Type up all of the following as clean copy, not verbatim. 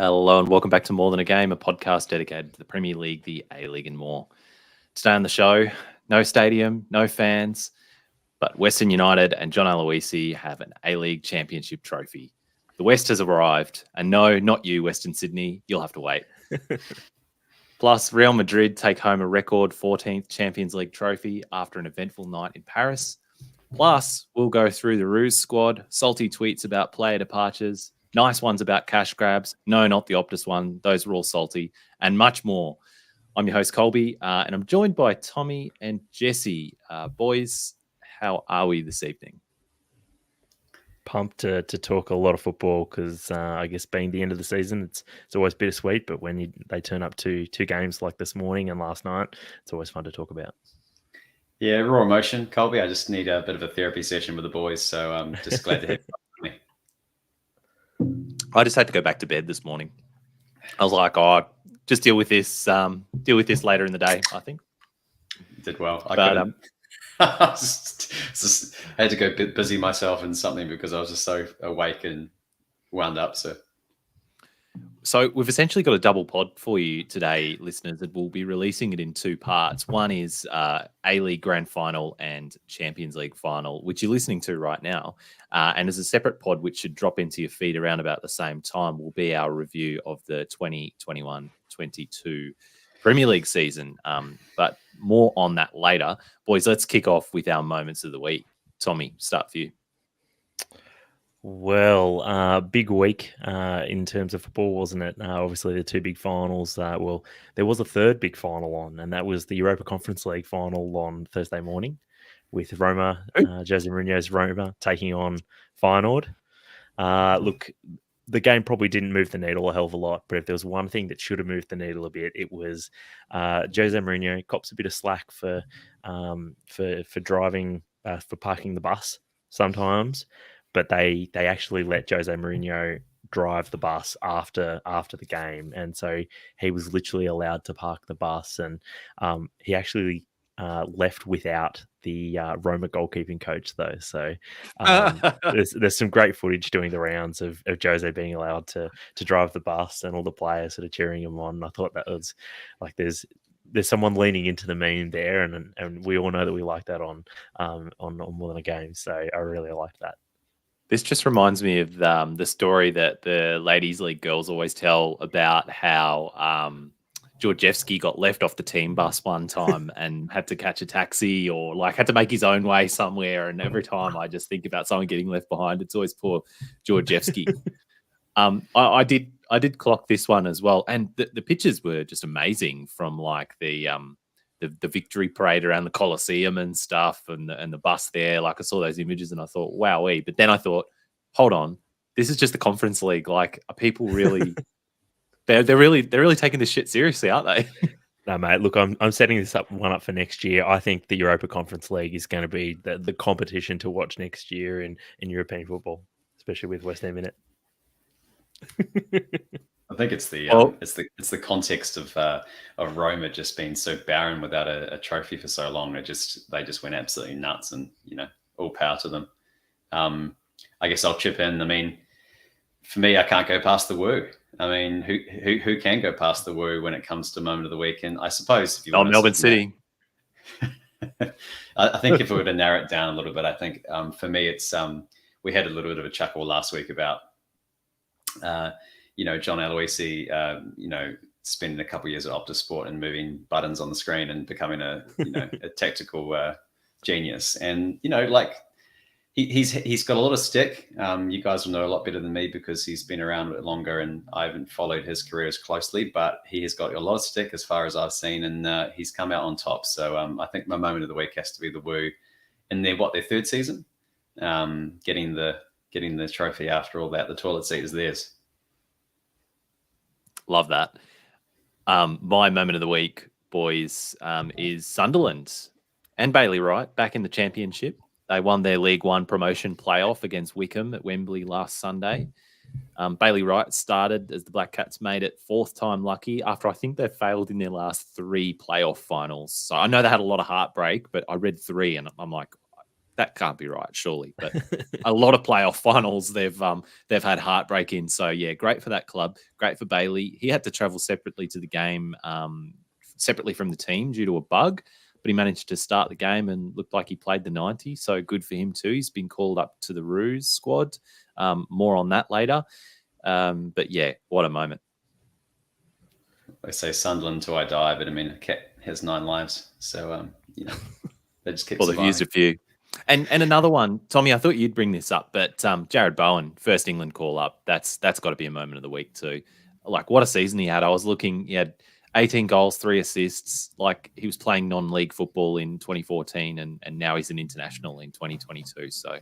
Hello and welcome back to More Than a Game, a podcast dedicated to the Premier League, the A-League and more. Today on the show, no stadium, no fans, but Western United and John Aloisi have an A-League Championship trophy. The West has arrived, and no, not you, Western Sydney, you'll have to wait. Plus, Real Madrid take home a record 14th Champions League trophy after an eventful night in Paris. Plus, we'll go through the Ruse squad, salty tweets about player departures, nice ones about cash grabs. No, not the Optus one. Those were all salty, and much more. I'm your host, Colby, and I'm joined by Tommie and Jesse. Boys, how are we this evening? Pumped to talk a lot of football because I guess being the end of the season, it's always bittersweet. But when they turn up to two games like this morning and last night, it's always fun to talk about. Yeah, raw emotion, Colby. I just need a bit of a therapy session with the boys, so I'm just glad to have you. I just had to go back to bed this morning. I was like, "Oh, just deal with this. Deal with this later in the day." I think did well. I just had to go busy myself in something because I was just so awake and wound up. So we've essentially got a double pod for you today, listeners, and we'll be releasing it in two parts. One is A-League Grand Final and Champions League Final, which you're listening to right now. And as a separate pod, which should drop into your feed around about the same time, will be our review of the 2021-22 Premier League season. But more on that later. Boys, let's kick off with our moments of the week. Tommie, start for you. Well, big week in terms of football, wasn't it? Obviously, the two big finals. Well, there was a third big final on, and that was the Europa Conference League final on Thursday morning with Roma, Jose Mourinho's Roma taking on Feyenoord. Look, the game probably didn't move the needle a hell of a lot, but if there was one thing that should have moved the needle a bit, it was Jose Mourinho cops a bit of slack for driving, for parking the bus sometimes. But they actually let Jose Mourinho drive the bus after the game, and so he was literally allowed to park the bus, and he actually left without the Roma goalkeeping coach though. So there's some great footage doing the rounds of Jose being allowed to drive the bus and all the players sort of cheering him on. I thought that was like there's someone leaning into the meme there, and we all know that we like that on More Than a Game. So I really liked that. This just reminds me of the story that the Ladies League girls always tell about how Georgievski got left off the team bus one time and had to catch a taxi or like had to make his own way somewhere. And every time I just think about someone getting left behind, it's always poor Georgievski. I did clock this one as well. And the pictures were just amazing from like the victory parade around the Colosseum and stuff, and the bus there. Like I saw those images and I thought, wowee. But then I thought, hold on, this is just the Conference League. Like, are people really? they're really taking this shit seriously, aren't they? No, mate. Look, I'm setting this up for next year. I think the Europa Conference League is going to be the competition to watch next year in European football, especially with West Ham in it. I think it's the context of Roma just being so barren without a trophy for so long. They just went absolutely nuts, and all power to them. I guess I'll chip in. I mean, for me, I can't go past the Woo. I mean, who can go past the Woo when it comes to moment of the week? And I suppose if you want Melbourne City. I think if we were to narrow it down a little bit, I think for me it's we had a little bit of a chuckle last week about John Aloisi, spending a couple of years at Optus Sport and moving buttons on the screen and becoming a tactical genius. And he's got a lot of stick. You guys will know a lot better than me because he's been around a bit longer, and I haven't followed his career as closely. But he has got a lot of stick as far as I've seen, and he's come out on top. So I think my moment of the week has to be the Woo in their third season, getting the trophy after all that. The toilet seat is theirs. Love that. My moment of the week, boys, is Sunderland and Bailey Wright back in the Championship. They won their League One promotion playoff against Wickham at Wembley last Sunday. Bailey Wright started as the Black Cats made it fourth time lucky after I think they failed in their last three playoff finals. So I know they had a lot of heartbreak, but I read three and I'm like, that can't be right, surely. But a lot of playoff finals they've had heartbreak in. So yeah, great for that club. Great for Bailey. He had to travel separately to the game, separately from the team due to a bug, but he managed to start the game and looked like he played the 90. So good for him too. He's been called up to the Roos squad. More on that later. But yeah, what a moment. They say Sunderland till I die, but I mean, a cat has 9 lives. So, they just keep they've used a few. And another one, Tommie, I thought you'd bring this up, but Jared Bowen, first England call up, that's got to be a moment of the week too. Like, what a season he had. I was looking, he had 18 goals, 3 assists. Like, he was playing non-league football in 2014 and now he's an international in 2022. So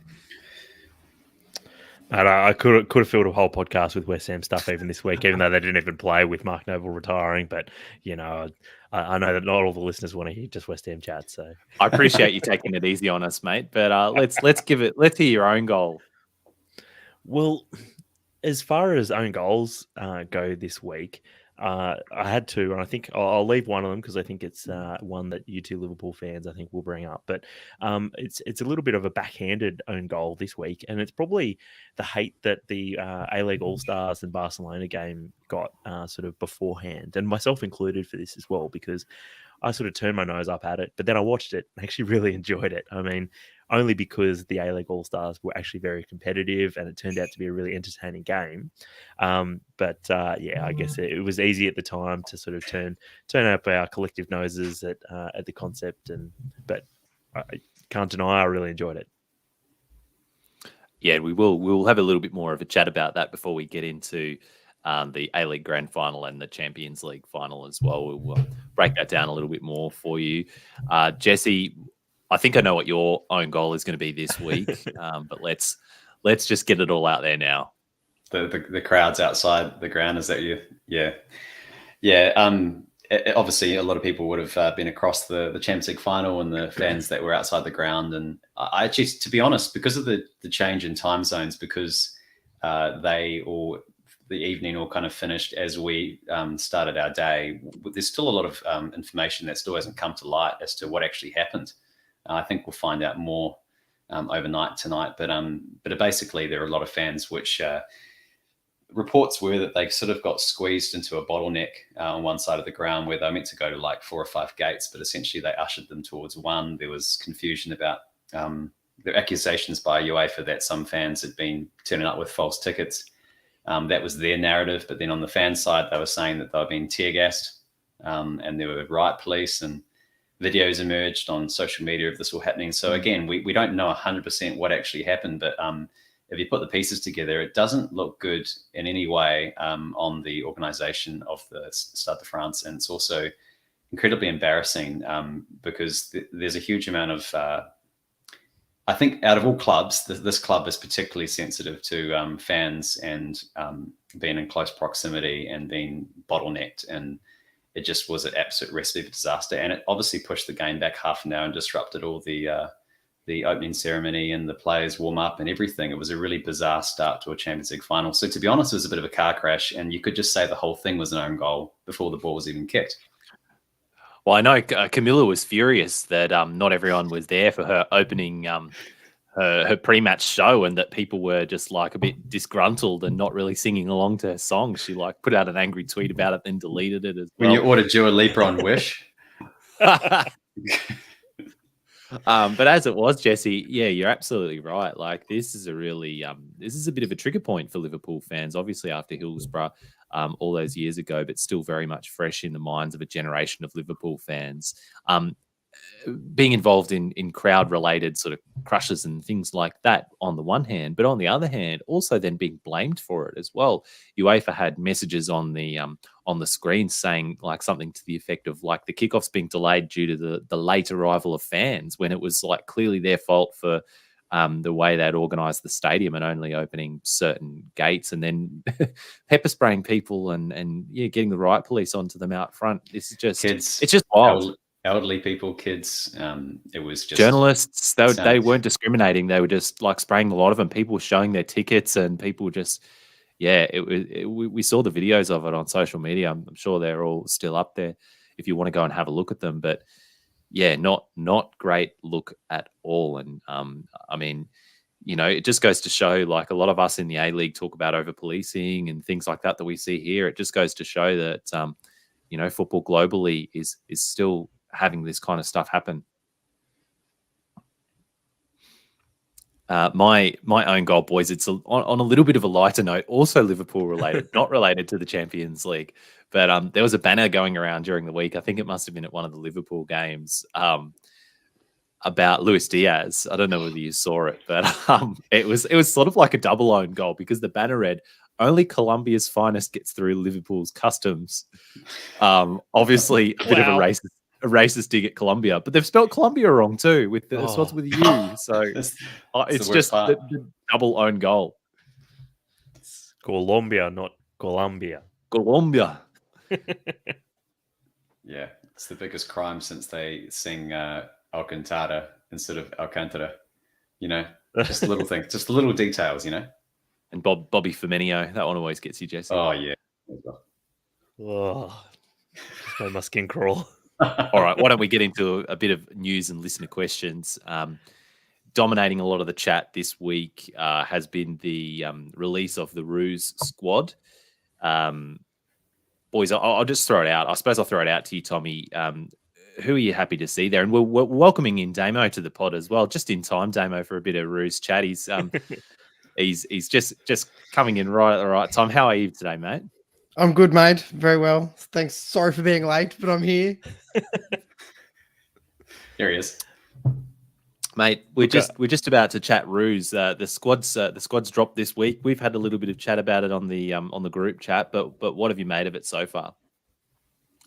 And I could have filled a whole podcast with West Ham stuff even this week, even though they didn't even play with Mark Noble retiring. But, I know that not all the listeners want to hear just West Ham chat. So I appreciate you taking it easy on us, mate. But let's hear your own goal. Well, as far as own goals go this week, I had 2, and I think I'll leave one of them because I think it's one that you two Liverpool fans I think will bring up. But it's a little bit of a backhanded own goal this week, and it's probably the hate that the A-League All-Stars and Barcelona game got sort of beforehand, and myself included for this as well, because I sort of turned my nose up at it, but then I watched it and actually really enjoyed it. I mean, only because the A-League All-Stars were actually very competitive and it turned out to be a really entertaining game. But I guess it was easy at the time to sort of turn up our collective noses at the concept, but I can't deny I really enjoyed it. Yeah, we'll have a little bit more of a chat about that before we get into the A-League Grand Final and the Champions League Final as well. We'll break that down a little bit more for you. Jesse, I think I know what your own goal is going to be this week, but let's just get it all out there now. The crowds outside the ground, is that you? Yeah. Obviously, a lot of people would have been across the Champions League final and the fans that were outside the ground. And I actually, to be honest, because of the change in time zones, because the evening all kind of finished as we started our day, there's still a lot of information that still hasn't come to light as to what actually happened. I think we'll find out more overnight tonight. But basically, there are a lot of fans which reports were that they sort of got squeezed into a bottleneck on one side of the ground where they were meant to go to like 4 or 5 gates, but essentially they ushered them towards one. There was confusion about the accusations by UEFA that some fans had been turning up with false tickets. That was their narrative. But then on the fan side, they were saying that they were being tear gassed and there were riot police, and videos emerged on social media of this all happening. So again, we don't know 100% what actually happened, but if you put the pieces together, it doesn't look good in any way on the organisation of the Stade de France. And it's also incredibly embarrassing because there's a huge amount of, I think out of all clubs, this club is particularly sensitive to fans and being in close proximity and being bottlenecked. And it just was an absolute recipe for disaster. And it obviously pushed the game back half an hour and disrupted all the opening ceremony and the players warm up and everything. It was a really bizarre start to a Champions League final. So to be honest, it was a bit of a car crash, and you could just say the whole thing was an own goal before the ball was even kicked. Well, I know Camilla was furious that not everyone was there for her opening her pre-match show, and that people were just like a bit disgruntled and not really singing along to her song. She like put out an angry tweet about it, then deleted it as well. When you ordered Dua Lipa on Wish. But as it was, Jesse, yeah, you're absolutely right. Like, this is a really this is a bit of a trigger point for Liverpool fans, obviously after Hillsborough all those years ago, but still very much fresh in the minds of a generation of Liverpool fans. Being involved in crowd-related sort of crushes and things like that on the one hand, but on the other hand, also then being blamed for it as well. UEFA had messages on the screen saying like something to the effect of like the kickoffs being delayed due to the late arrival of fans, when it was like clearly their fault for the way they'd organised the stadium and only opening certain gates, and then pepper spraying people and getting the riot police onto them out front. This is just kids, it's just wild. Elderly people, kids. It was just journalists. They weren't discriminating. They were just like spraying a lot of them. People showing their tickets, and people just, we saw the videos of it on social media. I'm sure they're all still up there if you want to go and have a look at them. But yeah, not great look at all. And I mean, it just goes to show, like, a lot of us in the A-League talk about over policing and things like that we see here. It just goes to show that football globally is still having this kind of stuff happen. My own goal, boys, it's on a little bit of a lighter note, also Liverpool related, not related to the Champions League. But there was a banner going around during the week. I think it must have been at one of the Liverpool games about Luis Diaz. I don't know whether you saw it, but it was sort of like a double own goal, because the banner read, "Only Colombia's finest gets through Liverpool's customs." Obviously, a bit of a racist dig at Colombia, but they've spelled Colombia wrong too, with the starts with a U. So it's just the double own goal. It's Colombia, not Colombia. Colombia. Yeah, it's the biggest crime since they sing Alcantara instead of Alcantara. Just little things, just little details. And Bobby Firmino, that one always gets you, Jesse. Oh yeah. Oh, just made my skin crawl. All right, why don't we get into a bit of news and listener questions? Dominating a lot of the chat this week has been the release of the Ruse squad. Boys, I'll just throw it out. I suppose I'll throw it out to you, Tommie. Who are you happy to see there? And we're welcoming in Damo to the pod as well, just in time, Damo, for a bit of Ruse chat. He's just coming in right at the right time. How are you today, mate? I'm good, mate. Very well. Thanks. Sorry for being late, but I'm here. Here he is, mate. We're just about to chat Ruse. The squad's dropped this week. We've had a little bit of chat about it on the group chat, but what have you made of it so far?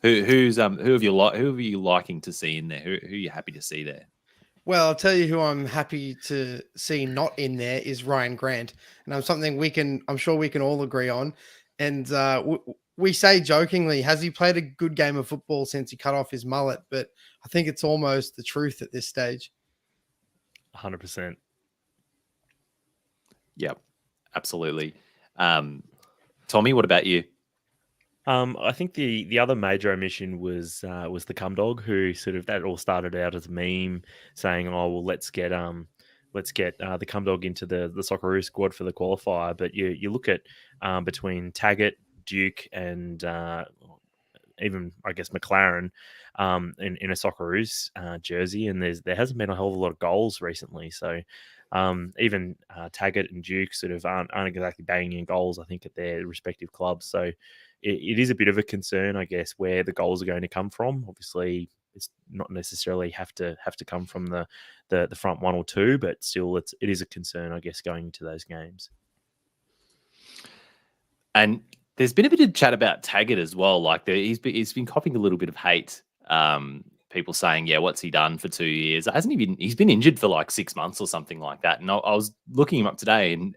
Who are you liking to see in there? Who are you happy to see there? Well, I'll tell you who I'm happy to see not in there is Ryan Grant, and I'm sure we can all agree on. And we say jokingly, has he played a good game of football since he cut off his mullet? But I think it's almost the truth at this stage. 100%. Yep, absolutely. Tommie, what about you? I think the other major omission was the cum dog, who sort of, that all started out as a meme saying, "Oh well, let's get the cum dog into the Socceroos squad for the qualifier." But you look at between Taggart, Duke, and even I guess McLaren in a Socceroos jersey, and there hasn't been a hell of a lot of goals recently. So even Taggart and Duke sort of aren't exactly banging in goals, I think, at their respective clubs. So it is a bit of a concern, I guess, where the goals are going to come from. Obviously, it's not necessarily have to come from the front one or two, but still, it is a concern, I guess, going into those games. And there's been a bit of chat about Taggart as well. Like he's been copying a little bit of hate. People saying, "Yeah, what's he done for 2 years? Hasn't he been? He's been injured for like 6 months or something like that." And I was looking him up today, and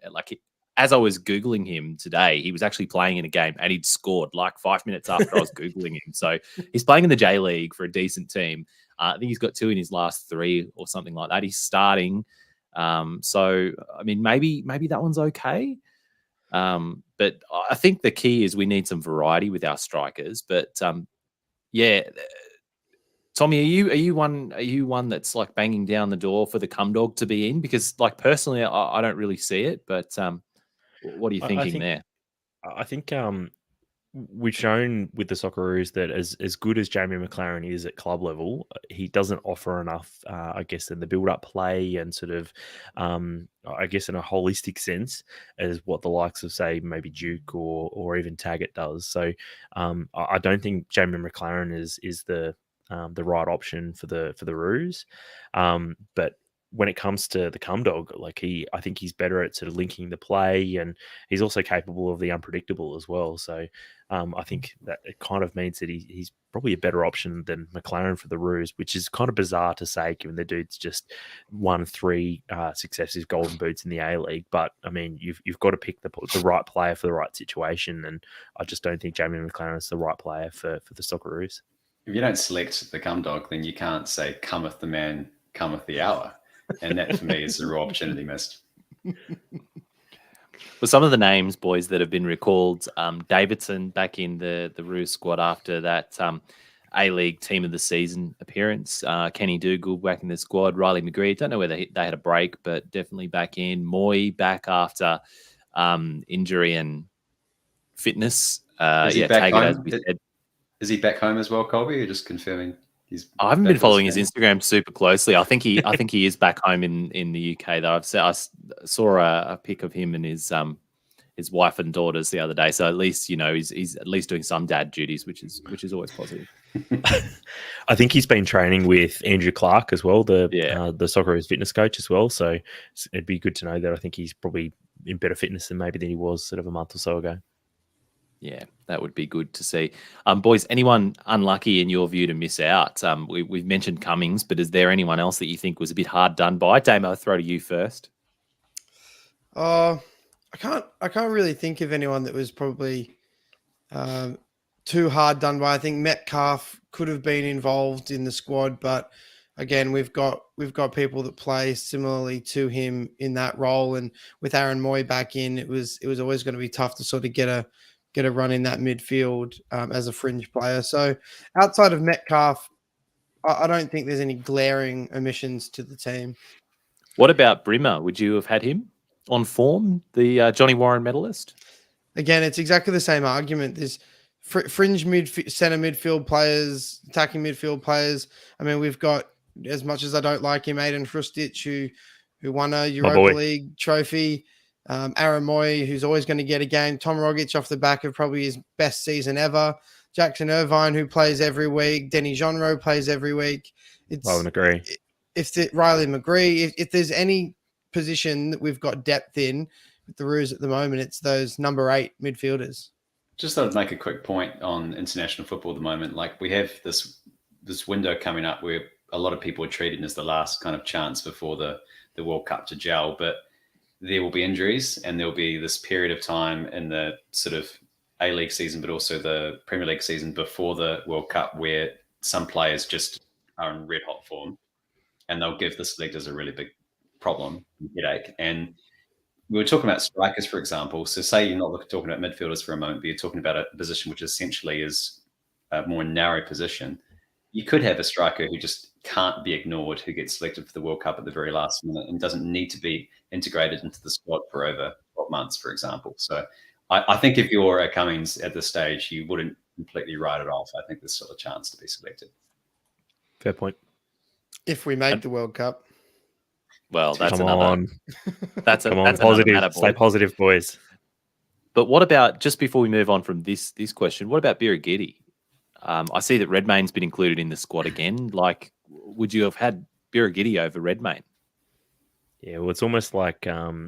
as I was Googling him today, he was actually playing in a game and he'd scored like 5 minutes after I was Googling him. So he's playing in the J League for a decent team. I think he's got 2 in his last 3 or something like that. He's starting. So, I mean, maybe that one's okay. But I think the key is we need some variety with our strikers. But yeah, Tommie, are you one that's like banging down the door for the cum dog to be in? Because like personally, I don't really see it. But what are you thinking there? I think we've shown with the Socceroos that as good as Jamie McLaren is at club level, he doesn't offer enough, I guess, in the build-up play and sort of, I guess, in a holistic sense, as what the likes of, say, maybe Duke or even Taggart does. So I don't think Jamie McLaren is the right option for the Roos. But when it comes to the cum dog, I think he's better at sort of linking the play, and he's also capable of the unpredictable as well. So I think that it kind of means that he's probably a better option than McLaren for the Roos, which is kind of bizarre to say, given the dude's just won 3 successive golden boots in the A-League. But I mean, you've got to pick the right player for the right situation, and I just don't think Jamie McLaren is the right player for the Socceroos. If you don't select the cum dog, then you can't say "cometh the man, cometh the hour." And that, for me, is a real opportunity missed. Well, some of the names, boys, that have been recalled, Davidson back in the Roos squad after that A-League Team of the Season appearance. Kenny Dougal back in the squad. Riley McGree, don't know whether they had a break, but definitely back in. Moy back after injury and fitness. Is he back Taggart, as home? we said. Is he back home as well, Colby? You're just confirming I haven't been following his Instagram super closely. I think he is back home in the UK though. I saw a pic of him and his wife and daughters the other day. So at least he's at least doing some dad duties, which is always positive. I think he's been training with Andrew Clark as well, the Socceroos fitness coach as well. So it'd be good to know that. I think he's probably in better fitness than maybe he was sort of a month or so ago. Yeah, that would be good to see. Boys, anyone unlucky in your view to miss out? We've mentioned Cummings, but is there anyone else that you think was a bit hard done by? Damo, I'll throw to you first. I can't really think of anyone that was probably too hard done by. I think Metcalf could have been involved in the squad, but again, we've got people that play similarly to him in that role, and with Aaron Moy back in, it was always going to be tough to sort of get a run in that midfield as a fringe player. So outside of Metcalf, I don't think there's any glaring omissions to the team. What about Brimmer? Would you have had him on form, the Johnny Warren medalist? Again, it's exactly the same argument. There's fringe center midfield players, attacking midfield players. I mean, we've got, as much as I don't like him, Aiden Hrustic, who won a Europa League trophy. Aaron Moy, who's always going to get a game. Tom Rogic off the back of probably his best season ever. Jackson Irvine, who plays every week. Denny Jonro plays every week. Riley McGree. Riley McGree. If there's any position that we've got depth in with the Roos at the moment, it's those number 8 midfielders. Just thought I'd make a quick point on international football at the moment. Like, we have this window coming up where a lot of people are treating as the last kind of chance before the World Cup to gel, but there will be injuries and there'll be this period of time in the sort of A-League season, but also the Premier League season before the World Cup, where some players just are in red hot form and they'll give the selectors a really big problem, headache. And we were talking about strikers, for example. So say you're not talking about midfielders for a moment, but you're talking about a position which essentially is a more narrow position. You could have a striker who just can't be ignored, who gets selected for the World Cup at the very last minute and doesn't need to be integrated into the squad for over 12 months, for example. So I think if you're at Cummings at this stage, you wouldn't completely write it off. I think there's still a chance to be selected. Fair point. If we make the World Cup. Well, that's Come another. on. That's Positive. matter, Stay positive, boys. But what about, just before we move on from this question, what about Birighitti? I see that Redmayne's been included in the squad again. Like, would you have had Birighitti over Redmayne? Yeah, well, it's almost like Arnie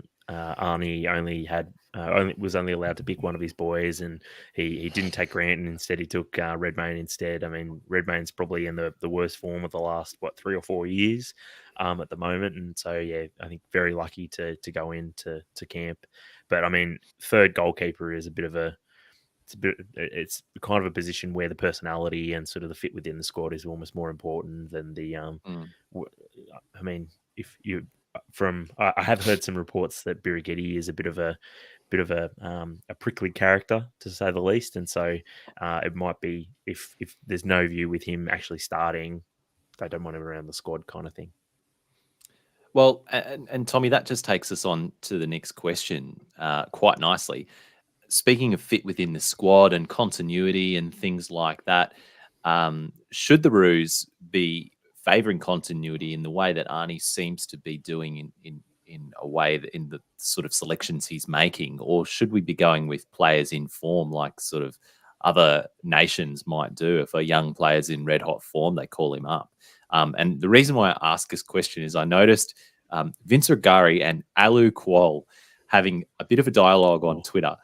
was only allowed to pick one of his boys, and he didn't take Grant, and instead he took Redmayne instead. I mean, Redmayne's probably in the worst form of the last 3 or 4 years at the moment, and so yeah, I think very lucky to go into camp. But I mean, third goalkeeper is it's kind of a position where the personality and sort of the fit within the squad is almost more important than the. I mean, I have heard some reports that Birighitti is a bit of a prickly character, to say the least, and so it might be if there's no view with him actually starting, they don't want him around the squad, kind of thing. Well, and Tommie, that just takes us on to the next question quite nicely. Speaking of fit within the squad and continuity and things like that, should the Roos be favouring continuity in the way that Arnie seems to be doing in a way that in the sort of selections he's making, or should we be going with players in form like sort of other nations might do? If a young player's in red hot form, they call him up. And the reason why I ask this question is I noticed Vince Regari and Alu Kuol having a bit of a dialogue on Twitter.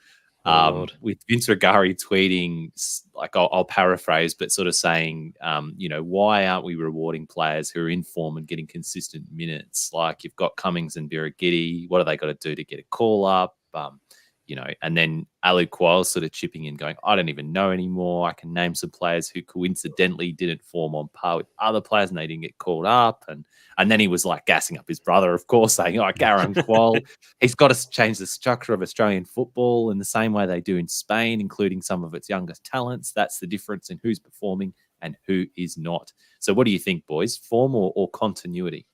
With Vince Regari tweeting, like I'll paraphrase, but sort of saying, why aren't we rewarding players who are in form and getting consistent minutes? Like, you've got Cummings and Birighitti, what do they got to do to get a call up? And then Ali Kual sort of chipping in going, I don't even know anymore. I can name some players who coincidentally didn't form on par with other players and they didn't get called up. And then he was like gassing up his brother, of course, saying, Aaron Kual, he's got to change the structure of Australian football in the same way they do in Spain, including some of its youngest talents. That's the difference in who's performing and who is not. So what do you think, boys? Form or continuity?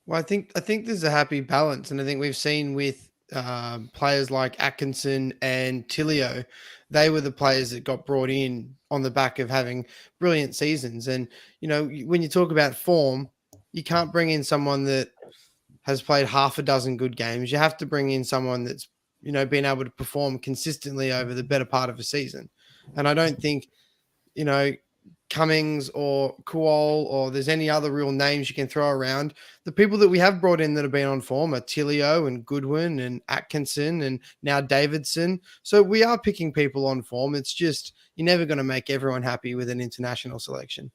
Well, I think there's a happy balance, and I think we've seen with players like Atkinson and Tilio, they were the players that got brought in on the back of having brilliant seasons. And when you talk about form, you can't bring in someone that has played half a dozen good games. You have to bring in someone that's been able to perform consistently over the better part of a season. And I don't think Cummings or Kuol or there's any other real names you can throw around. The people that we have brought in that have been on form are Tilio and Goodwin and Atkinson and now Davidson. So we are picking people on form. It's just you're never going to make everyone happy with an international selection.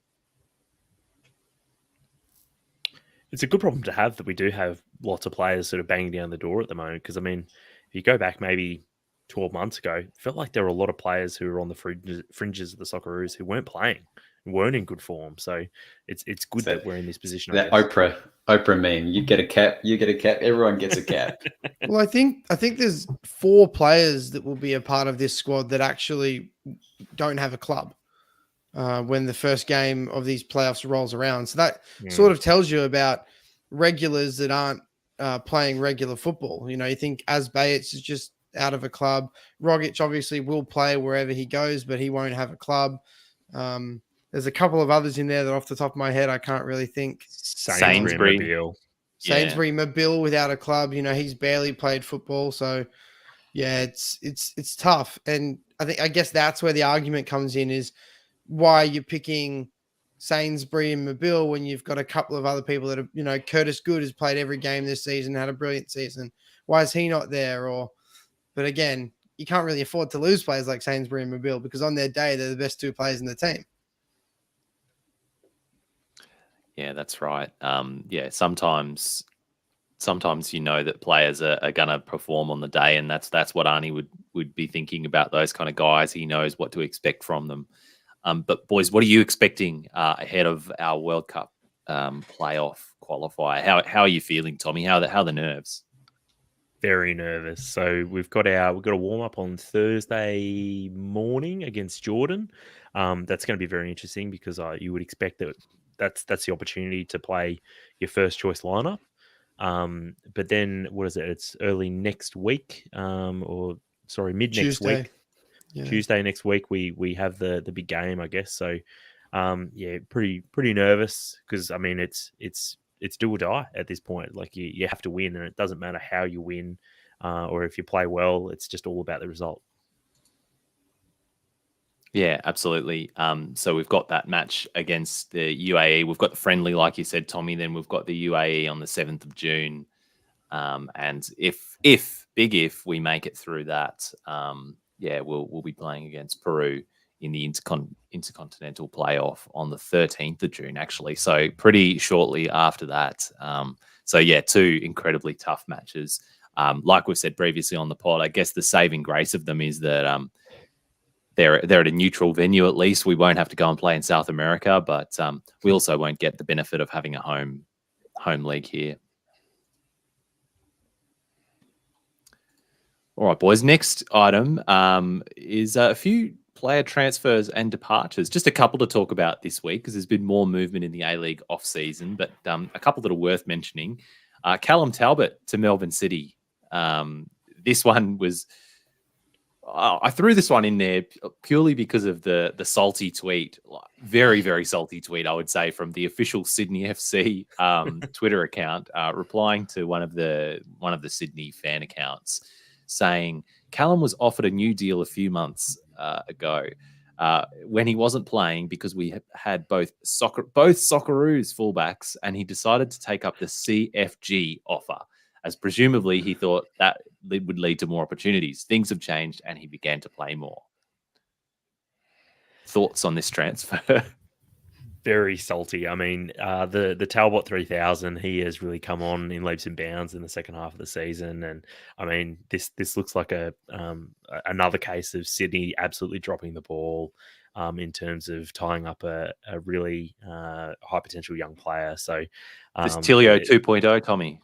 It's a good problem to have that we do have lots of players sort of banging down the door at the moment. Because, I mean, if you go back maybe 12 months ago, it felt like there were a lot of players who were on the fringes of the Socceroos who weren't playing, weren't in good form. So it's good that we're in this position. That Oprah meme, you get a cap, everyone gets a cap. Well, I think there's 4 players that will be a part of this squad that actually don't have a club when the first game of these playoffs rolls around. So that sort of tells you about regulars that aren't playing regular football. You think Asbayac is just out of a club. Rogic obviously will play wherever he goes, but he won't have a club. There's a couple of others in there that off the top of my head, I can't really think. Sainsbury. Mobile without a club, he's barely played football. So yeah, it's tough. And I guess that's where the argument comes in is why you're picking Sainsbury and Mobile when you've got a couple of other people that are, Curtis Good has played every game this season, had a brilliant season. Why is he not there? But again, you can't really afford to lose players like Sainsbury and Mobile because on their day, they're the best 2 players in the team. Yeah, that's right. Sometimes that players are going to perform on the day, and that's what Arnie would be thinking about those kind of guys. He knows what to expect from them. But boys, what are you expecting ahead of our World Cup playoff qualifier? How are you feeling, Tommie? How the nerves? Very nervous. So we've got a warm up on Thursday morning against Jordan. That's going to be very interesting because you would expect that's the opportunity to play your first choice lineup. But then what is it? It's early next week, mid next week. Yeah. Tuesday next week we have the big game, I guess. So pretty nervous because I mean it's do or die at this point. Like you have to win, and it doesn't matter how you win or if you play well. It's just all about the result. Yeah, absolutely. So we've got that match against the UAE. We've got the friendly, like you said, Tommie. Then we've got the UAE on the 7th of June. And if we make it through that, we'll be playing against Peru in the intercontinental playoff on the 13th of June, actually. So pretty shortly after that. 2 incredibly tough matches. Like we've said previously on the pod, I guess the saving grace of them is that they're at a neutral venue. At least we won't have to go and play in South America, but we also won't get the benefit of having a home league here. All right, boys. Next item is a few player transfers and departures. Just a couple to talk about this week because there's been more movement in the A-League off-season, but a couple that are worth mentioning. Callum Talbot to Melbourne City. This one was... I threw this one in there purely because of the salty tweet, very, very salty tweet, I would say, from the official Sydney FC Twitter account, replying to one of the Sydney fan accounts, saying Callum was offered a new deal a few months ago when he wasn't playing because we had both Socceroos fullbacks, and he decided to take up the CFG offer, as presumably he thought that would lead to more opportunities. Things have changed, and he began to play more. Thoughts on this transfer? Very salty. I mean, the Talbot 3000, he has really come on in leaps and bounds in the second half of the season, and I mean, this looks like another case of Sydney absolutely dropping the ball in terms of tying up a really high potential young player. So, this Tilio 2.0, Tommie.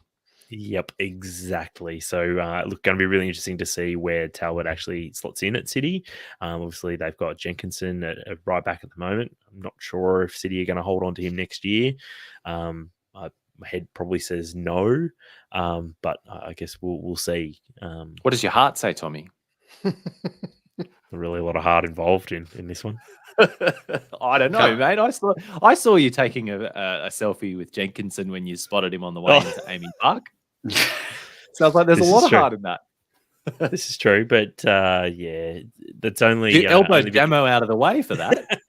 Yep, exactly. So, look, going to be really interesting to see where Talbot actually slots in at City. Obviously, they've got Jenkinson at right back at the moment. I'm not sure if City are going to hold on to him next year. My head probably says no, but I guess we'll see. What does your heart say, Tommie? Really a lot of heart involved in this one. I don't know, mate. I saw you taking a selfie with Jenkinson when you spotted him on the way into Amy Park. Sounds like there's a lot of heart in that. This is true, but yeah, that's only you elbowed Damo out of the way for that.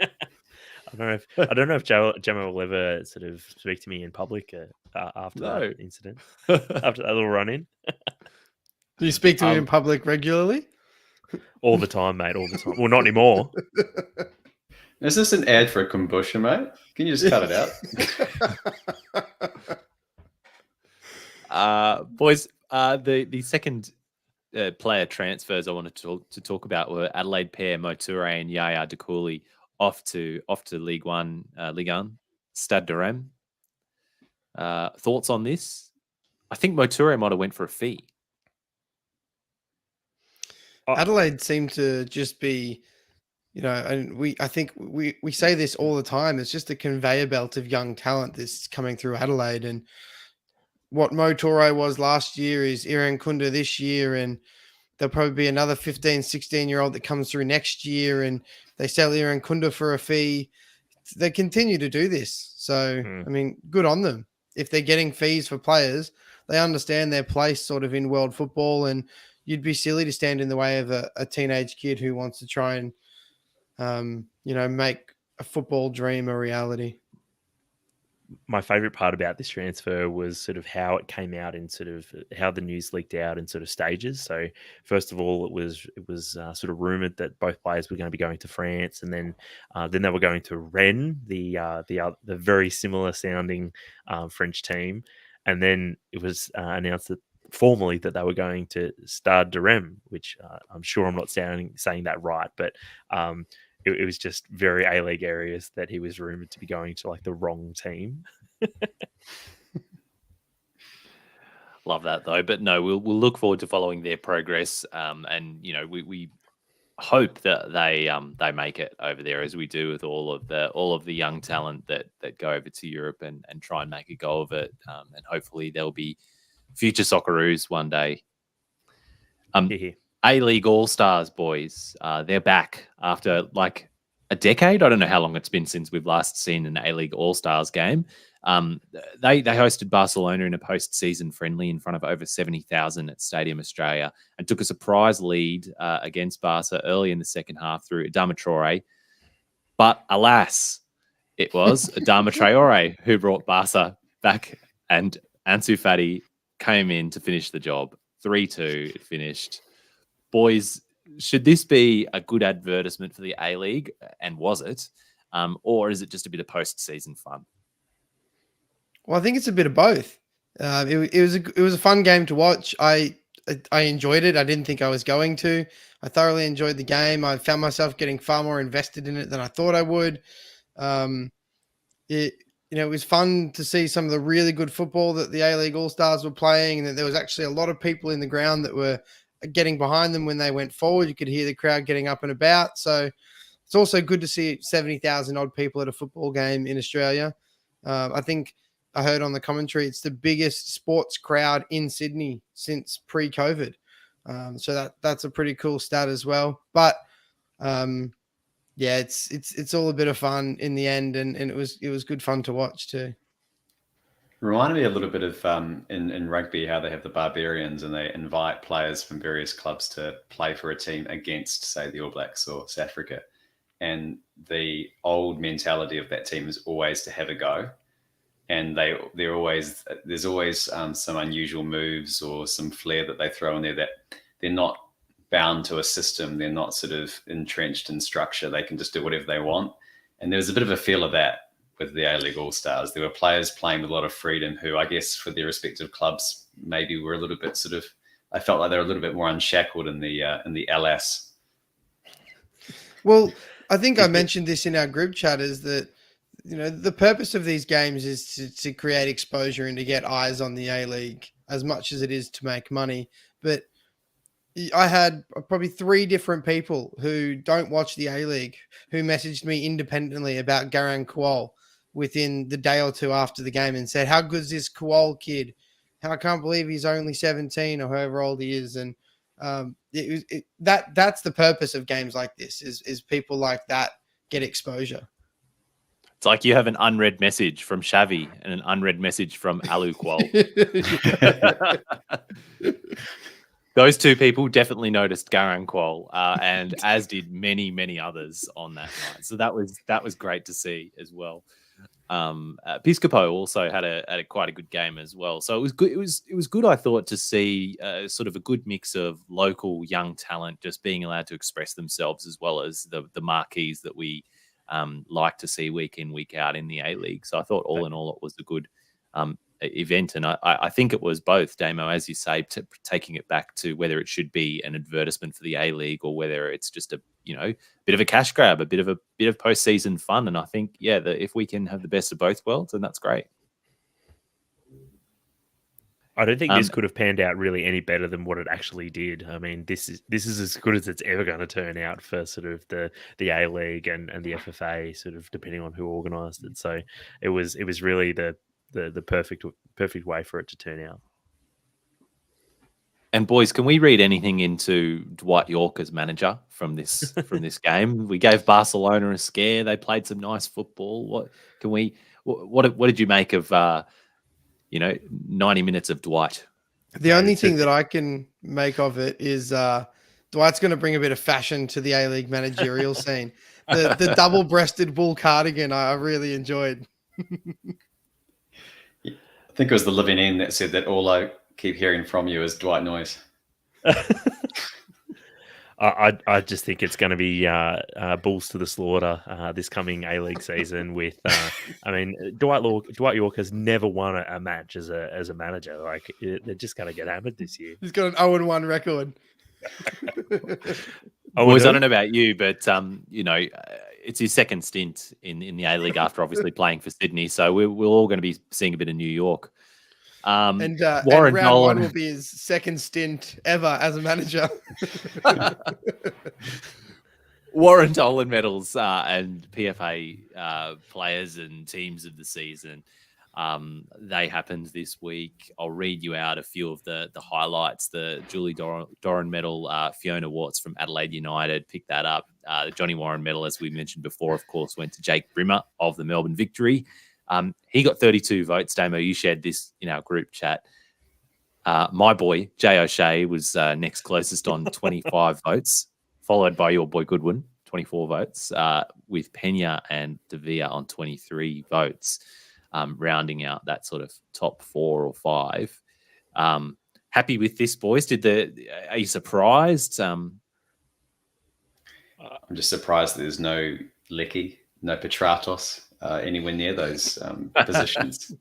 I don't know if Jamo will ever sort of speak to me in public after that incident, after that little run in. Do you speak to him in public regularly? All the time, mate. All the time. Well, not anymore. Is this an ad for a kombucha, mate? Can you just cut it out? Boys, the second player transfers I wanted to talk about were Adelaide pair Moture and Yaya Decouli off to League One, Stade de Reims. Thoughts on this? I think Moture might have went for a fee. Adelaide seemed to just be, and I think we say this all the time. It's just a conveyor belt of young talent that's coming through Adelaide. And what Moture was last year is Iran Kunda this year. And there'll probably be another 15, 16-year-old that comes through next year. And they sell Iran Kunda for a fee. They continue to do this. So, I mean, good on them. If they're getting fees for players, they understand their place sort of in world football. And you'd be silly to stand in the way of a teenage kid who wants to try and, make a football dream a reality. My favorite part about this transfer was sort of how it came out in sort of how the news leaked out in sort of stages. So first of all, it was sort of rumored that both players were going to be going to France, and then they were going to Rennes, the very similar sounding French team, and then it was announced that formally that they were going to Stade de Reims, which I'm sure I'm not saying that right, but it was just very A-League areas that he was rumored to be going to like the wrong team. Love that though, but no, we'll look forward to following their progress, and we hope that they make it over there, as we do with all of the young talent that go over to Europe and try and make a go of it, and hopefully there'll be future Socceroos one day. A-League All-Stars, boys. They're back after like a decade. I don't know how long it's been since we've last seen an A-League All-Stars game. They hosted Barcelona in a post-season friendly in front of over 70,000 at Stadium Australia and took a surprise lead against Barca early in the second half through Adama Traore. But alas, it was Adama Traore who brought Barca back, and Ansu Fati came in to finish the job. 3-2 it finished. Boys, should this be a good advertisement for the A-League, and was it? Or is it just a bit of post-season fun? Well, I think it's a bit of both. It was a fun game to watch. I enjoyed it. I didn't think I was going to. I thoroughly enjoyed the game. I found myself getting far more invested in it than I thought I would. It was fun to see some of the really good football that the A-League All-Stars were playing, and that there was actually a lot of people in the ground that were getting behind them when they went forward. You could hear the crowd getting up and about. So it's also good to see 70,000 odd people at a football game in Australia. I think I heard on the commentary, it's the biggest sports crowd in Sydney since pre-COVID. So that's a pretty cool stat as well. But it's all a bit of fun in the end, and it was good fun to watch too. Reminded me a little bit of in rugby, how they have the Barbarians and they invite players from various clubs to play for a team against, say, the All Blacks or South Africa. And the old mentality of that team is always to have a go. And there's always some unusual moves or some flair that they throw in there that they're not bound to a system. They're not sort of entrenched in structure. They can just do whatever they want. And there was a bit of a feel of that with the A-League All-Stars. There were players playing with a lot of freedom who, I guess, for their respective clubs, maybe were a little bit I felt like they were a little bit more unshackled in the LS. Well, I think I mentioned this in our group chat, is that, the purpose of these games is to create exposure and to get eyes on the A-League. as much as it is to make money. But I had probably 3 different people who don't watch the A-League who messaged me independently about Garang Kuol within the day or two after the game and said, how good is this Kuol kid? I can't believe he's only 17 or however old he is. And that's the purpose of games like this is people like that get exposure. It's like you have an unread message from Xavi and an unread message from Alu Kuol. Those 2 people definitely noticed Garang Kuol, and as did many, many others on that night. So that was great to see as well. Piscopo also had a quite a good game as well. So it was good. It was good, I thought, to see sort of a good mix of local young talent just being allowed to express themselves, as well as the marquees that we like to see week in, week out in the A-League. So I thought all in all it was a good event. And I think it was both, Damo, as you say, taking it back to whether it should be an advertisement for the A-League or whether it's just a bit of a cash grab, a bit of postseason fun. And I think, if we can have the best of both worlds, then that's great. I don't think this could have panned out really any better than what it actually did. I mean, this is as good as it's ever going to turn out for sort of the A-League and the FFA, sort of depending on who organised it. So it was really the perfect way for it to turn out. And boys, can we read anything into Dwight York as manager from this game? We gave Barcelona a scare. They played some nice football. What did you make of 90 minutes of Dwight? The only thing that I can make of it is Dwight's going to bring a bit of fashion to the A-League managerial scene. The double-breasted wool cardigan I really enjoyed. I think it was the living end that said that all I keep hearing from you is Dwight noise. I just think it's going to be bulls to the slaughter this coming A-League season. With Dwight York has never won a match as a manager. Like they're just going to get hammered this year. He's got an 0-1 record. Boys, I don't know about you, but it's his second stint in the A-League after obviously playing for Sydney. So we're all going to be seeing a bit of New York. And round one will be his second stint ever as a manager. Warren Dolan medals and PFA players and teams of the season. They happened this week. I'll read you out a few of the highlights. The Julie Doran medal, Fiona Watts from Adelaide United picked that up. The Johnny Warren medal, as we mentioned before, of course, went to Jake Brimmer of the Melbourne Victory. He got 32 votes. Damo, you shared this in our group chat. My boy, Jay O'Shea, was next closest on 25 votes, followed by your boy Goodwin, 24 votes, with Pena and De Villa on 23 votes, rounding out that sort of top 4 or 5. Happy with this, boys? Are you surprised? I'm just surprised there's no Lecky, no Petratos anywhere near those positions.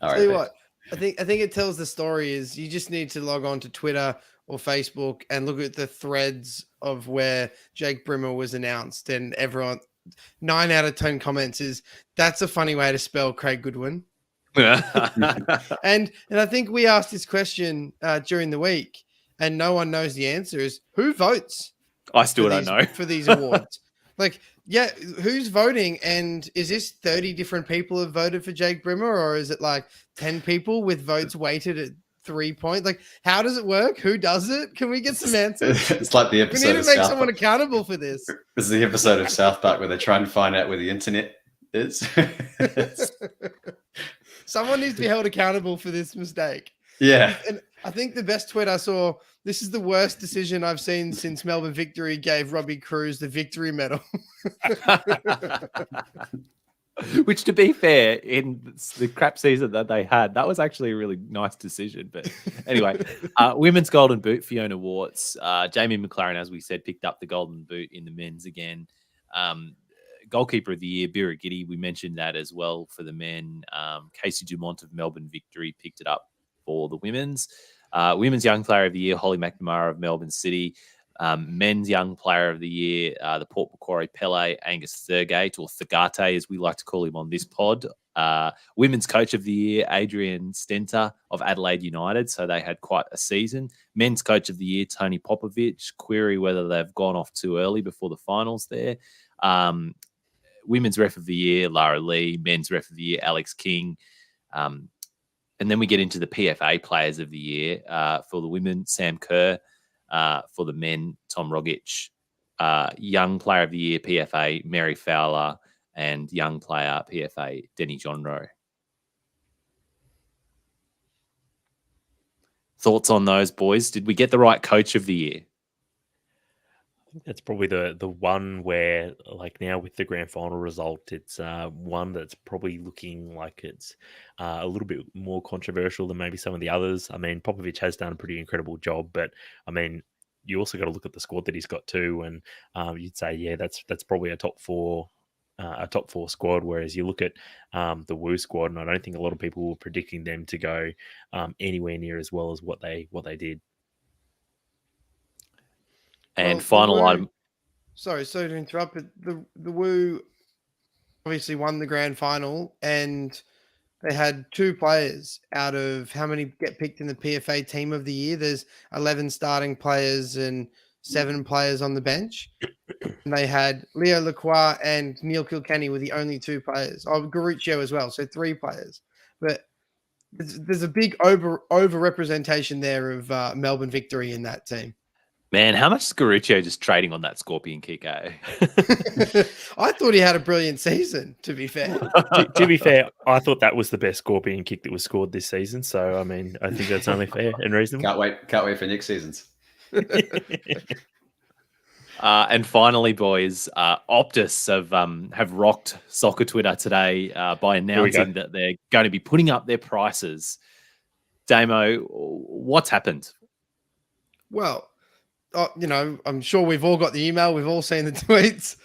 Tell you what, I think it tells the story is you just need to log on to Twitter or Facebook and look at the threads of where Jake Brimmer was announced, and everyone 9 out of 10 comments is that's a funny way to spell Craig Goodwin. and I think we asked this question during the week, and no one knows the answer. Is who votes? I still don't know for these awards. Like, yeah, who's voting? And is this 30 different people have voted for Jake Brimmer, or is it like 10 people with votes weighted at 3 points? Like, how does it work? Who does it? Can we get some answers? It's like the episode. We need to make someone accountable for this. This is the episode of South Park where they're trying to find out where the internet is. Someone needs to be held accountable for this mistake. Yeah. And I think the best tweet I saw, this is the worst decision I've seen since Melbourne Victory gave Robbie Cruz the victory medal. Which, to be fair, in the crap season that they had, that was actually a really nice decision. But anyway, women's golden boot, Fiona Watts. Jamie McLaren, as we said, picked up the golden boot in the men's again. Goalkeeper of the year, Bira Giddy, we mentioned that as well for the men. Casey Dumont of Melbourne Victory picked it up for the women's. Women's Young Player of the Year, Holly McNamara of Melbourne City. Men's Young Player of the Year, the Port Macquarie Pele, Angus Thurgate, or Thugate, as we like to call him on this pod, Women's Coach of the Year, Adrian Stenter of Adelaide United. So they had quite a season. Men's Coach of the Year, Tony Popovich. Query whether they've gone off too early before the finals there. Women's Ref of the Year, Lara Lee. Men's Ref of the Year, Alex King. And then we get into the PFA Players of the Year. For the women, Sam Kerr. For the men, Tom Rogic. Young Player of the Year, PFA, Mary Fowler. And Young Player, PFA, Denny Johnroe. Thoughts on those, boys? Did we get the right Coach of the Year? That's probably the one where, like, now with the grand final result, it's one that's probably looking like it's a little bit more controversial than maybe some of the others. I mean, Popovich has done a pretty incredible job, but I mean, you also got to look at the squad that he's got too, and you'd say, yeah, that's probably a top four squad. Whereas you look at the Woo squad, and I don't think a lot of people were predicting them to go anywhere near as well as what they did. And final item. Sorry to interrupt, but the Woo obviously won the grand final, and they had 2 players out of how many get picked in the PFA Team of the Year. There's 11 starting players and 7 players on the bench. And they had Leo Lacroix and Neil Kilkenny were the only 2 players. Oh, Garuccio as well, so 3 players. But there's a big over representation there of Melbourne victory in that team. Man, how much is Garuccio just trading on that scorpion kick, eh? I thought he had a brilliant season, to be fair. To be fair, I thought that was the best scorpion kick that was scored this season. So, I mean, I think that's only fair and reasonable. Can't wait for next season's. And finally, boys, Optus have rocked soccer Twitter today by announcing that they're going to be putting up their prices. Damo, what's happened? Well, I'm sure we've all got the email. We've all seen the tweets.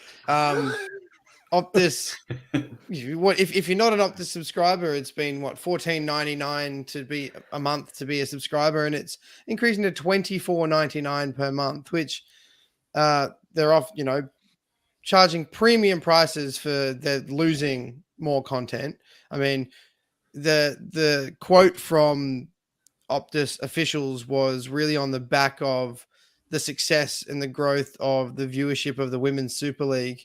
Optus, if you're not an Optus subscriber, it's been $14.99 to be a month to be a subscriber, and it's increasing to $24.99 per month, which they're off, charging premium prices for they're losing more content. I mean, the quote from Optus officials was really on the back of the success and the growth of the viewership of the Women's Super League.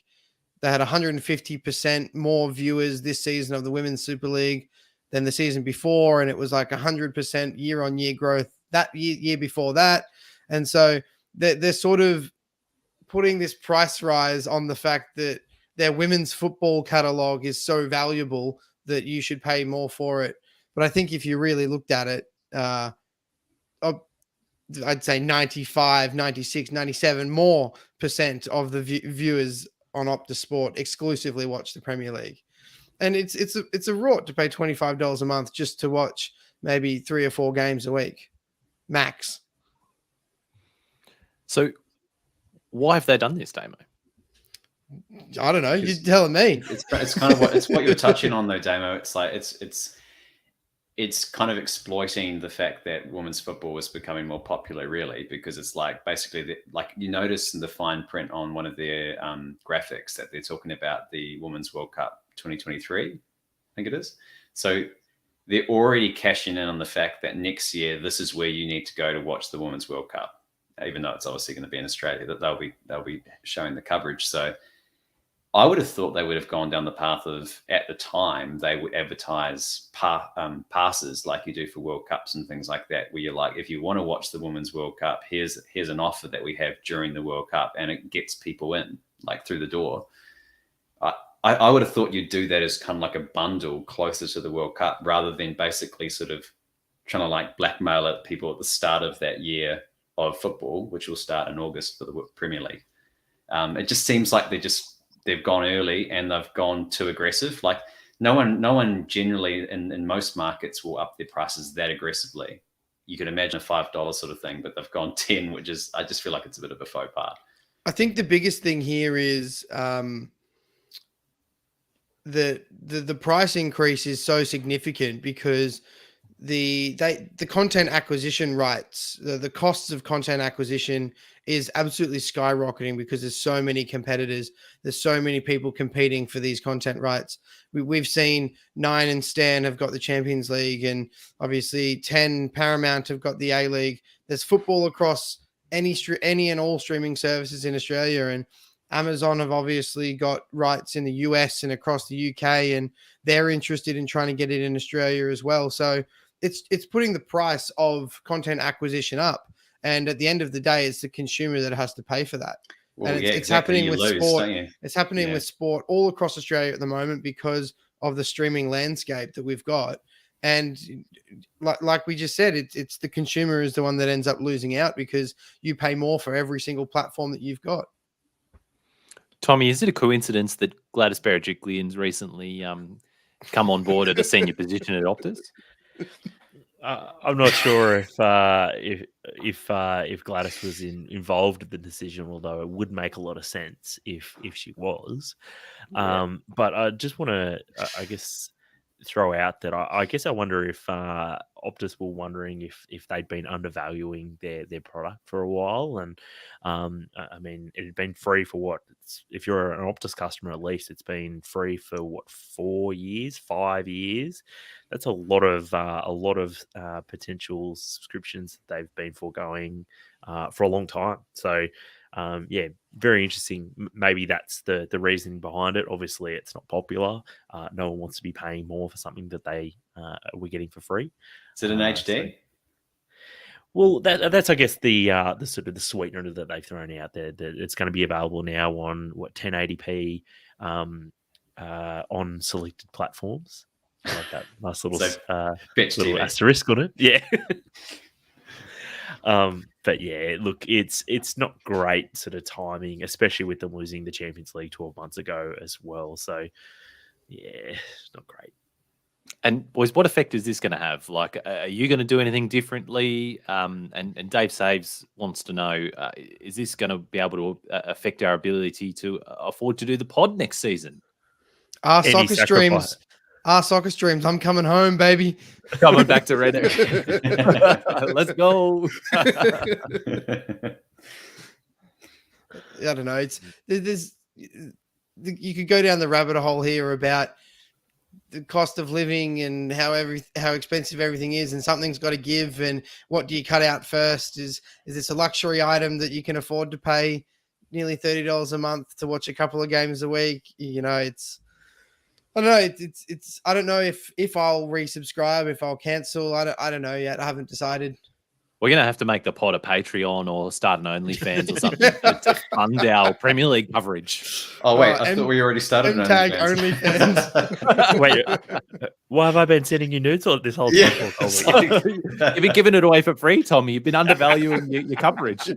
They had 150% more viewers this season of the Women's Super League than the season before, and it was like 100% year-on-year growth that year before that. And so they're sort of putting this price rise on the fact that their women's football catalog is so valuable that you should pay more for it. But I think if you really looked at it, I'd say 95, 96, 97 more % of the viewers on Optus Sport exclusively watch the Premier League. And it's a rort to pay $25 a month just to watch maybe 3 or 4 games a week, max. So why have they done this, Damo? I don't know. You're telling me. It's kind of what you're touching on, though, Damo. It's like it's kind of exploiting the fact that women's football was becoming more popular, really, because it's like basically like you notice in the fine print on one of their graphics that they're talking about the Women's World Cup 2023, I think it is. So they're already cashing in on the fact that next year this is where you need to go to watch the Women's World Cup, even though it's obviously going to be in Australia, that they'll be showing the coverage. So I would have thought they would have gone down the path of, at the time, they would advertise passes like you do for World Cups and things like that, where you're like, if you want to watch the Women's World Cup, here's an offer that we have during the World Cup, and it gets people in, like through the door. I would have thought you'd do that as kind of like a bundle closer to the World Cup, rather than basically sort of trying to like blackmail at people at the start of that year of football, which will start in August for the Premier League. It just seems like they've gone early and they've gone too aggressive. Like no one generally in most markets will up their prices that aggressively. You could imagine a $5 sort of thing, but they've gone 10, which is, I just feel like it's a bit of a faux pas. I think the biggest thing here is the price increase is so significant because the content acquisition rights, the costs of content acquisition is absolutely skyrocketing because there's so many competitors. There's so many people competing for these content rights. We've seen 9 and Stan have got the Champions League, and obviously 10 Paramount have got the A League. There's football across any and all streaming services in Australia, and Amazon have obviously got rights in the US and across the UK, and they're interested in trying to get it in Australia as well. So it's putting the price of content acquisition up. And at the end of the day, it's the consumer that has to pay for that. Well, and it's exactly. happening with sport. It's happening with sport all across Australia at the moment because of the streaming landscape that we've got. And like we just said, it's the consumer is the one that ends up losing out because you pay more for every single platform that you've got. Tommie, is it a coincidence that Gladys Berejiklian's recently come on board at a senior position at Optus? I'm not sure if Gladys was involved in the decision, although it would make a lot of sense if she was. But I just want to, I guess, throw out that I guess I wonder if Optus were wondering if they'd been undervaluing their product for a while, and I mean it had been free for what? If you're an Optus customer, at least it's been free for what, 4 years, 5 years. That's a lot of potential subscriptions that they've been foregoing for a long time. So yeah, very interesting. Maybe that's the reasoning behind it. Obviously, it's not popular. No one wants to be paying more for something that they were getting for free. Is it an HD? Well, that's I guess the sort of the sweetener that they've thrown out there. That it's going to be available now on 1080p on selected platforms. I like that nice little little asterisk on it. Yeah. But yeah, look, it's not great sort of timing, especially with them losing the Champions League 12 months ago as well. So yeah, it's not great. And boys, what effect is this going to have? Like, are you going to do anything differently? And Dave Saves wants to know: is this going to be able to affect our ability to afford to do the pod next season? Our soccer streams. I'm coming home, baby. Coming back to Red. Let's go. I don't know. You could go down the rabbit hole here about the cost of living and how expensive everything is, and something's got to give. And what do you cut out first? Is this a luxury item that you can afford to pay nearly $30 a month to watch a couple of games a week? You know, I don't know. It's I don't know if I'll resubscribe, if I'll cancel. I don't know yet. I haven't decided. We're going to have to make the pod a Patreon or start an OnlyFans or something to fund our Premier League coverage. Oh, wait. I thought we already started an OnlyFans. Wait, why have I been sending you nudes all this whole time? You've been giving it away for free, Tommie. You've been undervaluing your coverage.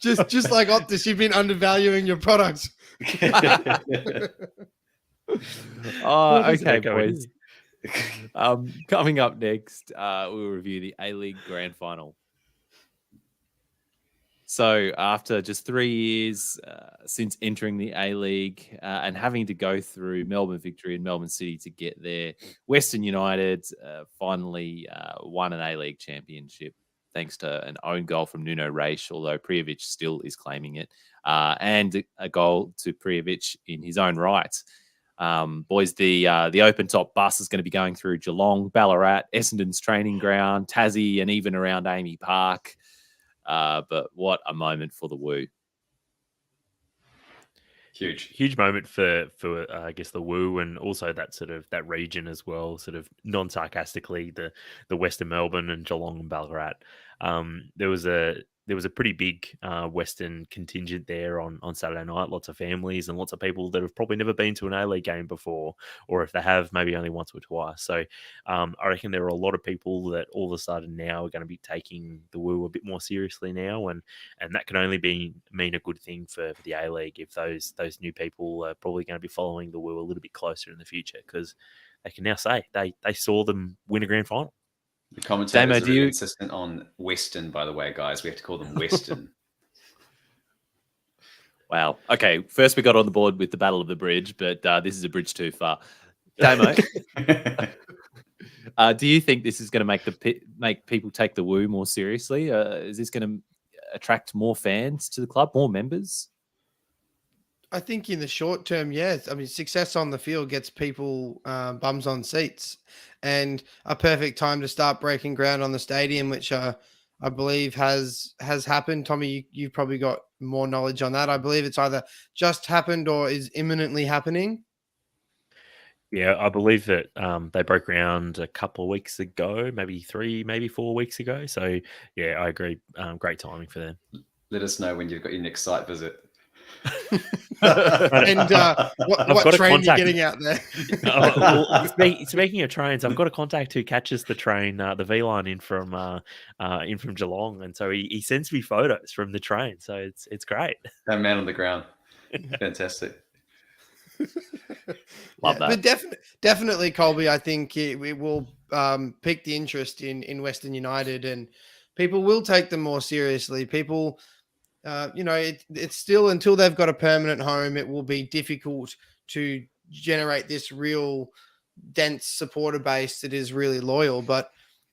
Just like Optus, you've been undervaluing your products. Oh, okay, boys. Coming up next, we'll review the A-League Grand Final. So after just 3 years since entering the A-League and having to go through Melbourne Victory and Melbourne City to get there, Western United finally won an A-League championship thanks to an own goal from Nuno Reis, although Prijovic still is claiming it, and a goal to Prijovic in his own right. Boys, the open top bus is going to be going through Geelong, Ballarat, Essendon's training ground, Tassie, and even around Amy Park. But what a moment for the Woo. Huge moment for I guess the Woo, and also that region as well, sort of non-sarcastically, the Western Melbourne and Geelong and Ballarat. There was a pretty big Western contingent there on Saturday night. Lots of families and lots of people that have probably never been to an A-League game before, or if they have, maybe only once or twice. So I reckon there are a lot of people that all of a sudden now are going to be taking the Woo a bit more seriously now, and that can only mean a good thing for the A-League if those new people are probably going to be following the Woo a little bit closer in the future, because they can now say they saw them win a grand final. The commentators are really insistent on Western, by the way, guys. We have to call them Western. Wow. Okay, first we got on the board with the Battle of the Bridge, but this is a bridge too far. Damo, Do you think this is going to make people take the Woo more seriously? Is this going to attract more fans to the club, more members? I think in the short term, yes. I mean, success on the field gets people bums on seats, and a perfect time to start breaking ground on the stadium, which I believe has happened. Tommie, you've probably got more knowledge on that. I believe it's either just happened or is imminently happening. Yeah, I believe that they broke ground a couple of weeks ago, maybe 3, maybe 4 weeks ago. So, yeah, I agree. Great timing for them. Let us know when you've got your next site visit. And what train are you getting out there? Speaking of trains, I've got a contact who catches the train, the V line in from Geelong, and so he sends me photos from the train. So it's great. That man on the ground, fantastic. Love that. But definitely, Colby, I think it will pique the interest in Western United, and people will take them more seriously. People. It's still, until they've got a permanent home, it will be difficult to generate this real dense supporter base that is really loyal. But,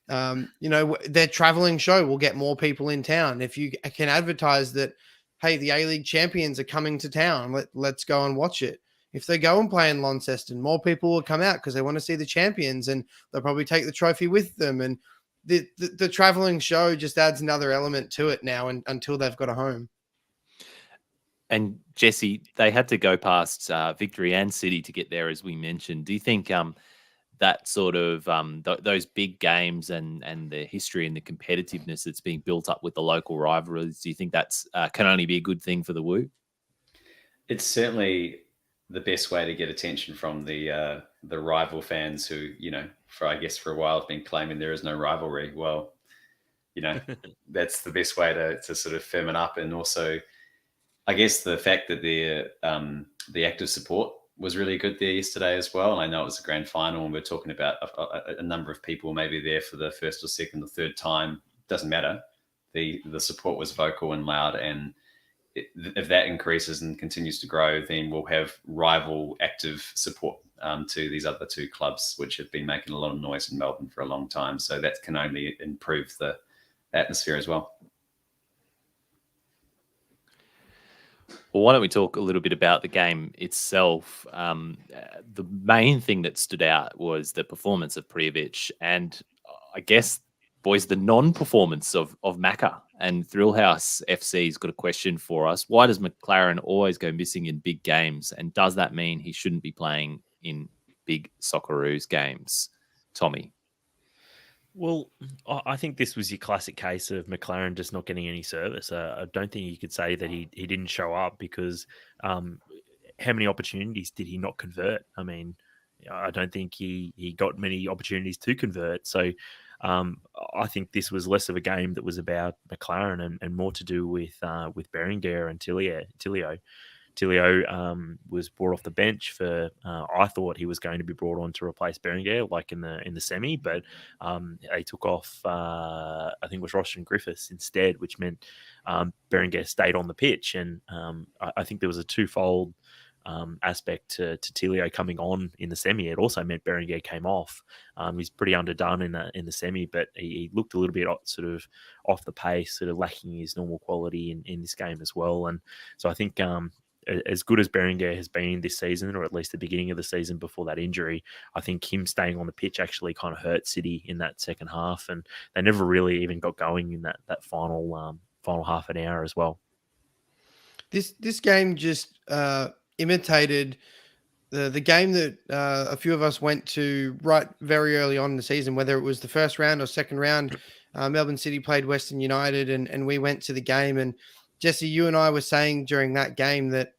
their traveling show will get more people in town. If you can advertise that, hey, the A-League champions are coming to town, let's go and watch it. If they go and play in Launceston, more people will come out because they want to see the champions, and they'll probably take the trophy with them. And the traveling show just adds another element to it now, and until they've got a home. And Jesse, they had to go past Victory and City to get there, as we mentioned. Do you think that sort of those big games and the history and the competitiveness that's being built up with the local rivalries, do you think that's can only be a good thing for the Woo? It's certainly the best way to get attention from the rival fans who, for a while have been claiming there is no rivalry. Well, that's the best way to sort of firm it up. And also, I guess the fact that the active support was really good there yesterday as well. And I know it was a grand final, and we're talking about a number of people maybe there for the first or second or third time. Doesn't matter. The support was vocal and loud, and if that increases and continues to grow, then we'll have rival active support to these other two clubs, which have been making a lot of noise in Melbourne for a long time. So that can only improve the atmosphere as well. Well, why don't we talk a little bit about the game itself? The main thing that stood out was the performance of Prijovic, and I guess, boys, the non-performance of Macca. And Thrillhouse FC's got a question for us. Why does McLaren always go missing in big games? And does that mean he shouldn't be playing in big Socceroos games? Tommie. Well, I think this was your classic case of McLaren just not getting any service. I don't think you could say that he didn't show up, because how many opportunities did he not convert? I mean, I don't think he got many opportunities to convert. So I think this was less of a game that was about McLaren and more to do with Berenguer and Tilio. Tilio was brought off the bench for. I thought he was going to be brought on to replace Berenguer, like in the semi, but they took off. I think it was Roshan Griffiths instead, which meant Berenguer stayed on the pitch, and I think there was a twofold aspect to Tilio coming on in the semi. It also meant Berenguer came off. He's pretty underdone in the semi, but he looked a little bit sort of off the pace, sort of lacking his normal quality in this game as well. And so I think as good as Berenguer has been this season, or at least the beginning of the season before that injury, I think him staying on the pitch actually kind of hurt City in that second half, and they never really even got going in that final half an hour as well. This game just imitated the game that a few of us went to right very early on in the season, whether it was the first round or second round. Melbourne City played Western United, and we went to the game. And Jesse, you and I were saying during that game that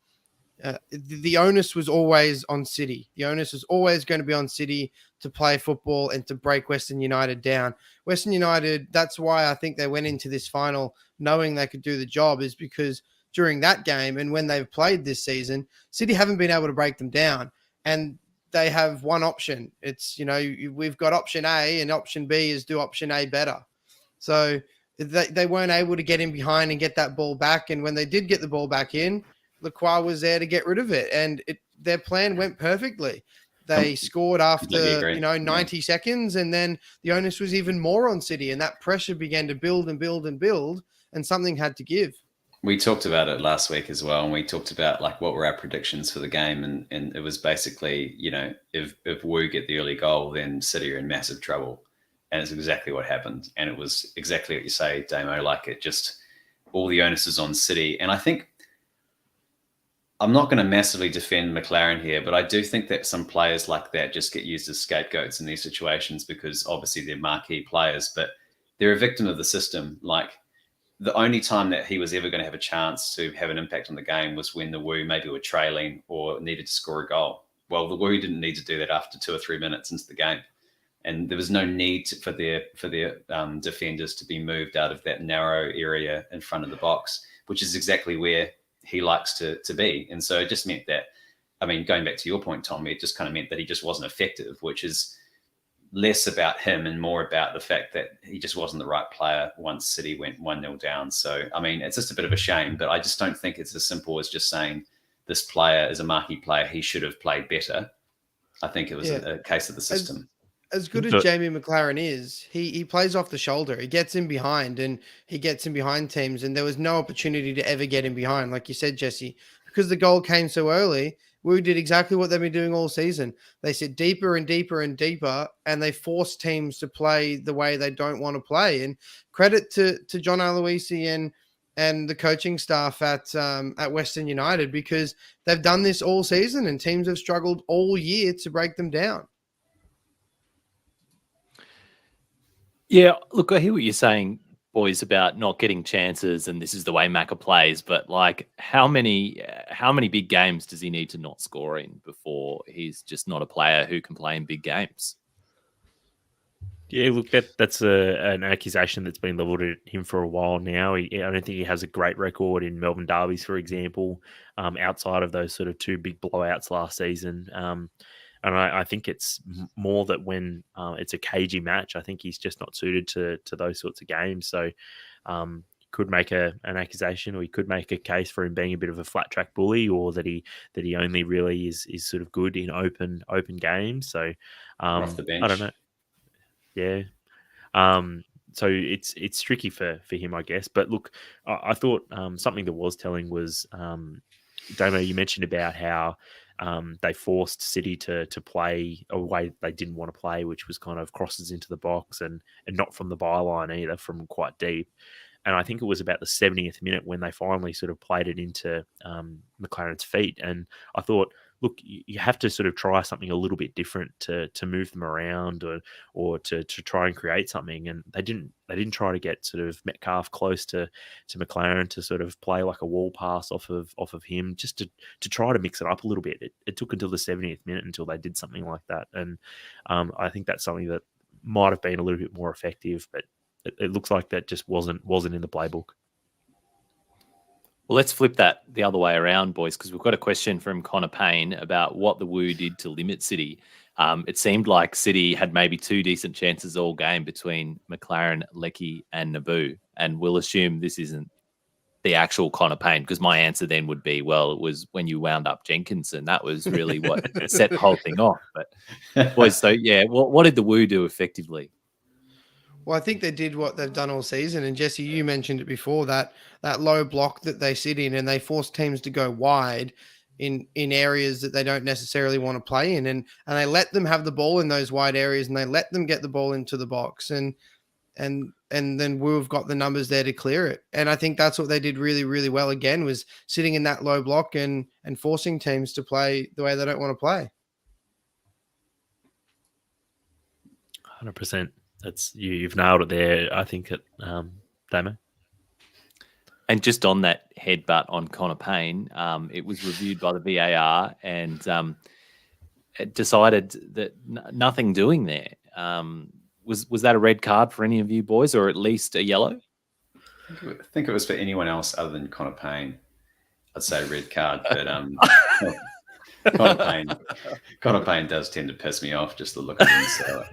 the onus was always on City. The onus was always going to be on City to play football and to break Western United down. Western United, that's why I think they went into this final knowing they could do the job, is because during that game and when they've played this season, City haven't been able to break them down. And they have one option. It's, we've got option A, and option B is do option A better. So they weren't able to get in behind and get that ball back. And when they did get the ball back in, Lacroix was there to get rid of it. And their plan went perfectly. They scored Completely after, agree. 90 seconds, and then the onus was even more on City, and that pressure began to build and build and build, and something had to give. We talked about it last week as well, and we talked about like what were our predictions for the game, and it was basically, if Wu get the early goal, then City are in massive trouble, and it's exactly what happened, and it was exactly what you say, Damo. Like it just all the onus is on City, and I think I'm not going to massively defend McLaren here, but I do think that some players like that just get used as scapegoats in these situations because obviously they're marquee players, but they're a victim of the system. Like the only time that he was ever going to have a chance to have an impact on the game was when the Wu maybe were trailing or needed to score a goal. Well, the Wu didn't need to do that after 2 or 3 minutes into the game. And there was no need for their defenders to be moved out of that narrow area in front of the box, which is exactly where he likes to be. And so it just meant that, going back to your point, Tommie, it just kind of meant that he just wasn't effective, which is less about him and more about the fact that he just wasn't the right player once City went 1-0 down. So, it's just a bit of a shame, but I just don't think it's as simple as just saying this player is a marquee player. He should have played better. I think it was a case of the system. As good as Jamie McLaren is, he plays off the shoulder. He gets in behind, and he gets in behind teams, and there was no opportunity to ever get in behind, like you said, Jesse, because the goal came so early. Wu did exactly what they've been doing all season. They sit deeper and deeper and deeper, and they force teams to play the way they don't want to play. And credit to John Aloisi and the coaching staff at Western United, because they've done this all season, and teams have struggled all year to break them down. Yeah, look, I hear what you're saying, boys, about not getting chances, and this is the way Macca plays. But like, how many big games does he need to not score in before he's just not a player who can play in big games? Yeah, look, that's an accusation that's been levelled at him for a while now. I don't think he has a great record in Melbourne derbies, for example, outside of those sort of 2 big blowouts last season. And I think it's more that when it's a cagey match, I think he's just not suited to those sorts of games. So could make an accusation, or he could make a case for him being a bit of a flat track bully, or that he only really is sort of good in open games. So off the bench. I don't know. Yeah. So it's tricky for him, I guess. But look, I thought something that was telling was, Damo, you mentioned about how they forced City to play a way they didn't want to play, which was kind of crosses into the box and not from the byline either, from quite deep. And I think it was about the 70th minute when they finally sort of played it into McLaren's feet. And I thought, look, you have to sort of try something a little bit different to move them around or to try and create something. And they didn't try to get sort of Metcalf close to McLaren to sort of play like a wall pass off of him, just to try to mix it up a little bit. It took until the 70th minute until they did something like that. And I think that's something that might have been a little bit more effective, but it looks like that just wasn't in the playbook. Well, let's flip that the other way around, boys, because we've got a question from Connor Payne about what the Wu did to limit City. It seemed like City had maybe 2 decent chances all game between McLaren, Leckie, and Naboo. And we'll assume this isn't the actual Connor Payne, because my answer then would be, well, it was when you wound up Jenkinson. That was really what set the whole thing off. But boys, so yeah, what did the Wu do effectively? Well, I think they did what they've done all season. And Jesse, you mentioned it before, that low block that they sit in, and they force teams to go wide in areas that they don't necessarily want to play in. And they let them have the ball in those wide areas, and they let them get the ball into the box. And then we've got the numbers there to clear it. And I think that's what they did really, really well again, was sitting in that low block and forcing teams to play the way they don't want to play. 100%. That's you've nailed it there, I think, Damo. And just on that headbutt on Connor Payne, it was reviewed by the VAR, and it decided that nothing doing there. Was that a red card for any of you boys, or at least a yellow? I think it was for anyone else other than Connor Payne. I'd say red card, but Connor Payne does tend to piss me off, just the look of him. So.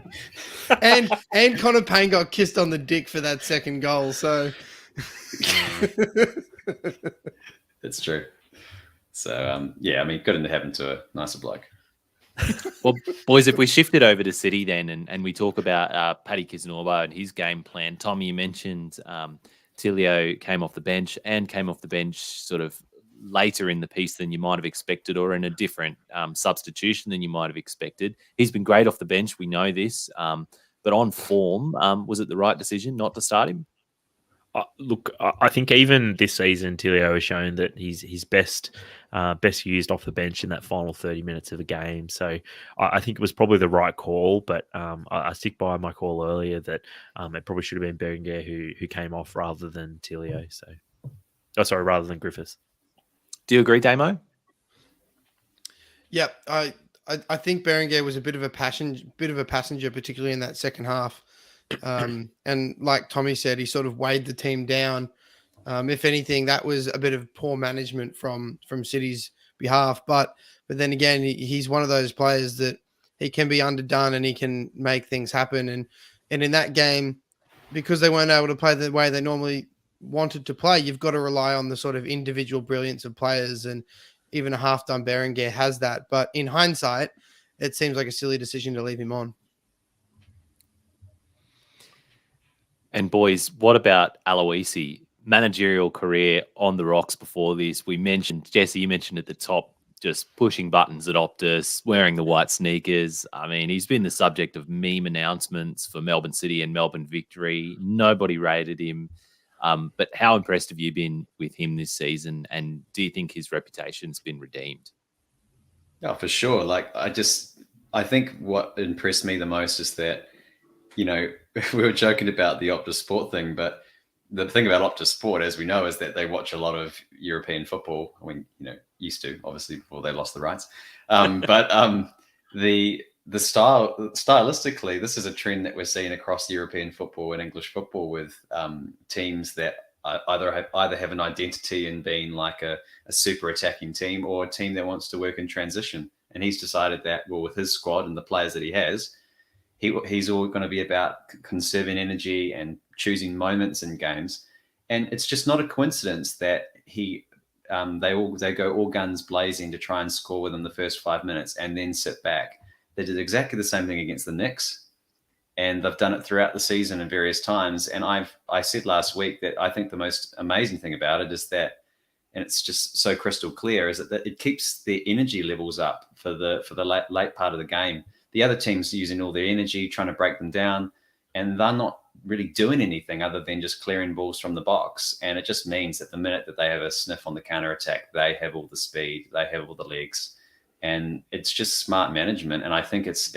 and Connor Payne got kissed on the dick for that second goal. So it's true. So yeah, good to happen to a nicer bloke. Well, boys, if we shift it over to City then and we talk about Paddy Kisnorbo and his game plan, Tommie, you mentioned Tilio came off the bench sort of later in the piece than you might have expected, or in a different substitution than you might have expected. He's been great off the bench. We know this. But on form, was it the right decision not to start him? Look, I think even this season, Tilio has shown that he's best used off the bench in that final 30 minutes of a game. So I think it was probably the right call, but I stick by my call earlier that it probably should have been Berenguer who came off rather than Tilio. Rather than Griffiths. Do you agree, Damo? Yep, I think Berenguer was a bit of a passenger, particularly in that second half. And like Tommie said, he sort of weighed the team down. If anything, that was a bit of poor management from City's behalf. But then again, he's one of those players that he can be underdone and he can make things happen. And in that game, because they weren't able to play the way they normally wanted to play, you've got to rely on the sort of individual brilliance of players. And even a half-done Berenguer has that. But in hindsight, it seems like a silly decision to leave him on. And boys, what about Aloisi? Managerial career on the rocks before this. We mentioned, Jesse, you mentioned at the top, just pushing buttons at Optus, wearing the white sneakers. I mean, he's been the subject of meme announcements for Melbourne City and Melbourne Victory. Nobody rated him. But how impressed have you been with him this season? And do you think his reputation's been redeemed? Yeah, for sure. I think what impressed me the most is that, we were joking about the Optus Sport thing, but the thing about Optus Sport, as we know, is that they watch a lot of European football. I mean, used to, obviously, before they lost the rights. The stylistically, this is a trend that we're seeing across European football and English football with teams that either have an identity in being like a super attacking team or a team that wants to work in transition. And he's decided that, well, with his squad and the players that he has, he's all going to be about conserving energy and choosing moments in games. And it's just not a coincidence that they go all guns blazing to try and score within the first 5 minutes and then sit back. They did exactly the same thing against the Knicks, and they've done it throughout the season and various times. And I said last week that I think the most amazing thing about it is that, and it's just so crystal clear, is that it keeps their energy levels up for the late part of the game. The other team's using all their energy, trying to break them down, and they're not really doing anything other than just clearing balls from the box. And it just means that the minute that they have a sniff on the counter attack, they have all the speed, they have all the legs, and it's just smart management. And I think it's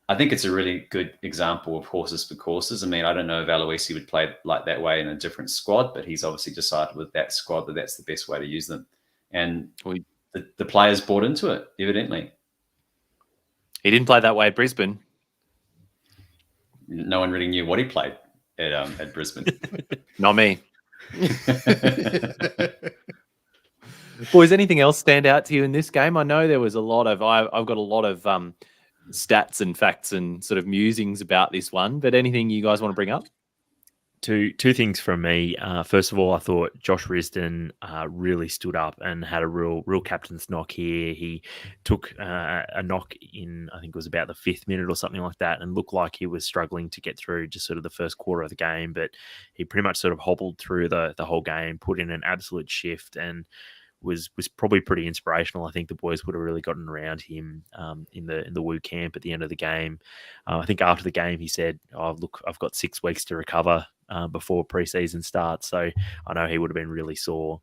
a really good example of horses for courses. I mean, I don't know if Aloisi would play like that way in a different squad, but he's obviously decided with that squad that that's the best way to use them. And the players bought into it, evidently. He didn't play that way at Brisbane. No one really knew what he played at Brisbane. Not me. Boys, anything else stand out to you in this game? I know there was a lot of, I've got a lot of stats and facts and sort of musings about this one, but anything you guys want to bring up? Two things from me. First of all, I thought Josh Risdon really stood up and had a real captain's knock here. He took a knock in, I think it was about the 5th minute or something like that, and looked like he was struggling to get through just sort of the first quarter of the game, but he pretty much sort of hobbled through the whole game, put in an absolute shift, and was probably pretty inspirational. I think the boys would have really gotten around him in the Woo camp at the end of the game. I think after the game he said, "Oh, look, I've got 6 weeks to recover before preseason starts." So I know he would have been really sore.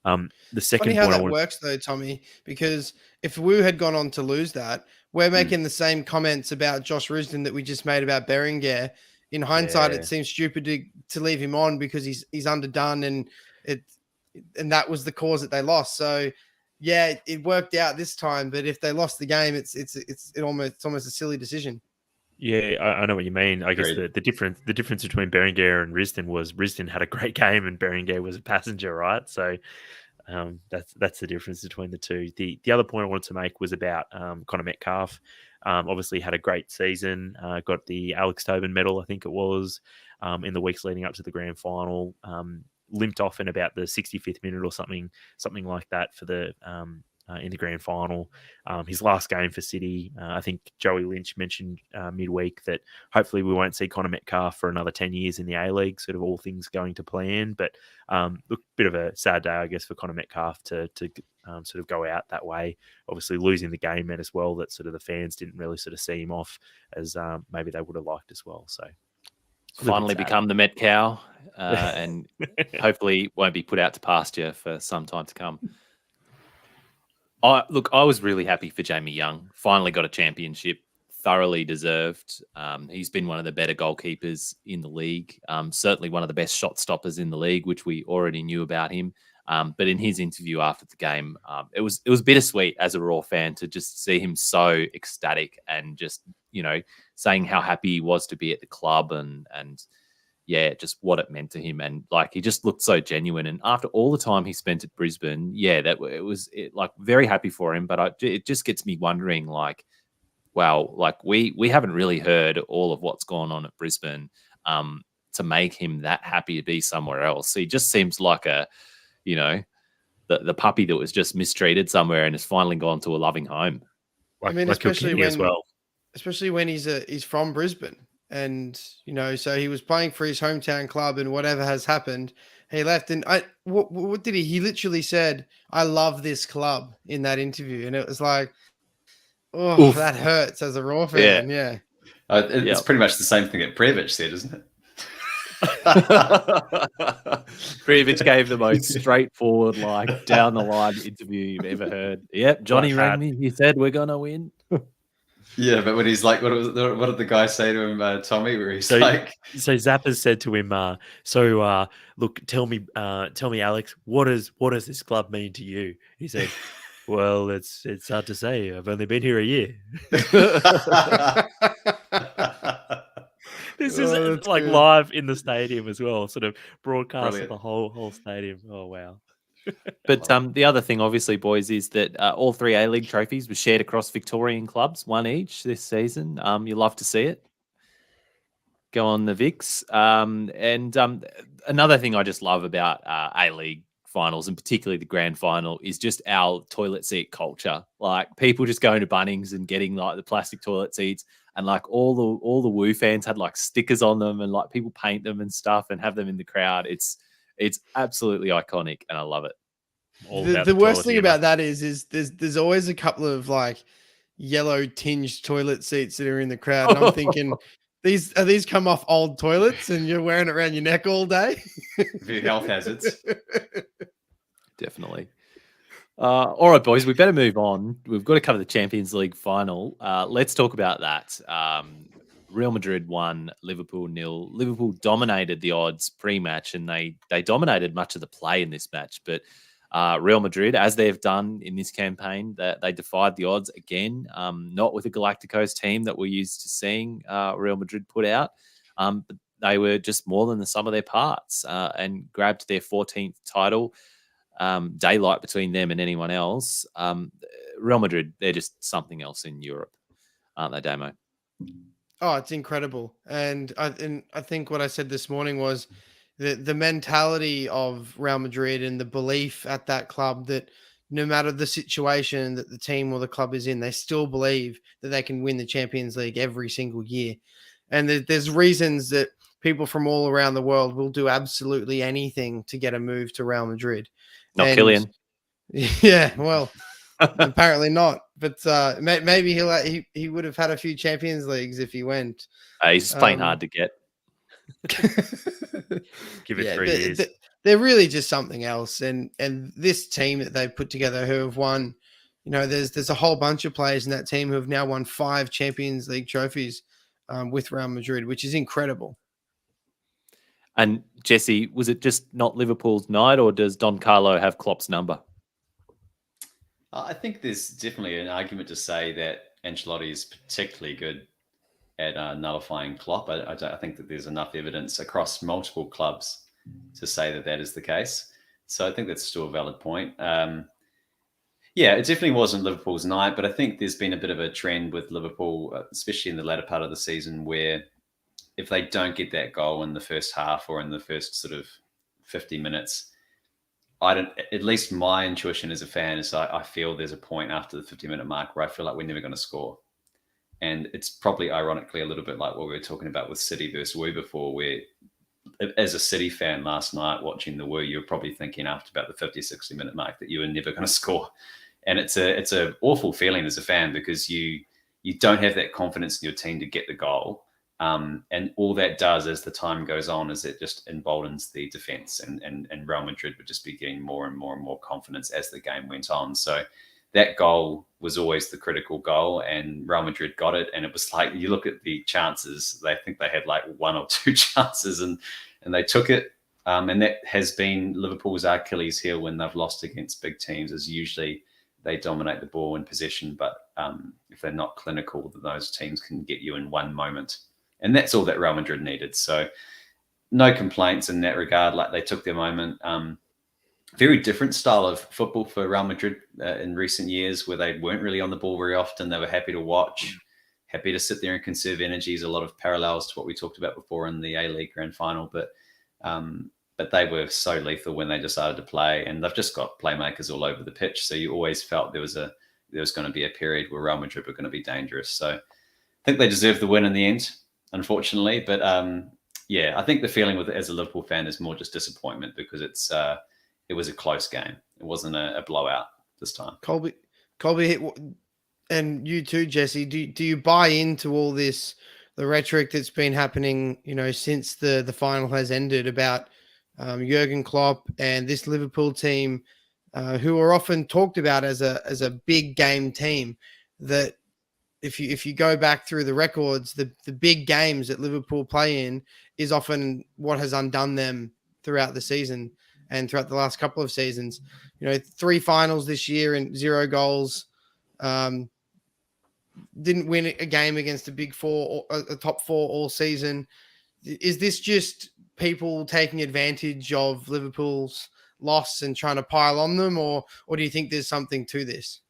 The second funny how that works though, Tommie, because if Woo had gone on to lose that, we're making the same comments about Josh Risdon that we just made about Berenguer. In hindsight, it seems stupid to leave him on because he's underdone and that was the cause that they lost. So yeah, it worked out this time, but if they lost the game, it's almost a silly decision. Yeah, I know what you mean. I guess the difference between Berenguer and Risdon was Risdon had a great game and Berenguer was a passenger, right? So that's the difference between the two. The other point I wanted to make was about Connor Metcalf. Obviously had a great season. Got the Alex Tobin medal, I think it was, in the weeks leading up to the grand final. Limped off in about the 65th minute or something like that for the in the grand final. His last game for City, I think Joey Lynch mentioned midweek that hopefully we won't see Connor Metcalf for another 10 years in the A-League, sort of all things going to plan. But look, bit of a sad day, I guess, for Connor Metcalf to sort of go out that way. Obviously, losing the game meant as well that sort of the fans didn't really sort of see him off as maybe they would have liked as well. So finally become the Met cow, and hopefully won't be put out to pasture for some time to come. I was really happy for Jamie Young. Finally got a championship, thoroughly deserved. He's been one of the better goalkeepers in the league. Certainly one of the best shot stoppers in the league, which we already knew about him. But in his interview after the game, it was bittersweet as a Raw fan to just see him so ecstatic and just, saying how happy he was to be at the club and yeah, just what it meant to him. And like, he just looked so genuine. And after all the time he spent at Brisbane, yeah, it was very happy for him. But it just gets me wondering, like, wow, like we haven't really heard all of what's gone on at Brisbane to make him that happy to be somewhere else. He just seems like the puppy that was just mistreated somewhere and has finally gone to a loving home. Especially when he's from Brisbane. And, so he was playing for his hometown club and whatever has happened, he left. And what did he? He literally said, "I love this club" in that interview. And it was like, oh, oof. That hurts as a Raw fan. Yeah. It's pretty much the same thing that Previc said, isn't it? Previc gave the most straightforward, down the line interview you've ever heard. Yep, Johnny rang me. He said we're gonna win. Yeah, but when he's like, what did the guy say to him, Tommie? Where he's so Zappa's said to him, look, tell me, Alex, what does this club mean to you? He said, well, it's hard to say. I've only been here a year. This is like good. Live in the stadium as well, sort of broadcast at the whole stadium. Oh, wow. But the other thing, obviously, boys, is that all 3 A-League trophies were shared across Victorian clubs, 1 each this season. You love to see it. Go on the Vics. And another thing I just love about A-League finals, and particularly the grand final, is just our toilet seat culture. Like, people just going to Bunnings and getting the plastic toilet seats, and all the Woo fans had stickers on them, and people paint them and stuff and have them in the crowd. It's absolutely iconic, and I love it. The worst thing about that is there's always a couple of yellow tinged toilet seats that are in the crowd. And I'm thinking, these come off old toilets and you're wearing it around your neck all day? Very health hazards. Definitely. All right, boys, we better move on. We've got to cover the Champions League final. Let's talk about that. Real Madrid won, Liverpool 0. Liverpool dominated the odds pre-match, and they dominated much of the play in this match. But Real Madrid, as they've done in this campaign, they defied the odds again, not with a Galacticos team that we're used to seeing Real Madrid put out. But they were just more than the sum of their parts and grabbed their 14th title. Daylight between them and anyone else. Real Madrid, they're just something else in Europe, aren't they, Damo? Oh, it's incredible. And I think what I said this morning was the mentality of Real Madrid and the belief at that club that no matter the situation that the team or the club is in, they still believe that they can win the Champions League every single year. And there's reasons that people from all around the world will do absolutely anything to get a move to Real Madrid. Not Kylian. Yeah, well, apparently not. But maybe he would have had a few Champions Leagues if he went. He's playing hard to get. Give it 3 years. They're really just something else. And this team that they've put together who have won, there's a whole bunch of players in that team who have now won 5 Champions League trophies with Real Madrid, which is incredible. And Jesse, was it just not Liverpool's night, or does Don Carlo have Klopp's number? I think there's definitely an argument to say that Ancelotti is particularly good at nullifying Klopp. I think that there's enough evidence across multiple clubs to say that is the case. So I think that's still a valid point. Yeah, it definitely wasn't Liverpool's night, but I think there's been a bit of a trend with Liverpool, especially in the latter part of the season, where if they don't get that goal in the first half or in the first sort of 50 minutes, at least my intuition as a fan is I feel there's a point after the 50-minute mark where I feel like we're never going to score. And it's probably ironically a little bit like what we were talking about with City versus Wu before, where as a City fan last night watching the Wu, you were probably thinking after about the 50, 60-minute mark that you were never going to score. And it's a awful feeling as a fan because you don't have that confidence in your team to get the goal. And all that does as the time goes on is it just emboldens the defense, and Real Madrid would just be getting more and more and more confidence as the game went on. So that goal was always the critical goal, and Real Madrid got it. And it was like, you look at the chances, they think they had like 1 or 2 chances and they took it. And that has been Liverpool's Achilles heel when they've lost against big teams, is usually they dominate the ball in possession. But if they're not clinical, those teams can get you in one moment. And that's all that Real Madrid needed. So no complaints in that regard. Like, they took their moment. Very different style of football for Real Madrid in recent years, where they weren't really on the ball very often. They were happy to watch, happy to sit there and conserve energies. A lot of parallels to what we talked about before in the A-League Grand Final. But they were so lethal when they decided to play, and they've just got playmakers all over the pitch. So you always felt there was going to be a period where Real Madrid were going to be dangerous. So I think they deserved the win in the end, unfortunately. But I think the feeling with it as a Liverpool fan is more just disappointment, because it was a close game. It wasn't a blowout this time. Colby, and you too, Jesse. Do you buy into all this, the rhetoric that's been happening, since the final has ended about Jurgen Klopp and this Liverpool team, who are often talked about as a big game team? That if you go back through the records, the big games that Liverpool play in is often what has undone them throughout the season and throughout the last couple of seasons. 3 finals this year and 0 goals. Didn't win a game against a big 4 or a top 4 all season. Is this just people taking advantage of Liverpool's loss and trying to pile on them, or do you think there's something to this?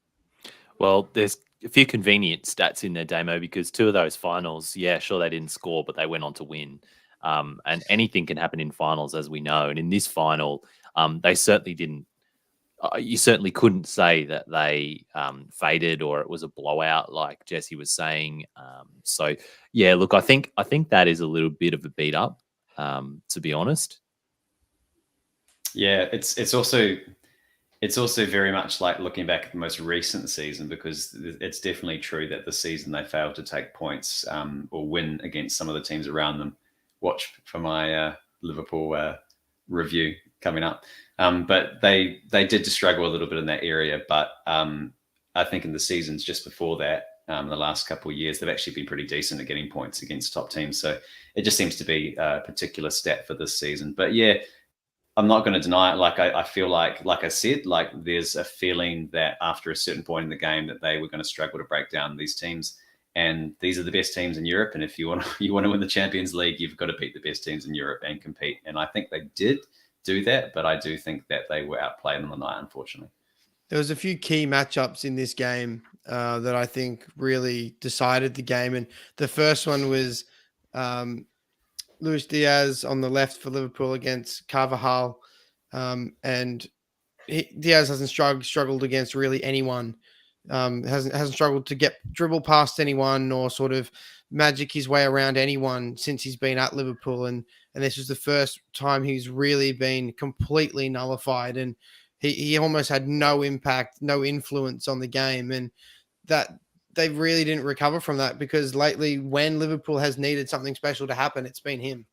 Well, there's a few convenient stats in there, Damo, because 2 of those finals, yeah, sure, they didn't score, but they went on to win. And anything can happen in finals, as we know. And in this final, they certainly didn't. You certainly couldn't say that they faded or it was a blowout, like Jesse was saying. So, yeah, look, I think that is a little bit of a beat up, to be honest. Yeah, it's also very much like looking back at the most recent season, because it's definitely true that the season they failed to take points or win against some of the teams around them. Watch for my Liverpool review coming up. But they did struggle a little bit in that area. But I think in the seasons just before that, the last couple of years, they've actually been pretty decent at getting points against top teams. So it just seems to be a particular stat for this season. But yeah, I'm not going to deny it. Like, I feel like I said, like, there's a feeling that after a certain point in the game that they were going to struggle to break down these teams. And these are the best teams in Europe. And if you want to win the Champions League, you've got to beat the best teams in Europe and compete. And I think they did do that, but I do think that they were outplayed on the night, unfortunately. There was a few key matchups in this game that I think really decided the game. And the first one was Luis Diaz on the left for Liverpool against Carvajal. And Diaz hasn't struggled against really anyone. Hasn't struggled to dribble past anyone or sort of magic his way around anyone since he's been at Liverpool. And this was the first time he's really been completely nullified, and he almost had no impact, no influence on the game. And that they really didn't recover from that, because lately when Liverpool has needed something special to happen, it's been him.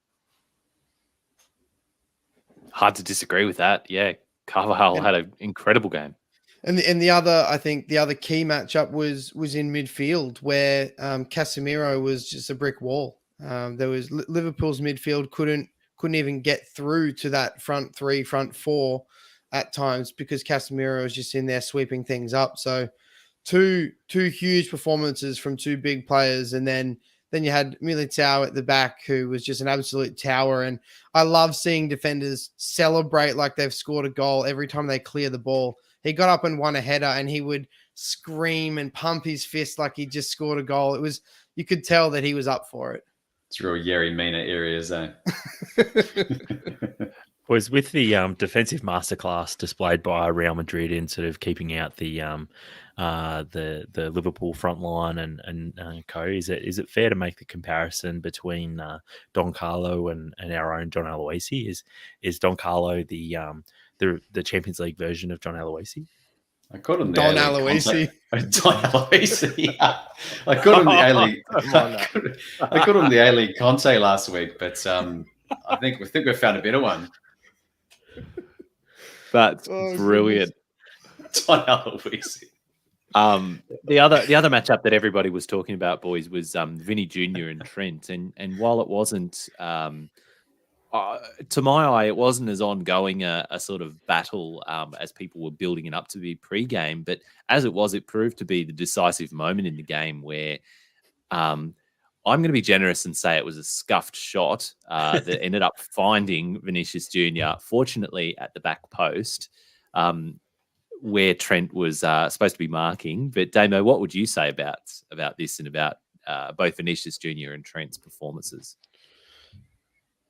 Hard to disagree with that. Yeah, Carvajal had an incredible game. And the other, I think the other key matchup was in midfield, where Casemiro was just a brick wall. There was Liverpool's midfield couldn't even get through to that front 3, front 4 at times, because Casemiro was just in there sweeping things up. So two huge performances from 2 big players, and then you had Militao at the back, who was just an absolute tower. And I love seeing defenders celebrate like they've scored a goal every time they clear the ball. He got up and won a header, and he would scream and pump his fist like he just scored a goal. You could tell that he was up for it. It's real Yerry Mina areas, eh? Was with the defensive masterclass displayed by Real Madrid in sort of keeping out the Liverpool front line and co. Is it fair to make the comparison between Don Carlo and our own John Aloisi? Is Don Carlo the Champions League version of John Aloisi? I called him the Don A-League Aloisi. Don Aloisi. I called him the A-League. I called him the A-League Conte last week, but I think we found a better one. That's brilliant. Don Aloisi. The other matchup that everybody was talking about, boys, was Vinny Jr. and Trent, and while it wasn't to my eye, it wasn't as ongoing a sort of battle as people were building it up to be pre-game, but as it was, it proved to be the decisive moment in the game where I'm going to be generous and say it was a scuffed shot that ended up finding Vinicius Jr. fortunately at the back post where Trent was supposed to be marking. But Damo, what would you say about this and about both Vinicius Jr. and Trent's performances?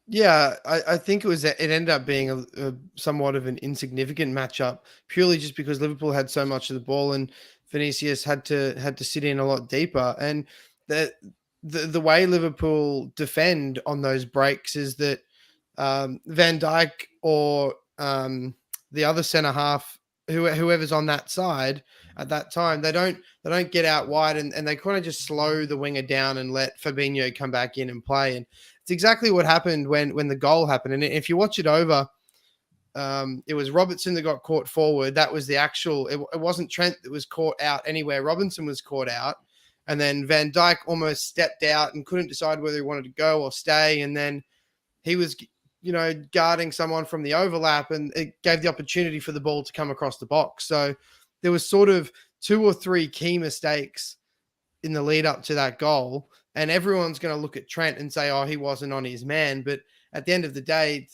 Yeah, I think it ended up being a somewhat of an insignificant matchup purely just because Liverpool had so much of the ball and Vinicius had to sit in a lot deeper. And the way Liverpool defend on those breaks is that Van Dijk or the other centre half, whoever's on that side at that time, they don't get out wide and they kind of just slow the winger down and let Fabinho come back in and play. And it's exactly what happened when the goal happened. And if you watch it over, it was Robertson that got caught forward. That was the actual. It wasn't Trent that was caught out anywhere. Robinson was caught out, and then Van Dijk almost stepped out and couldn't decide whether he wanted to go or stay. And then he was, guarding someone from the overlap, and it gave the opportunity for the ball to come across the box. So there was sort of 2 or 3 key mistakes in the lead up to that goal. And everyone's going to look at Trent and say, oh, he wasn't on his man. But at the end of the day,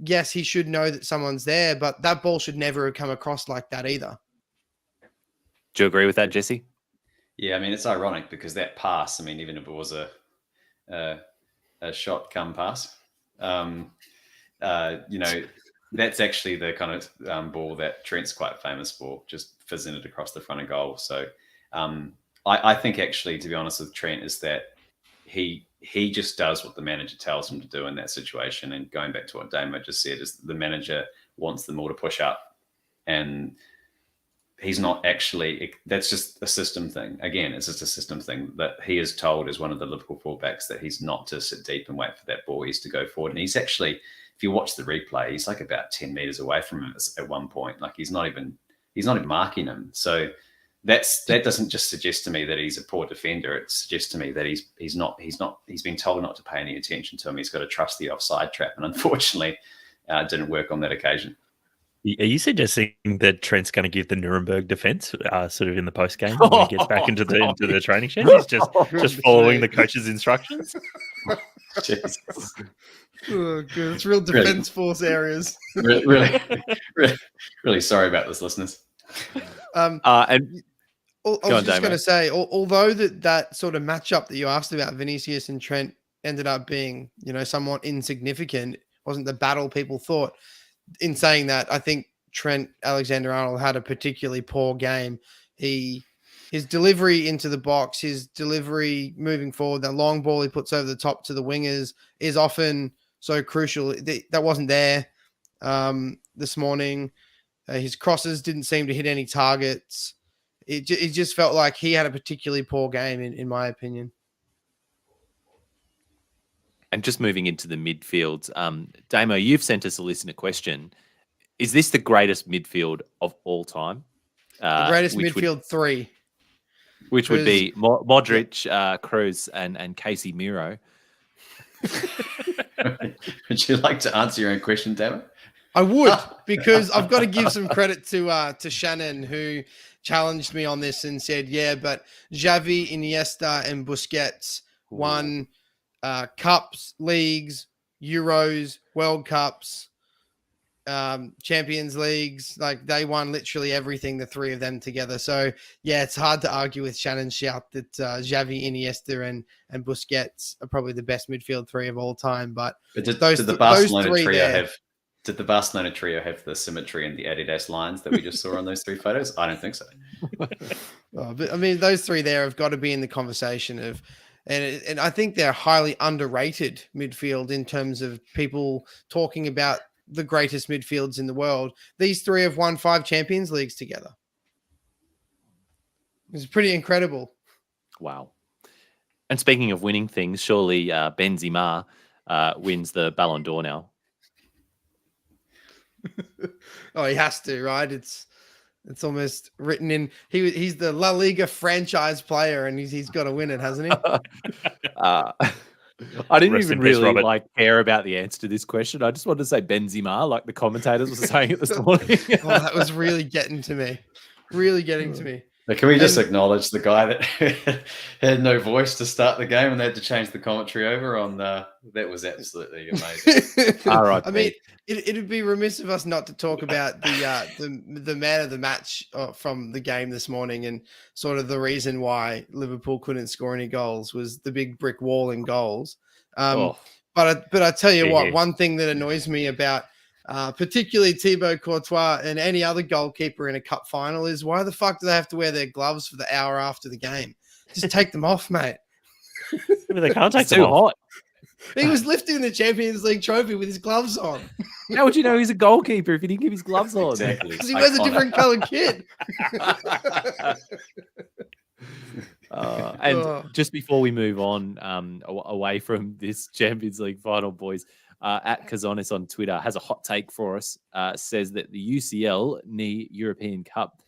yes, he should know that someone's there, but that ball should never have come across like that either. Do you agree with that, Jesse? Yeah, I mean, it's ironic because that pass, I mean, even if it was a shot come pass, that's actually the kind of ball that Trent's quite famous for, just fizzing it across the front of goal. So I think actually, to be honest with Trent, is that he just does what the manager tells him to do in that situation. And going back to what Damo just said, is the manager wants them all to push up, and he's not actually. That's just a system thing. Again, it's just a system thing that he is told as one of the Liverpool fullbacks that he's not to sit deep and wait for that ball. He's to go forward, and he's actually, if you watch the replay, he's like about 10 meters away from him at one point. Like he's not even marking him. So that doesn't just suggest to me that he's a poor defender. It suggests to me that he's been told not to pay any attention to him. He's got to trust the offside trap, and unfortunately, it didn't work on that occasion. Are you suggesting that Trent's going to give the Nuremberg defense sort of in the post game when he gets back into the training shed? He's just following the coach's instructions. Jesus. Oh, good. It's real defense force areas. Really sorry about this, listeners. I was just going to say, although that sort of matchup that you asked about, Vinicius and Trent, ended up being, somewhat insignificant, wasn't the battle people thought. In saying that, I think Trent Alexander-Arnold had a particularly poor game. His delivery into the box, his delivery moving forward, the long ball he puts over the top to the wingers is often so crucial. That wasn't there this morning. His crosses didn't seem to hit any targets. It just felt like he had a particularly poor game, in my opinion. And just moving into the midfield, Damo, you've sent us a listener question. Is this the greatest midfield of all time? The greatest midfield 3. Which would be Modric, Kroos, and Casey Miro. Would you like to answer your own question, Damo? I would, because I've got to give some credit to Shannon, who challenged me on this and said, yeah, but Xavi, Iniesta, and Busquets won cups, leagues, Euros, World Cups, Champions Leagues. Like, they won literally everything, the 3 of them together. So, yeah, it's hard to argue with Shannon's shout that Xavi, Iniesta, and Busquets are probably the best midfield 3 of all time. But did the Barcelona trio Did the Barcelona trio have the symmetry and the Adidas lines that we just saw on those 3 photos? I don't think so. But I mean, those 3 there have got to be in the conversation of, and I think they're highly underrated midfield in terms of people talking about the greatest midfields in the world. These 3 have won 5 Champions Leagues together. It's pretty incredible. Wow. And speaking of winning things, surely Benzema wins the Ballon d'Or now. Oh, he has to, right? It's almost written in. He's the La Liga franchise player, and he's got to win it, hasn't he? I didn't Rest even in peace, really Robert. care about the answer to this question. I just wanted to say Benzema, like the commentators were saying it this morning. Oh, that was really getting to me. Really getting to me. But can we just acknowledge the guy that had no voice to start the game and they had to change the commentary over on that was absolutely amazing. All right, I mean, it'd be remiss of us not to talk about the man of the match from the game this morning, and sort of the reason why Liverpool couldn't score any goals was the big brick wall in goals. But I tell you what, one thing that annoys me about particularly Thibaut Courtois and any other goalkeeper in a cup final is, why the fuck do they have to wear their gloves for the hour after the game? Just take them off, mate. They can't take It's them too off. hot. He was lifting the Champions League trophy with his gloves on. How would you know he's a goalkeeper if he didn't give his gloves on? Exactly. Because he wears a different colored kit. And just before we move on away from this Champions League final, boys, at Kazonis on Twitter has a hot take for us. Says that the UCL NE European Cup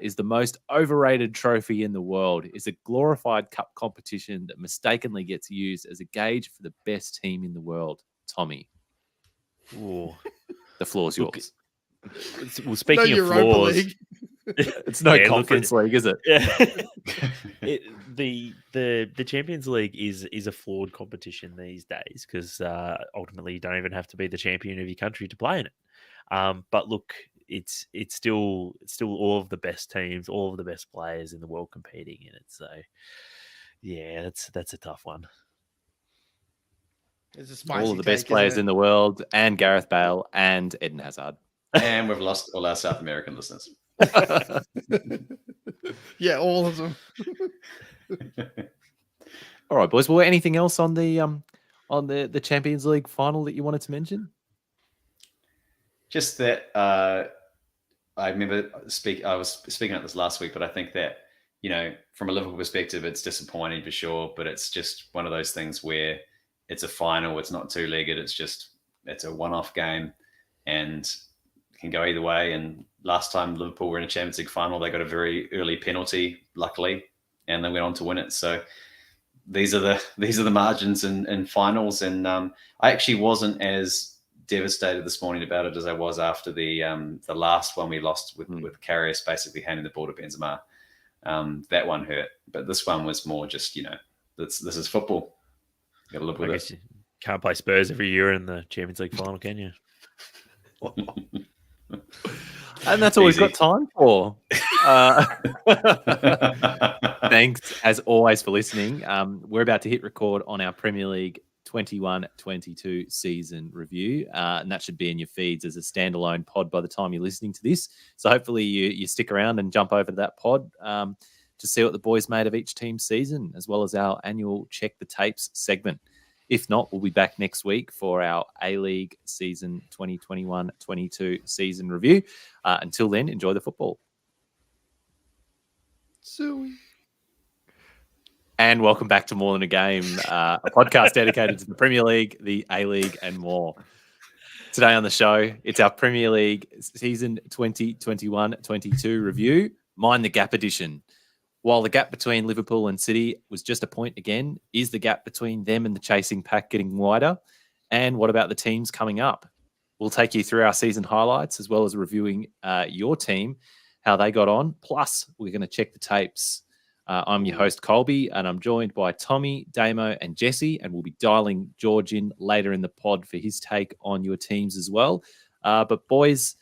is the most overrated trophy in the world. It's a glorified cup competition that mistakenly gets used as a gauge for the best team in the world. Tommie, Ooh. the floor's yours. Well, speaking of Europa flaws, League. It's no conference league, is it? Yeah. The Champions League is a flawed competition these days, because ultimately you don't even have to be the champion of your country to play in it. But look, it's still all of the best teams, all of the best players in the world competing in it. So yeah, that's a tough one. It's a spicy All of the best take, players isn't in the world, and Gareth Bale and Eden Hazard. And we've lost all our South American listeners. Yeah, all of them. All right, boys. Well, anything else on the Champions League final that you wanted to mention? Just that I remember I was speaking at this last week, but I think that, from a Liverpool perspective, it's disappointing for sure, but it's just one of those things where it's a final, it's not two-legged, it's a one-off game, and it can go either way. And last time Liverpool were in a Champions League final, they got a very early penalty, luckily, and they went on to win it. So these are the margins in finals. And I actually wasn't as devastated this morning about it as I was after the last one we lost with Karius basically handing the ball to Benzema. That one hurt, but this one was more just, this is football. You got to live with it. You can't play Spurs every year in the Champions League final, can you? And that's all we've got time for. Thanks, as always, for listening. We're about to hit record on our Premier League 21-22 season review, and that should be in your feeds as a standalone pod by the time you're listening to this. So hopefully you stick around and jump over to that pod to see what the boys made of each team's season, as well as our annual Check the Tapes segment. If not, we'll be back next week for our A-League season 2021-22 season review. Until then, enjoy the football. And welcome back to More Than a Game, a podcast dedicated to the Premier League, the A-League, and more. Today on the show, it's our Premier League season 2021-22 review, Mind the Gap edition. While the gap between Liverpool and City was just a point again, is the gap between them and the chasing pack getting wider? And what about the teams coming up? We'll take you through our season highlights, as well as reviewing your team, how they got on. Plus, we're going to check the tapes. I'm your host, Colby, and I'm joined by Tommie, Damo, and Jesse, and we'll be dialing George in later in the pod for his take on your teams as well. But boys,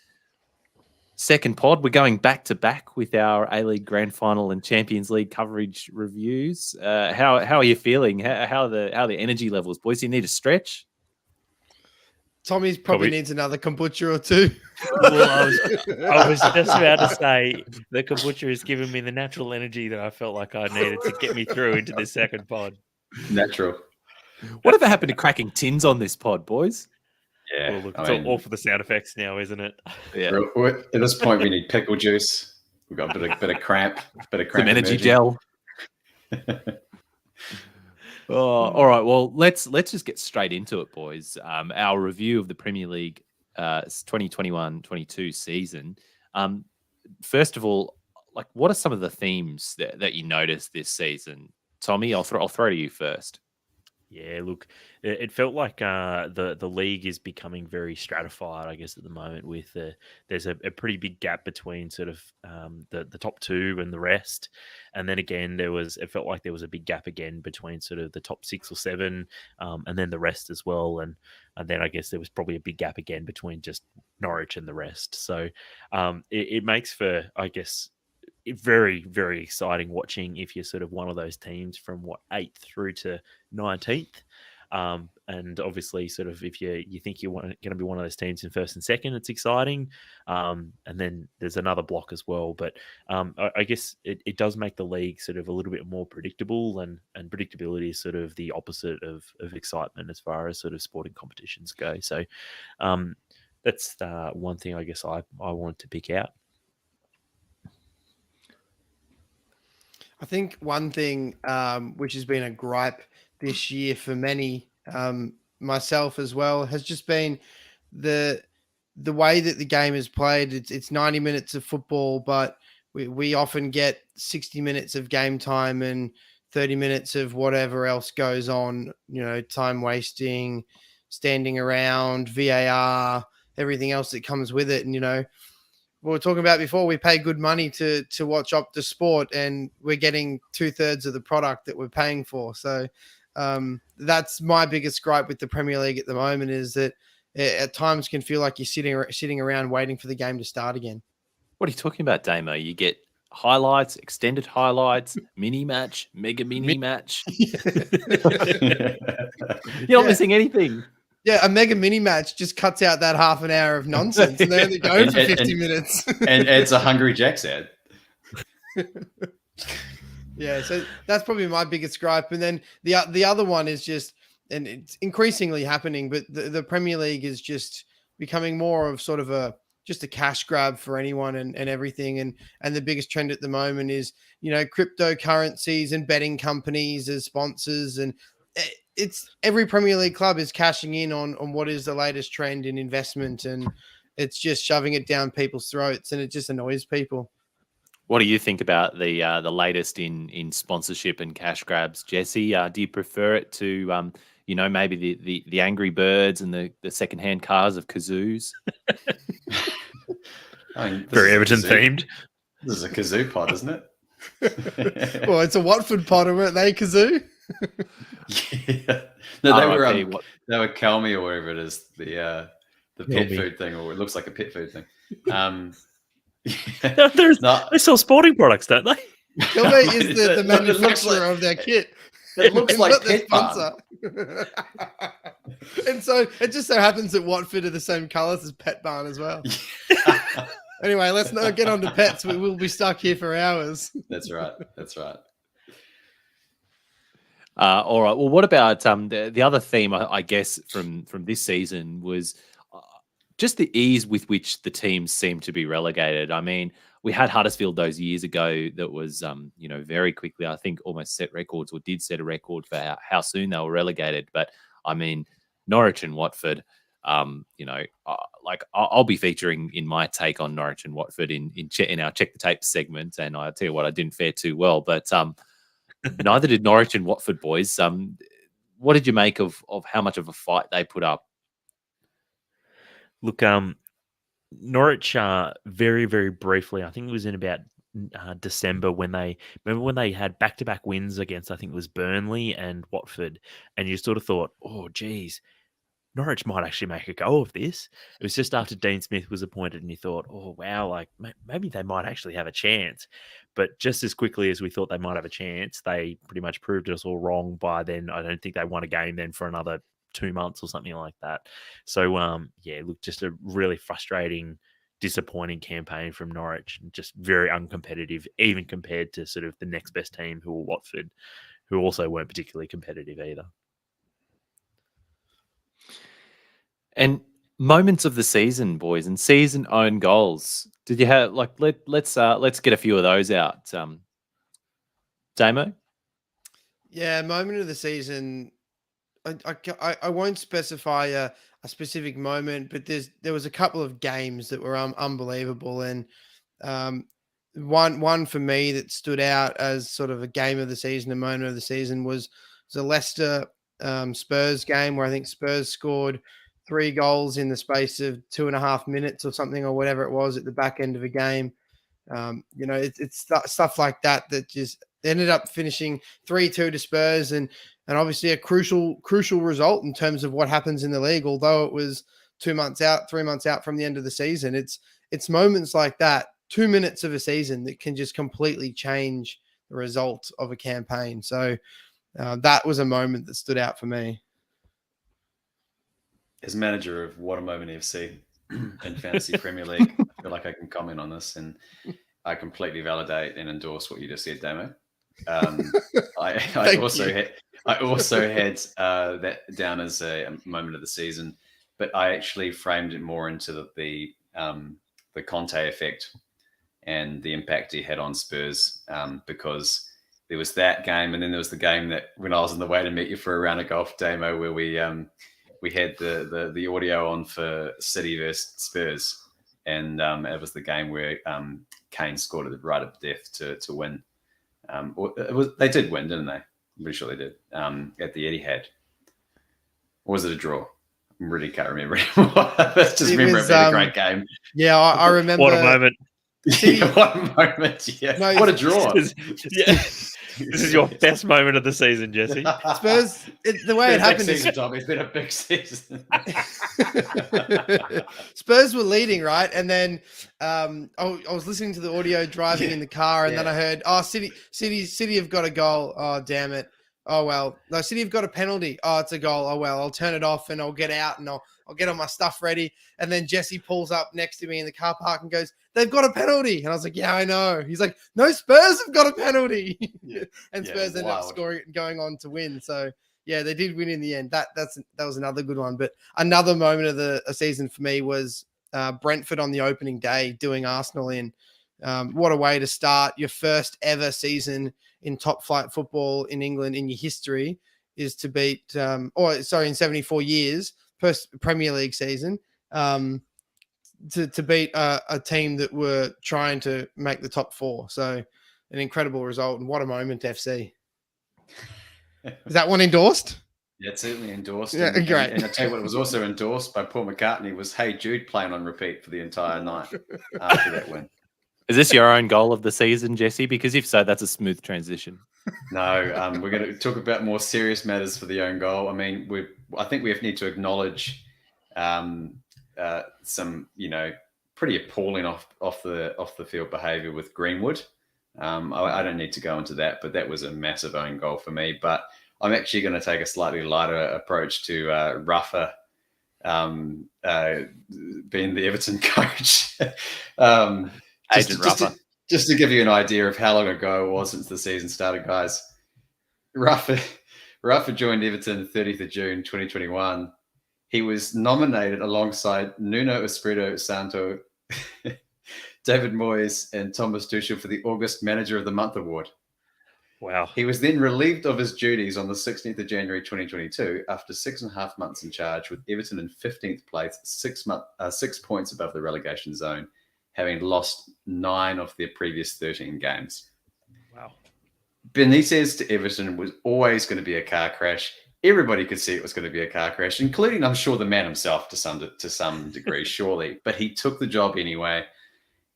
second pod, we're going back to back with our A-League Grand Final and Champions League coverage reviews. How are you feeling? How are the energy levels, boys? Do you need a stretch? Tommy's probably Colby. needs another kombucha or two. Well, I was just about to say the kombucha has given me the natural energy that I felt like I needed to get me through into this second pod. Natural. Whatever happened to cracking tins on this pod, boys? Yeah. Well, look, it's all for the sound effects now, isn't it? Yeah. At this point, we need pickle juice. We've got a bit of cramp. Some energy gel. Oh, all right. Well, let's just get straight into it, boys. Our review of the Premier League 2021-22 season. First of all, like, what are some of the themes that you noticed this season? Tommie, I'll throw to you first. Yeah, look, it felt like the league is becoming very stratified, I guess, at the moment. With there's a pretty big gap between sort of the top two and the rest, and then again it felt like there was a big gap again between sort of the top 6 or 7, and then the rest as well, and then I guess there was probably a big gap again between just Norwich and the rest. So it makes for, I guess, very, very exciting watching if you're sort of one of those teams from 8th through to 19th. And obviously sort of if you think you're going to be one of those teams in 1st and 2nd, it's exciting. And then there's another block as well. But I guess it does make the league sort of a little bit more predictable, and predictability is sort of the opposite of excitement as far as sort of sporting competitions go. So that's one thing I guess I wanted to pick out. I think one thing which has been a gripe this year for many, myself as well, has just been the way that the game is played. It's 90 minutes of football, but we often get 60 minutes of game time and 30 minutes of whatever else goes on, time wasting, standing around, VAR, everything else that comes with it. And, we were talking about before, we pay good money to watch Optus Sport, and we're getting 2/3 of the product that we're paying for. So that's my biggest gripe with the Premier League at the moment, is that it at times can feel like you're sitting around waiting for the game to start again. What are you talking about, Damo? You get highlights, extended highlights, mini match, mega mini match. You're not missing anything. Yeah, a mega mini match just cuts out that half an hour of nonsense, and they only go for 50 minutes. And it's a Hungry Jack's ad. Yeah, so that's probably my biggest gripe. And then the other one is just, and it's increasingly happening, but the Premier League is just becoming more of sort of just a cash grab for anyone and everything. And the biggest trend at the moment is, cryptocurrencies and betting companies as sponsors, and it's every Premier League club is cashing in on what is the latest trend in investment, and it's just shoving it down people's throats, and it just annoys people. What do you think about the latest in sponsorship and cash grabs, Jesse? Do you prefer it to maybe the Angry Birds and the secondhand cars of kazoos? Very Everton themed. This is a kazoo pod, isn't it? Well, it's a Watford pod, aren't they, kazoo? Yeah. No, they were Colby or whatever it is, the pet food thing, or it looks like a pet food thing. They sell sporting products, don't they? Colby is the manufacturer of their kit. It looks like their sponsor. And so it just so happens that Watford are the same colours as Pet Barn as well. Anyway, let's not get on to pets. We will be stuck here for hours. That's right. All right. Well, what about the other theme, I guess, from this season was just the ease with which the teams seem to be relegated. I mean, we had Huddersfield those years ago that was, very quickly, I think, almost set records, or did set a record for how soon they were relegated. But I mean, Norwich and Watford, I'll be featuring in my take on Norwich and Watford in our Check the Tape segment, and I tell you what, I didn't fare too well, but neither did Norwich and Watford, boys. What did you make of how much of a fight they put up? Look, Norwich, very, very briefly, I think it was in about December when they had back-to-back wins against, I think it was Burnley and Watford, and you sort of thought, oh, geez, Norwich might actually make a go of this. It was just after Dean Smith was appointed, and you thought, oh, wow, like maybe they might actually have a chance. But just as quickly as we thought they might have a chance, they pretty much proved us all wrong by then. I don't think they won a game then for another 2 months or something like that. So, yeah, look, just a really frustrating, disappointing campaign from Norwich, and just very uncompetitive, even compared to sort of the next best team, who were Watford, who also weren't particularly competitive either. And moments of the season, boys, and season own goals. Did you have let's get a few of those out. Damo? Yeah, moment of the season. I won't specify a specific moment, but there was a couple of games that were unbelievable, and one for me that stood out as sort of a game of the season, a moment of the season, was the Leicester Spurs game, where I think Spurs scored 3 goals in the space of 2.5 minutes or something, or whatever it was, at the back end of a game. It's stuff like that just ended up finishing 3-2 to Spurs, and obviously a crucial result in terms of what happens in the league. Although it was 3 months out from the end of the season, it's moments like that, 2 minutes of a season, that can just completely change the result of a campaign. So that was a moment that stood out for me. As manager of What a Moment FC in Fantasy Premier League, I feel like I can comment on this, and I completely validate and endorse what you just said, Damo. I also had that down as a moment of the season, but I actually framed it more into the Conte effect and the impact he had on Spurs, because there was that game, and then there was the game that when I was on the way to meet you for a round of golf, Damo, where we had the audio on for City versus Spurs, and it was the game where Kane scored it right at death to win. They did win, didn't they? I'm pretty sure they did, at the Etihad. Or was it a draw? I really can't remember anymore. Let's just remember it being a great game. Yeah, I remember. What a moment. Yeah, what a moment. Yeah. No, what a draw. This is your best moment of the season, Jesse. Spurs, the way it happened is Tommie. It's been a big season. Spurs were leading, right? And then I was listening to the audio driving in the car, and then I heard, City have got a goal. Oh, damn it. Oh, well. No, City have got a penalty. Oh, it's a goal. Oh, well. I'll turn it off and I'll get out and I'll get all my stuff ready. And then Jesse pulls up next to me in the car park and goes, "They've got a penalty." And I was like, "Yeah, I know." He's like, "No, Spurs have got a penalty." And Spurs ended up scoring and going on to win. So, yeah, they did win in the end. That was another good one. But another moment of the season for me was Brentford on the opening day doing Arsenal in. What a way to start your first ever season in top flight football in England in your history, is to beat, in 74 years, first Premier League season, to beat a team that were trying to make the top 4. So an incredible result, and what a moment, FC. Is that one endorsed? Yeah, it's certainly endorsed. Yeah, great. And I tell you what, it was also endorsed by Paul McCartney was "Hey Jude" playing on repeat for the entire night after that win. Is this your own goal of the season, Jesse? Because if so, that's a smooth transition. No, we're going to talk about more serious matters for the own goal. I mean, I think we need to acknowledge some, pretty appalling off the field behaviour with Greenwood. I don't need to go into that, but that was a massive own goal for me. But I'm actually going to take a slightly lighter approach to Rafa being the Everton coach. Agent Rafa. Just to give you an idea of how long ago it was since the season started, guys. Rafa joined Everton 30th of June 2021. He was nominated alongside Nuno Espirito Santo, David Moyes, and Thomas Tuchel for the August Manager of the Month award. Wow. He was then relieved of his duties on the 16th of January 2022 after 6.5 months in charge, with Everton in 15th place, 6 points above the relegation zone, having lost 9 of their previous 13 games. Wow. Benitez to Everton was always going to be a car crash. Everybody could see it was going to be a car crash, including, I'm sure, the man himself to some degree, surely. But he took the job anyway,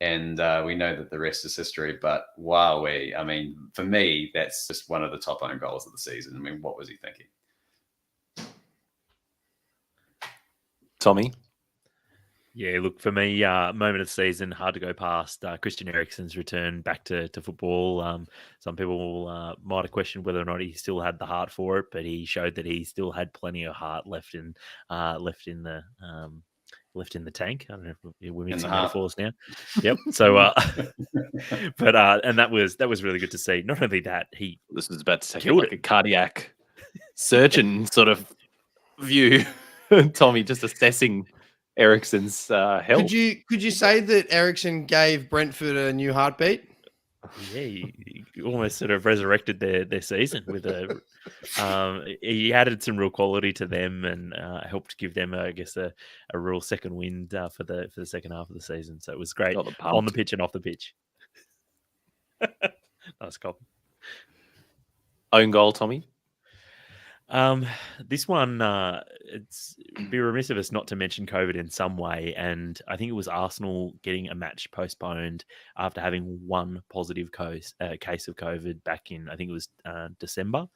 and we know that the rest is history. But I mean, for me, that's just one of the top own goals of the season. I mean, what was he thinking? Tommie? Yeah, look, for me, moment of the season, hard to go past Christian Eriksen's return back to football. Some people might have questioned whether or not he still had the heart for it, but he showed that he still had plenty of heart left in the tank. I don't know if we're mixing metaphors now. Yep. So, but and that was really good to see. Not only that, This was about to take killed like a cardiac surgeon sort of view. Tommie just assessing Eriksen's health. Could you say that Eriksen gave Brentford a new heartbeat? Yeah, he almost sort of resurrected their season with a. He added some real quality to them and helped give them, I guess, a real second wind for the second half of the season. So it was great on the pitch and off the pitch. Nice copy. Own goal, Tommie. This one, it'd be remiss of us not to mention COVID in some way, and I think it was Arsenal getting a match postponed after having one positive case of COVID back in, I think it was December.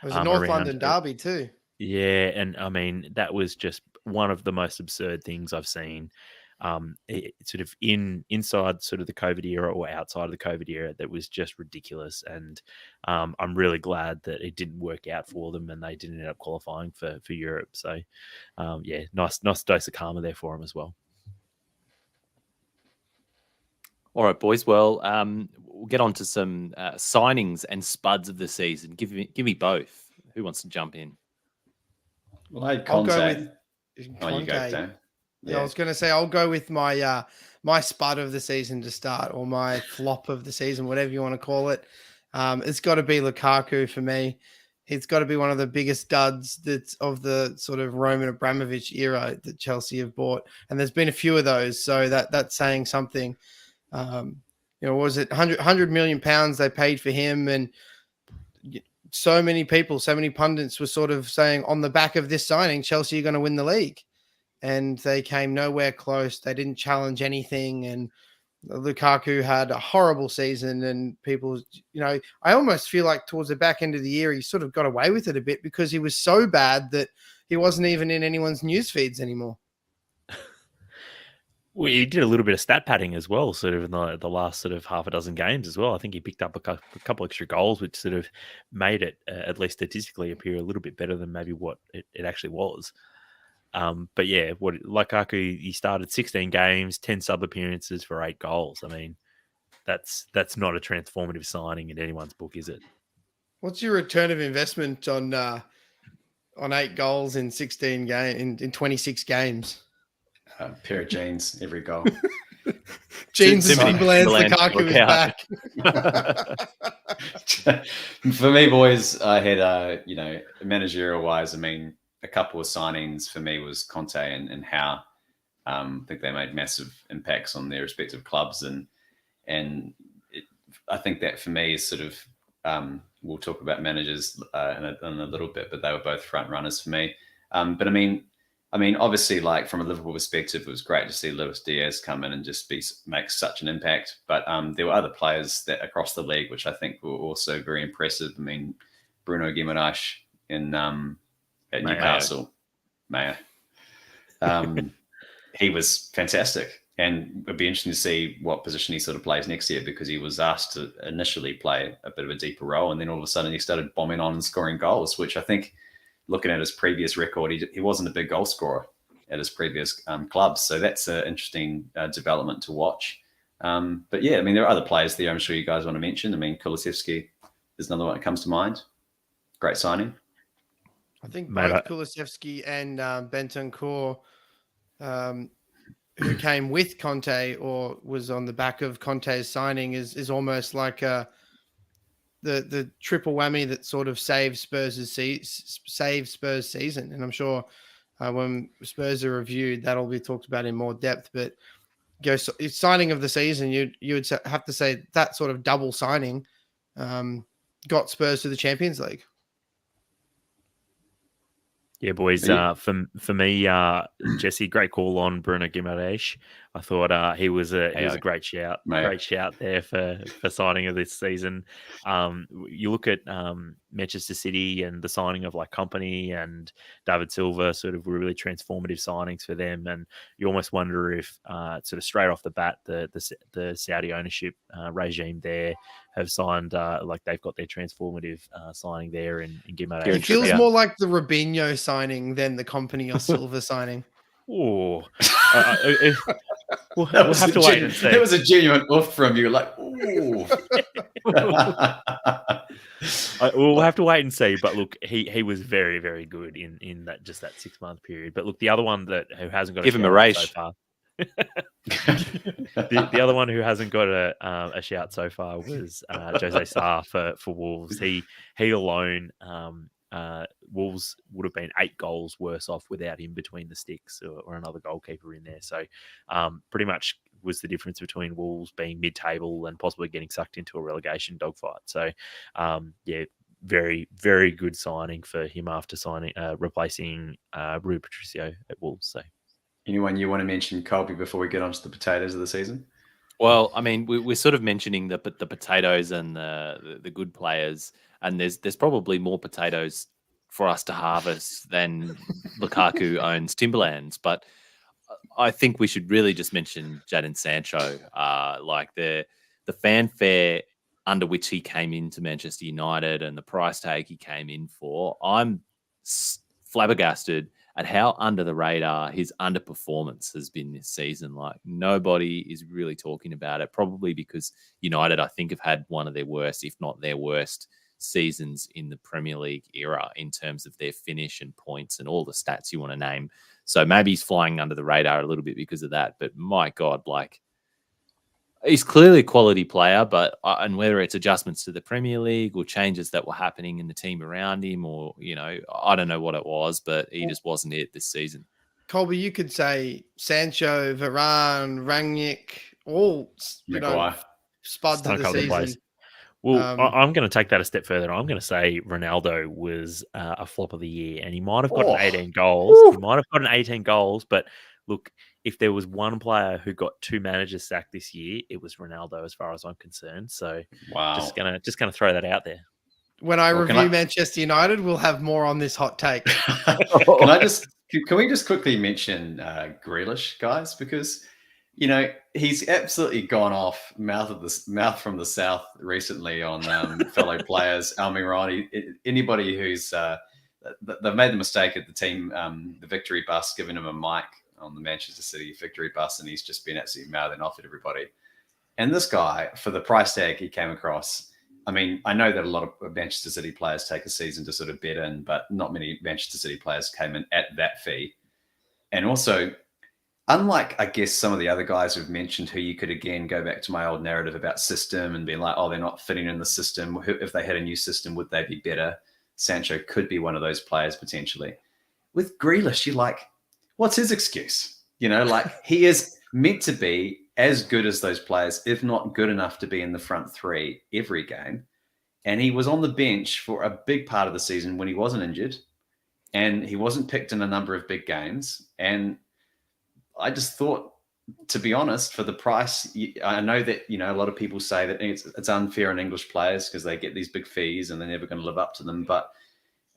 It was a North London derby too. Yeah, and I mean that was just one of the most absurd things I've seen. Sort of inside sort of the COVID era or outside of the COVID era, that was just ridiculous. And I'm really glad that it didn't work out for them and they didn't end up qualifying for Europe. So yeah, nice dose of karma there for them as well. All right, boys. Well, we'll get on to some signings and spuds of the season. Give me both. Who wants to jump in? Well, I had Conte. I'll go with Oh, you go, Dan. Yeah, I was going to say I'll go with my my spud of the season to start, or my flop of the season, whatever you want to call it. It's got to be Lukaku for me. It's got to be one of the biggest duds that's of the sort of Roman Abramovich era that Chelsea have bought, and there's been a few of those, so that's saying something. What was it 100 million pounds they paid for him, and so many people, so many pundits were sort of saying on the back of this signing, Chelsea are going to win the league. And they came nowhere close. They didn't challenge anything. And Lukaku had a horrible season. And people, I almost feel like towards the back end of the year, he sort of got away with it a bit because he was so bad that he wasn't even in anyone's news feeds anymore. Well, he did a little bit of stat padding as well, sort of in the last sort of half a dozen games as well. I think he picked up a couple extra goals, which sort of made it, at least statistically, appear a little bit better than maybe what it actually was. But yeah, Lukaku, he started 16 games, 10 sub appearances for 8 goals. I mean, that's not a transformative signing in anyone's book, is it? What's your return of investment on 8 goals in 16 games in 26 games? A pair of jeans every goal. Jeans and Timberlands. Lukaku is back. For me, boys, I had managerial wise, I mean, a couple of signings for me was Conte and Howe. I think they made massive impacts on their respective clubs, and I think that for me is sort of we'll talk about managers in a little bit, but they were both front runners for me. But I mean, obviously, like from a Liverpool perspective, it was great to see Luis Diaz come in and just make such an impact. But there were other players that across the league which I think were also very impressive. I mean, Bruno Guimaraes at Newcastle, Mayo. He was fantastic, and it'd be interesting to see what position he sort of plays next year, because he was asked to initially play a bit of a deeper role, and then all of a sudden he started bombing on and scoring goals, which I think, looking at his previous record, he wasn't a big goal scorer at his previous clubs. So that's an interesting development to watch. But yeah, I mean, there are other players there I'm sure you guys want to mention. I mean, Kulusevski is another one that comes to mind. Great signing. I think both Kulusevski and Bentancur, who came with Conte or was on the back of Conte's signing, is almost like the triple whammy that sort of saved Spurs' season. And I'm sure when Spurs are reviewed, that'll be talked about in more depth. But signing of the season, you would have to say that sort of double signing got Spurs to the Champions League. Yeah, boys. For me, Jesse, great call on Bruno Guimaraes. I thought he was a Hey, great shout, Mate. there for signing of this season. You look at Manchester City and the signing of like Company and David Silva, sort of were really transformative signings for them, and you almost wonder if sort of straight off the bat the Saudi ownership regime there have signed like they've got their transformative signing there in Guimaraes. Kieran It feels Trippier. more like the Robinho signing than the Company or Silva signing. Oh, we'll That was have a to wait and see. It was a genuine oof from you, like, ooh. We'll have to wait and see. But look, he was very, very good in that 6-month period. But look, the other one who hasn't got Give a him a shout race. so far. the other one who hasn't got a shout so far was Jose Sarr for Wolves. He alone, Wolves would have been 8 goals worse off without him between the sticks or another goalkeeper in there. So pretty much was the difference between Wolves being mid-table and possibly getting sucked into a relegation dogfight. So very, very good signing for him after replacing Rui Patricio at Wolves. So. Anyone you want to mention, Colby, before we get on to the potatoes of the season? Well, I mean, we're sort of mentioning the potatoes and the good players, and there's probably more potatoes for us to harvest than Lukaku owns Timberlands. But I think we should really just mention Jadon Sancho, like the fanfare under which he came into Manchester United and the price tag he came in for. I'm flabbergasted at how under the radar his underperformance has been this season. Like, nobody is really talking about it, probably because United, I think, have had one of their worst, if not their worst, seasons in the Premier League era in terms of their finish and points and all the stats you want to name. So maybe he's flying under the radar a little bit because of that. But my God, like, he's clearly a quality player, but and whether it's adjustments to the Premier League or changes that were happening in the team around him, or I don't know what it was, but he just wasn't it this season. Colby, you could say Sancho, Varane, Rangnick, all spuds of the season. Well, I'm going to take that a step further. I'm going to say Ronaldo was a flop of the year, and he might have gotten 18 goals. He might have gotten 18 goals, but look, if there was one player who got 2 managers sacked this year, it was Ronaldo, as far as I'm concerned. So, wow, just gonna throw that out there. When I review Manchester United, we'll have more on this hot take. Can we just quickly mention Grealish, guys? Because he's absolutely gone off mouth from the south recently on fellow players. Almirani, anybody who's they've made the mistake at the team, the victory bus, giving him a mic on the Manchester City victory bus, and he's just been absolutely mouthing off at everybody. And this guy, for the price tag he came across, I mean, I know that a lot of Manchester City players take a season to sort of bet in, but not many Manchester City players came in at that fee. And also, unlike, I guess, some of the other guys who've mentioned, who you could, again, go back to my old narrative about system and being like, oh, they're not fitting in the system. If they had a new system, would they be better? Sancho could be one of those players potentially. With Grealish, you're like, what's his excuse? He is meant to be as good as those players, if not good enough to be in the front 3 every game. And he was on the bench for a big part of the season when he wasn't injured, and he wasn't picked in a number of big games. And I just thought, to be honest, for the price, I know that, a lot of people say that it's unfair on English players because they get these big fees and they're never going to live up to them. But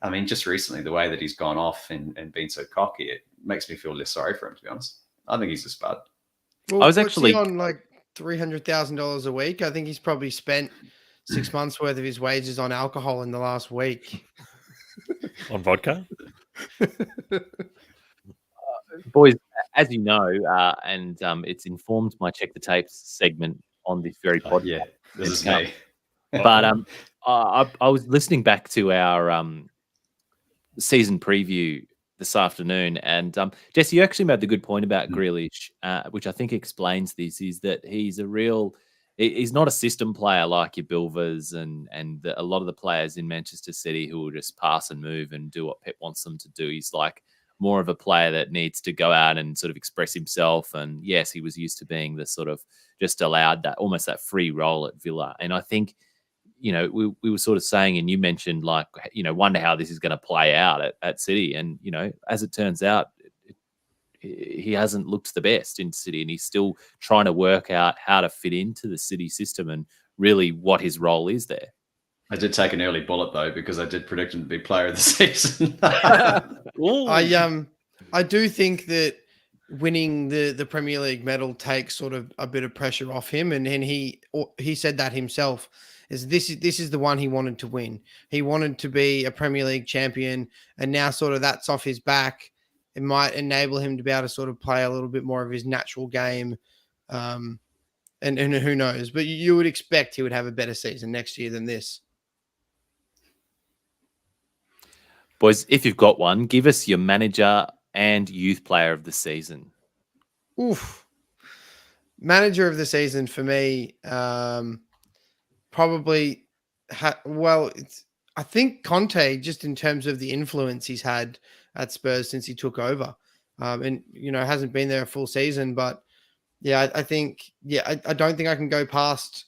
I mean, just recently, the way that he's gone off and been so cocky, it makes me feel less sorry for him, to be honest. I think he's a spud. Well, I was actually on like $300,000 a week. I think he's probably spent 6 months worth of his wages on alcohol in the last week. On vodka? Boys, as you know, and it's informed my Check the Tapes segment on this very podcast. Yeah, this is me. But I was listening back to our season preview this afternoon, and Jesse, you actually made the good point about Grealish, which I think explains this, is that he's not a system player like your Bilvers and a lot of the players in Manchester City who will just pass and move and do what Pep wants them to do. He's like more of a player that needs to go out and sort of express himself. And yes, he was used to being the sort of just allowed that almost that free role at Villa. And I think, we were sort of saying, and you mentioned wonder how this is going to play out at City. And, as it turns out, he hasn't looked the best in City, and he's still trying to work out how to fit into the City system and really what his role is there. I did take an early bullet though, because I did predict him to be player of the season. I do think that winning the Premier League medal takes sort of a bit of pressure off him, and he said that himself. This is the one he wanted to win. He wanted to be a Premier League champion, and now sort of that's off his back. It might enable him to be able to sort of play a little bit more of his natural game, and who knows? But you would expect he would have a better season next year than this. Boys, if you've got one, give us your manager and youth player of the season. Oof. Manager of the season for me, probably, I think Conte, just in terms of the influence he's had at Spurs since he took over, and, hasn't been there a full season, but yeah, I think, I don't think I can go past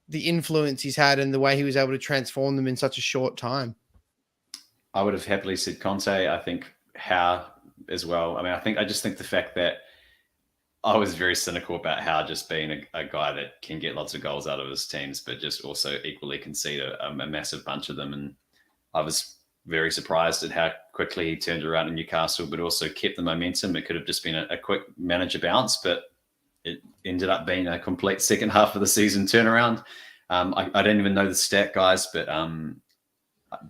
the influence he's had and the way he was able to transform them in such a short time. I would have happily said Conte. I think Howe as well. I mean, I just think the fact that I was very cynical about Howe just being a guy that can get lots of goals out of his teams, but just also equally concede a massive bunch of them. And I was very surprised at how quickly he turned around in Newcastle, but also kept the momentum. It could have just been a quick manager bounce, but it ended up being a complete second half of the season turnaround. I don't even know the stat, guys, but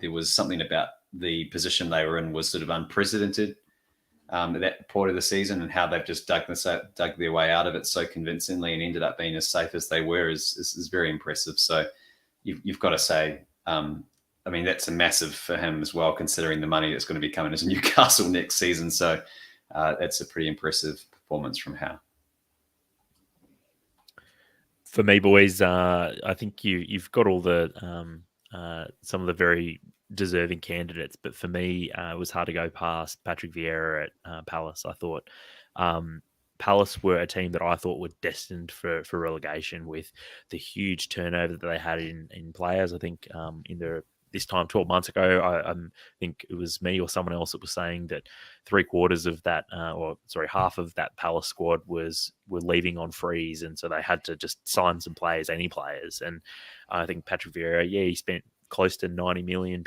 there was something about the position they were in was sort of unprecedented at that point of the season, and how they've just dug their way out of it so convincingly and ended up being as safe as they were is very impressive. So you've got to say, I mean, that's a massive for him as well, considering the money that's going to be coming into Newcastle next season. So that's a pretty impressive performance from Howe. For me, boys, I think you've got all the some of the very deserving candidates, but for me, it was hard to go past Patrick Vieira at Palace. I thought Palace were a team that I thought were destined for relegation, with the huge turnover that they had in players. I think this time 12 months ago, I think it was me or someone else that was saying that three-quarters of that, half of that Palace squad were leaving on freeze, and so they had to just sign some players, any players. And I think Patrick Vieira, he spent close to £90 million,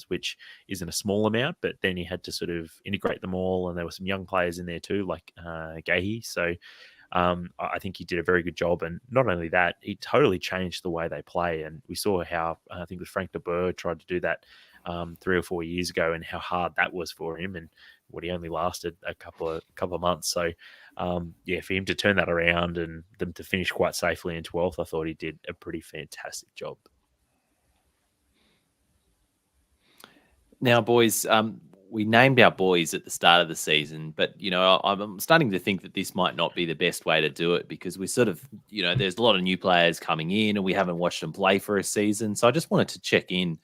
which isn't a small amount, but then he had to sort of integrate them all, and there were some young players in there too, like Gahey. So I think he did a very good job, and not only that, he totally changed the way they play. And we saw how I think it was Frank de Boer tried to do that 3 or 4 years ago, and how hard that was for him, and what he only lasted a couple of months. So for him to turn that around and them to finish quite safely in 12th, I thought he did a pretty fantastic job. Now, boys, we named our boys at the start of the season, but, I'm starting to think that this might not be the best way to do it, because we sort of, there's a lot of new players coming in and we haven't watched them play for a season. So I just wanted to check in.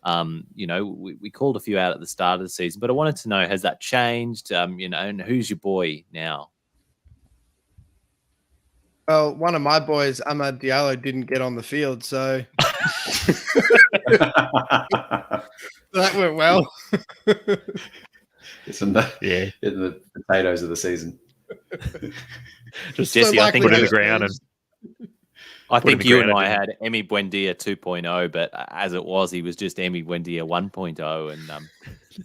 We called a few out at the start of the season, but I wanted to know, has that changed? And who's your boy now? Well, one of my boys, Amad Diallo, didn't get on the field, so that went well. It's in the potatoes of the season. Just Jesse, so I think put it in the ground. And I think you and I had Emi Buendia 2.0, but as it was, he was just Emi Buendia 1.0,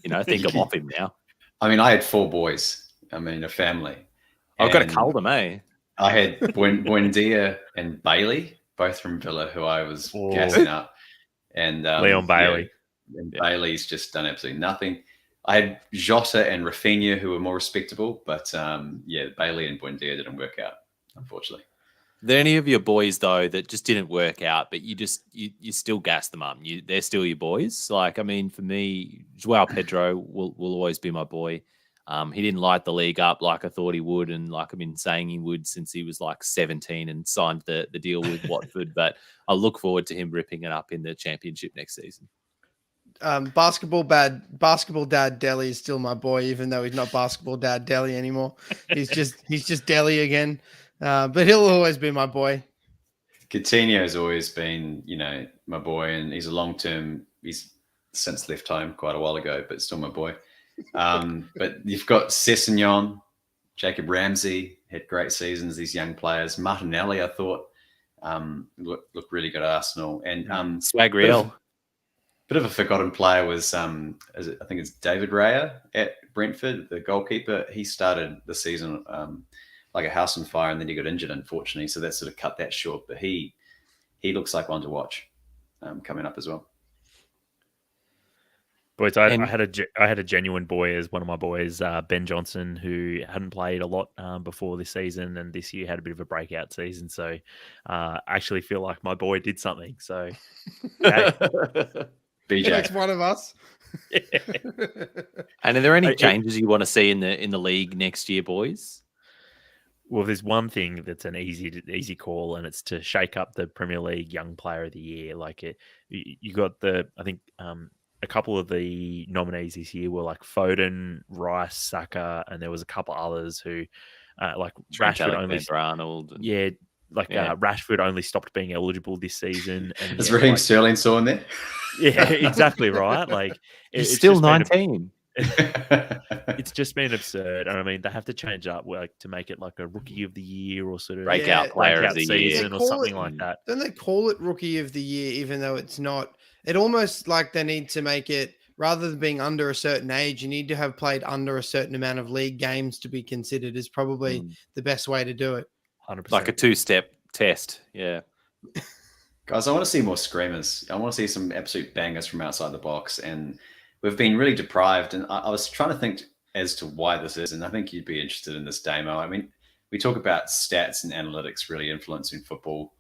and I think I'm off him now. I mean, I had 4 boys. I mean, a family. I've got to cull them, eh? I had Buendia and Bailey, both from Villa, who I was gassing up. And Leon Bailey. And Bailey's just done absolutely nothing. I had Jota and Rafinha, who were more respectable, but Bailey and Buendia didn't work out, unfortunately. Are there any of your boys, though, that just didn't work out, but you still gas them up? They're still your boys? Like, I mean, for me, Joao Pedro will always be my boy. He didn't light the league up like I thought he would, and like I've been saying he would since he was like 17 and signed the deal with Watford. But I look forward to him ripping it up in the Championship next season. Basketball dad Delhi is still my boy, even though he's not basketball dad Delhi anymore. He's just Delhi again. But he'll always be my boy. Coutinho has always been, my boy, and he's a long-term. He's since left home quite a while ago, but still my boy. But you've got Sessegnon, Jacob Ramsey had great seasons. These young players, Martinelli, I thought, looked really good at Arsenal. And Swagriel. Bit of a forgotten player was, I think it's David Raya at Brentford, the goalkeeper. He started the season like a house on fire, and then he got injured, unfortunately. So that sort of cut that short. But he looks like one to watch coming up as well. Boys, I had a genuine boy as one of my boys, Ben Johnson, who hadn't played a lot before this season, and this year had a bit of a breakout season. So I actually feel like my boy did something. So hey. BJ, it's one of us. Yeah. And are there any changes you want to see in the league next year, boys? Well, there's one thing that's an easy call, and it's to shake up the Premier League Young Player of the Year. Like you got I think a couple of the nominees this year were like Foden, Rice, Saka, and there was a couple others who like Rashford only. Arnold. Rashford only stopped being eligible this season. And is Raheem Sterling still in there? Yeah, exactly right. Like he's still 19. It's just been absurd, and I mean they have to change up to make it like a Rookie of the Year or sort of breakout player of the season or something like that. Don't they call it Rookie of the Year, even though it's not? It almost like they need to make it, rather than being under a certain age, you need to have played under a certain amount of league games to be considered. Is probably the best way to do it. 100%. Like a 2-step test. Yeah. Guys, I want to see more screamers. I want to see some absolute bangers from outside the box. And we've been really deprived. And I was trying to think as to why this is. And I think you'd be interested in this, Damo. I mean, we talk about stats and analytics really influencing football.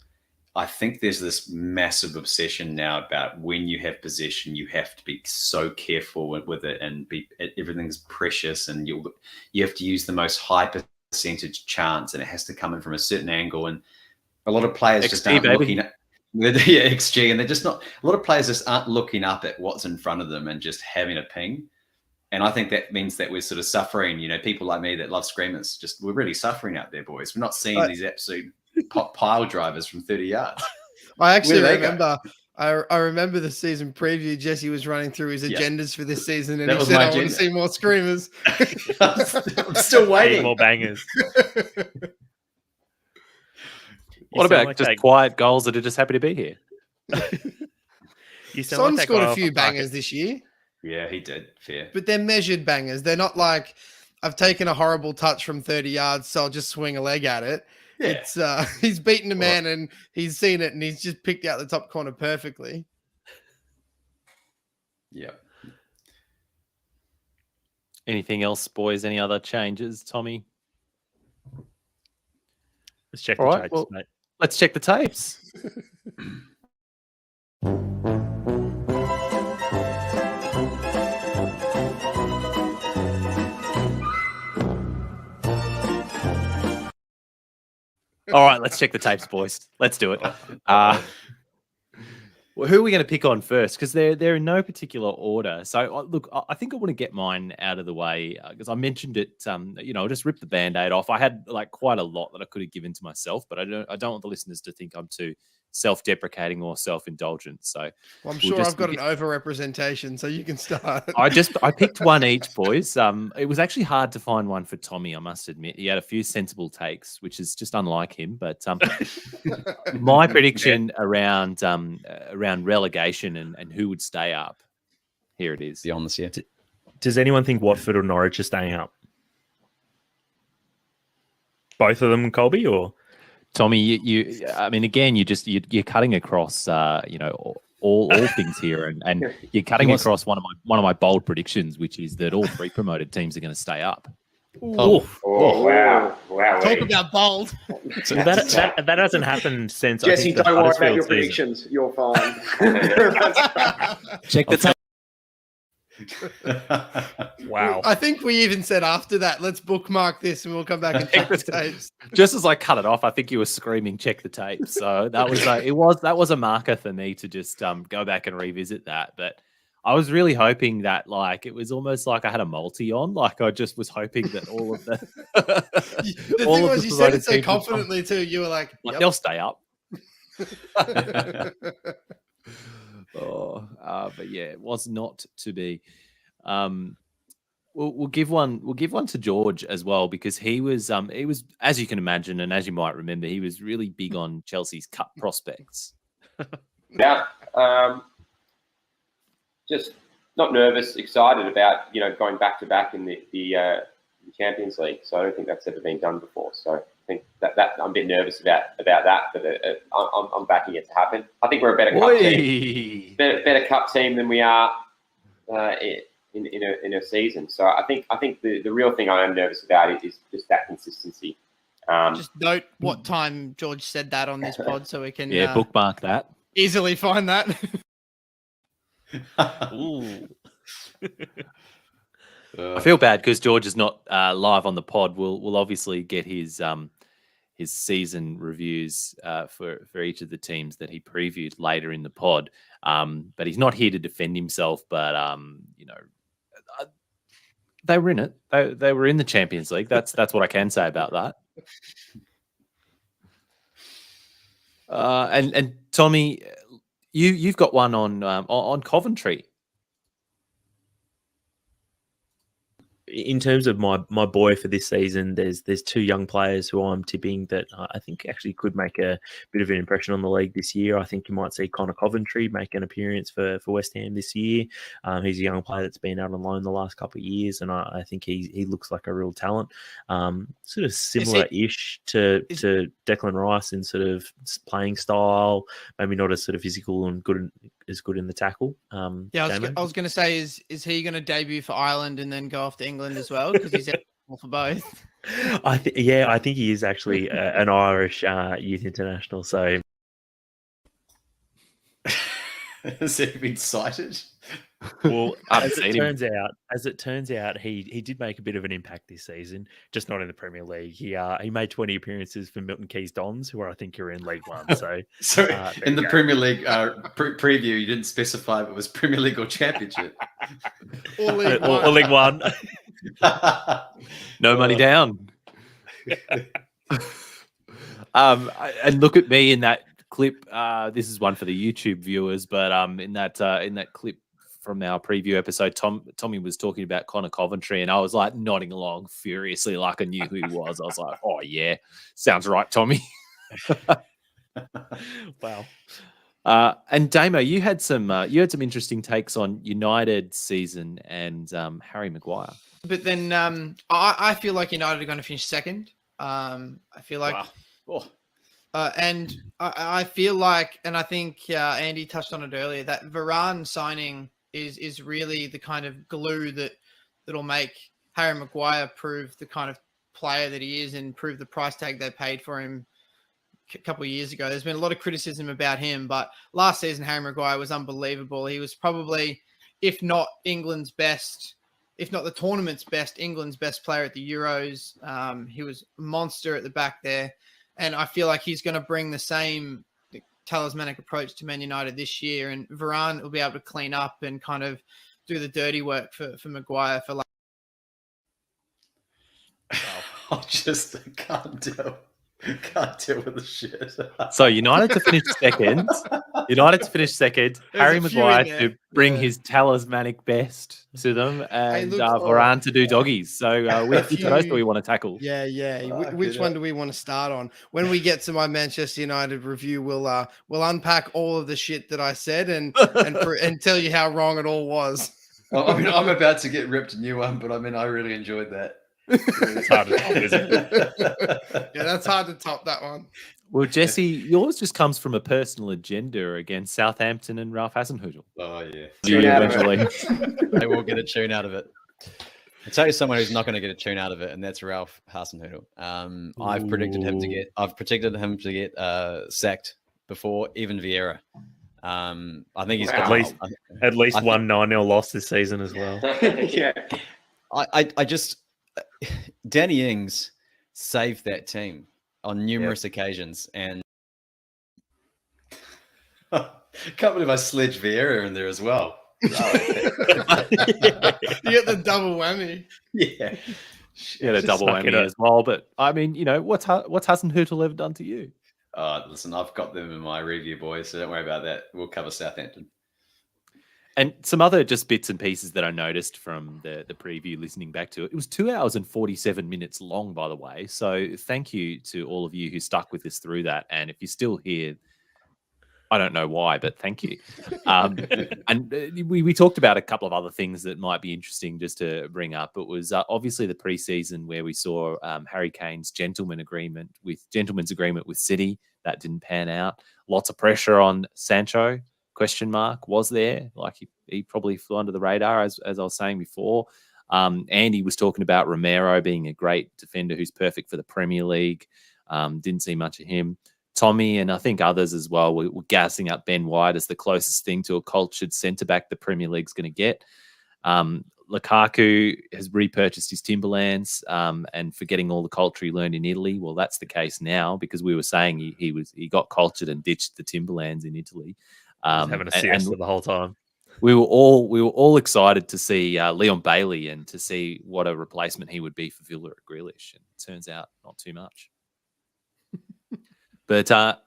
I think there's this massive obsession now about when you have possession, you have to be so careful with it, and everything's precious, and you have to use the most high percentage chance, and it has to come in from a certain angle. And a lot of players just aren't looking at XG, and they're just not. A lot of players just aren't looking up at what's in front of them and just having a ping. And I think that means that we're sort of suffering. You know, people like me that love screamers, we're really suffering out there, boys. We're not seeing these absolute pile drivers from 30 yards. I actually remember. I remember the season preview. Jesse was running through his agendas for this season, and he said, "I want to see more screamers." I'm still waiting. More bangers. What about like just quiet goals that are just happy to be here? Son scored a few bangers this year. Yeah, he did. Fair. But they're measured bangers. They're not like, I've taken a horrible touch from 30 yards, so I'll just swing a leg at it. Yeah. It's he's beaten a man and he's seen it and he's just picked out the top corner perfectly. Yeah. Anything else, boys? Any other changes, Tommie? Let's check the tapes, mate. Let's check the tapes. All right, let's check the tapes, boys. Let's do it. Well, who are we going to pick on first? Because they're in no particular order. So, look, I think I want to get mine out of the way because I mentioned it. I'll just rip the Band-Aid off. I had like quite a lot that I could have given to myself, but I don't want the listeners to think I'm too self-deprecating or self-indulgent. So, I'm sure I've got an over-representation, so you can start. I picked one each, boys. It was actually hard to find one for Tommie, I must admit. He had a few sensible takes, which is just unlike him. But my prediction around relegation and who would stay up, here it is. Beyond this year. Does anyone think Watford or Norwich are staying up? Both of them, Colby, or Tommie? You're cutting across, all things here, and you're cutting across one of my bold predictions, which is that all three promoted teams are going to stay up. Wow! Talk about bold. So that hasn't happened since. Jesse, don't worry about your predictions. You're fine. Check the tape. Wow! I think we even said after that, let's bookmark this, and we'll come back and check the tapes. Just as I cut it off, I think you were screaming, "Check the tape!" So that was a marker for me to just go back and revisit that, but. I was really hoping that, it was almost like I had a multi on. Like, I just was hoping that all of the... the thing was, you said it so confidently, too. You were like, yep. They'll stay up. But yeah, it was not to be. we'll give one. We'll give one to George as well because he was, as you can imagine, and as you might remember, he was really big on Chelsea's cup prospects. Yeah, just not nervous, excited about going back to back in the Champions League. So I don't think that's ever been done before. So I think that I'm a bit nervous about that, but I'm backing it to happen. I think we're a better cup team, better cup team than we are in a season. So I think the real thing I am nervous about is just that consistency. Just note what time George said that on this pod, so we can bookmark that. Easily find that. Ooh. I feel bad because George is not live on the pod. We'll obviously get his season reviews for each of the teams that he previewed later in the pod. But he's not here to defend himself. But they were in it. They were in the Champions League. That's what I can say about that. And Tommie, you've got one on Coventry. In terms of my boy for this season, there's two young players who I'm tipping that I think actually could make a bit of an impression on the league this year. I think you might see Connor Coventry make an appearance for West Ham this year. He's a young player that's been out on loan the last couple of years, and I think he looks like a real talent. Sort of similar-ish to Declan Rice in sort of playing style, maybe not as sort of physical and as good in the tackle. I was going to say, is he going to debut for Ireland and then go off to England as well? Because he's eligible for both. I think he is actually an Irish youth international. So has he been cited? Well, as it turns out, he did make a bit of an impact this season, just not in the Premier League. He made 20 appearances for Milton Keynes Dons, who I think are in League One. So in the Premier League preview, you didn't specify if it was Premier League or Championship. or League One. Or League One. No money down. And look at me in that clip. This is one for the YouTube viewers, but in that clip from our preview episode, Tommie was talking about Connor Coventry, and I was like nodding along furiously, like I knew who he was. I was like, "Oh yeah, sounds right, Tommie." Wow. And Damo, you had some interesting takes on United's season and Harry Maguire. But then I feel like United are going to finish second. I feel like, and I feel like, and I think Andy touched on it earlier, that Varane signing is really the kind of glue that'll make Harry Maguire prove the kind of player that he is and prove the price tag they paid for him a couple of years ago. There's been a lot of criticism about him, but last season Harry Maguire was unbelievable. He was probably, if not England's best, if not the tournament's best, England's best player at the Euros. He was a monster at the back there. And I feel like he's going to bring the same talismanic approach to Man United this year. And Varane will be able to clean up and kind of do the dirty work for Maguire. For like, I can't deal. Can't deal with the shit. So United to finish second. Harry Maguire to bring his talismanic best to them, and Varane to do doggies. So which of those do we want to tackle? Yeah. Which one do we want to start on? When we get to my Manchester United review, we'll unpack all of the shit that I said and tell you how wrong it all was. Well, I mean, I'm about to get ripped a new one, but I mean, I really enjoyed that. It's hard to top, isn't it? Yeah, that's hard to top that one. Well, Jesse, yours just comes from a personal agenda against Southampton and Ralph Hasenhüttl. Oh yeah, They will get a tune out of it. I'll tell you someone who's not going to get a tune out of it, and that's Ralph Hasenhüttl. I've predicted him to get sacked before even Vieira. I think he's at least one 9-0 loss this season as well. Yeah, I just Danny Ings saved that team on numerous occasions, and can't believe I sledged Vieira in there as well. You get the double whammy. Yeah, yeah, a double whammy as well. But I mean, what's Hasenhüttl ever done to you? Listen, I've got them in my review, boys, so don't worry about that. We'll cover Southampton. And some other just bits and pieces that I noticed from the preview, listening back to it. It was 2 hours and 47 minutes long, by the way. So thank you to all of you who stuck with us through that. And if you're still here, I don't know why, but thank you. And we talked about a couple of other things that might be interesting just to bring up. It was obviously the preseason where we saw Harry Kane's gentleman's agreement with City. That didn't pan out. Lots of pressure on Sancho. ? Was there? Like he probably flew under the radar, as I was saying before. Andy was talking about Romero being a great defender who's perfect for the Premier League. Didn't see much of him. Tommie and I think others as well were gassing up Ben White as the closest thing to a cultured centre-back the Premier League's going to get. Lukaku has repurchased his Timberlands and forgetting all the culture he learned in Italy. Well, that's the case now because we were saying he got cultured and ditched the Timberlands in Italy. Having a siesta the whole time. We were all excited to see Leon Bailey and to see what a replacement he would be for Villa at Grealish. And it turns out not too much. But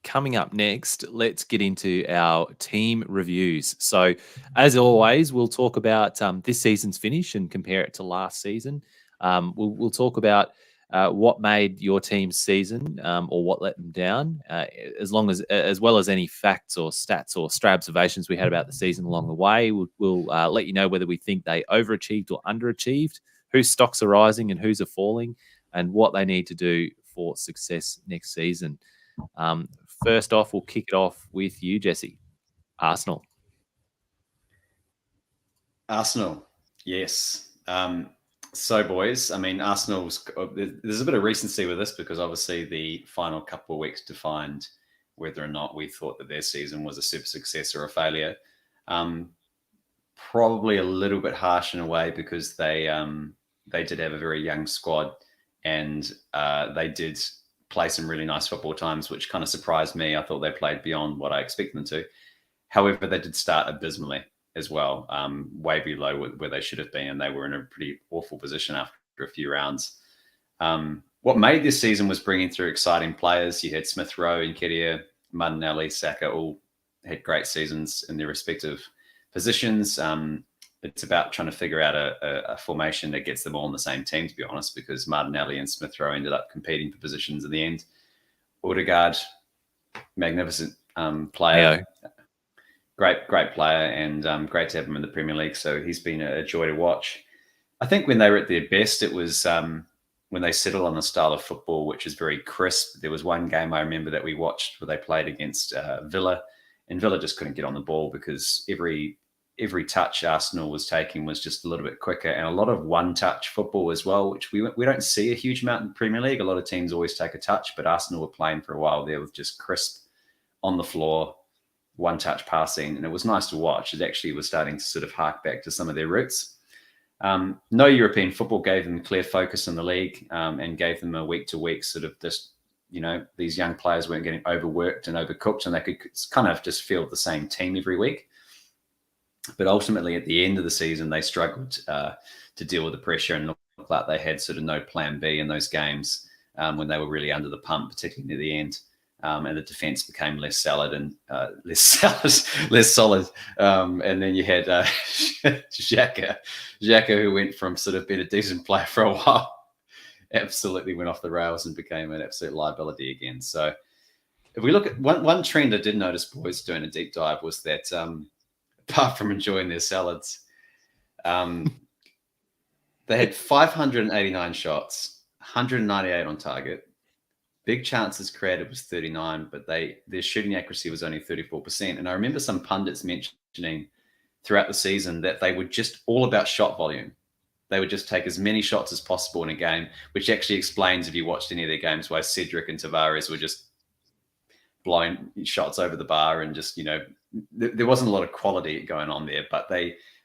coming up next, let's get into our team reviews. So, as always, we'll talk about this season's finish and compare it to last season. We'll talk about what made your team's season or what let them down, as well as any facts or stats or stray observations we had about the season along the way. We'll let you know whether we think they overachieved or underachieved, whose stocks are rising and whose are falling, and what they need to do for success next season. First off, we'll kick it off with you, Jesse. Arsenal, yes. So, boys, I mean, Arsenal's there's a bit of recency with this because obviously the final couple of weeks defined whether or not we thought that their season was a super success or a failure. Probably a little bit harsh in a way because they did have a very young squad and they did play some really nice football times, which kind of surprised me. I thought they played beyond what I expected them to. However, they did start abysmally as well, way below where they should have been, and they were in a pretty awful position after a few rounds. What made this season was bringing through exciting players. You had Smith Rowe, Nketiah, Martinelli, Saka all had great seasons in their respective positions. It's about trying to figure out a formation that gets them all on the same team, to be honest, because Martinelli and Smith Rowe ended up competing for positions in the end. Odegaard, magnificent player. Great player, and great to have him in the Premier League. So he's been a joy to watch. I think when they were at their best, it was when they settled on a style of football which is very crisp. There was one game I remember that we watched where they played against Villa, and Villa just couldn't get on the ball because every touch Arsenal was taking was just a little bit quicker, and a lot of one-touch football as well, which we don't see a huge amount in the Premier League. A lot of teams always take a touch, but Arsenal were playing for a while there with just crisp, on the floor, one-touch passing, and it was nice to watch. It actually was starting to sort of hark back to some of their roots. No European football gave them clear focus in the league and gave them a week-to-week sort of just, these young players weren't getting overworked and overcooked, and they could kind of just field the same team every week. But ultimately, at the end of the season, they struggled to deal with the pressure and looked like they had sort of no plan B in those games when they were really under the pump, particularly near the end. And the defense became less solid and less solid. And then you had Xhaka, who went from sort of being a decent player for a while, absolutely went off the rails and became an absolute liability again. So if we look at one trend I did notice, boys, doing a deep dive was that apart from enjoying their salads, they had 589 shots, 198 on target. Big chances created was 39, but their shooting accuracy was only 34%. And I remember some pundits mentioning throughout the season that they were just all about shot volume. They would just take as many shots as possible in a game, which actually explains, if you watched any of their games, why Cedric and Tavares were just blowing shots over the bar and just, there wasn't a lot of quality going on there, but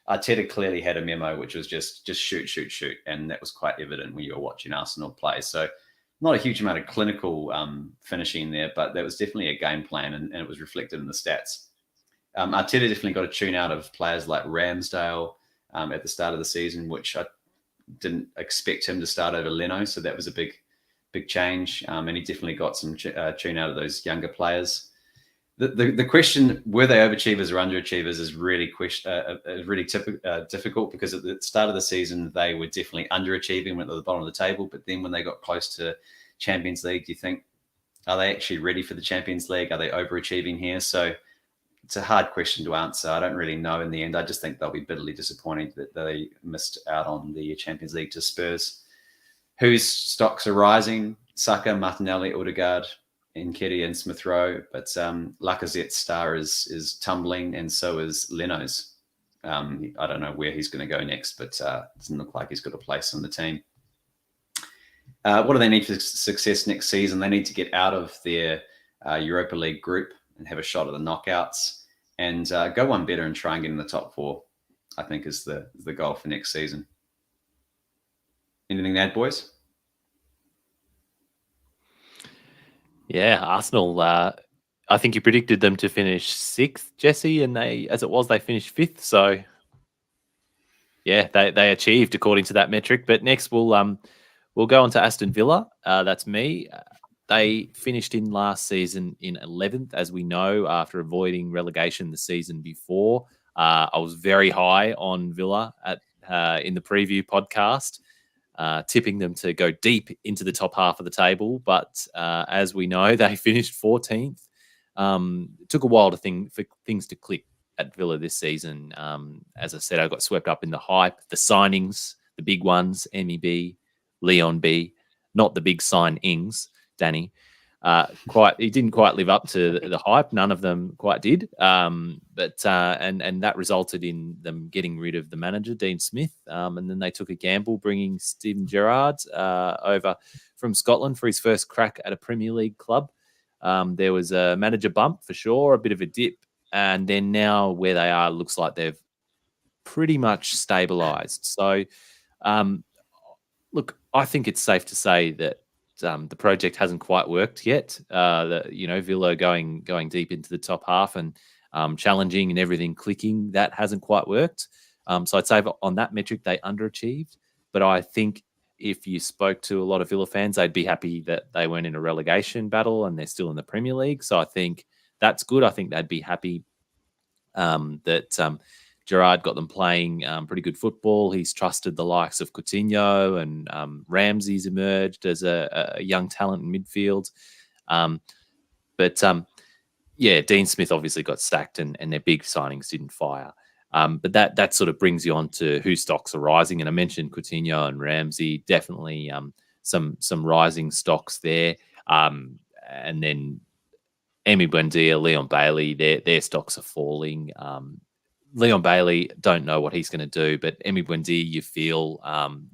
Arteta clearly had a memo, which was just shoot. And that was quite evident when you were watching Arsenal play. So not a huge amount of clinical finishing there, but there was definitely a game plan, and it was reflected in the stats. Arteta definitely got a tune out of players like Ramsdale at the start of the season, which I didn't expect him to start over Leno, so that was a big change. And he definitely got some tune out of those younger players. The question, were they overachievers or underachievers, is really difficult, because at the start of the season they were definitely underachieving, went to the bottom of the table. But then when they got close to Champions League, do you think, are they actually ready for the Champions League? Are they overachieving here? So it's a hard question to answer. I don't really know in the end. I just think they'll be bitterly disappointed that they missed out on the Champions League to Spurs, whose stocks are rising: Saka, Martinelli, Odegaard, Nketiah and Smith Rowe. But Lacazette's star is tumbling, and so is Leno's. I don't know where he's going to go next, but it doesn't look like he's got a place on the team. What do they need for success next season? They need to get out of their Europa League group and have a shot at the knockouts, and go one better and try and get in the top 4, I think, is the goal for next season. Anything to add, boys? Yeah, Arsenal. I think you predicted them to finish 6th, Jesse, and they finished 5th. So, yeah, they achieved according to that metric. But next, we'll go on to Aston Villa. That's me. They finished in last season in 11th, as we know, after avoiding relegation the season before. I was very high on Villa in the preview podcast, tipping them to go deep into the top half of the table. But as we know, they finished 14th. It took a while for things to click at Villa this season. As I said, I got swept up in the hype, the signings, the big ones: MEB, Leon B, not the big signings, Danny. He didn't quite live up to the hype. None of them quite did. But that resulted in them getting rid of the manager, Dean Smith. And then they took a gamble, bringing Steven Gerrard over from Scotland for his first crack at a Premier League club. There was a manager bump for sure, a bit of a dip. And then now where they are, looks like they've pretty much stabilised. So, look, I think it's safe to say that the project hasn't quite worked yet. Villa going deep into the top half and challenging and everything clicking, that hasn't quite worked. So I'd say on that metric, they underachieved. But I think if you spoke to a lot of Villa fans, they'd be happy that they weren't in a relegation battle and they're still in the Premier League. So I think that's good. I think they'd be happy that Gerrard got them playing pretty good football. He's trusted the likes of Coutinho, and Ramsey's emerged as a young talent in midfield. Dean Smith obviously got sacked, and their big signings didn't fire. But that sort of brings you on to whose stocks are rising. And I mentioned Coutinho and Ramsey, definitely some rising stocks there. And then Emi Buendia, Leon Bailey, their stocks are falling. Leon Bailey, don't know what he's going to do, but Emi Buendia, you feel,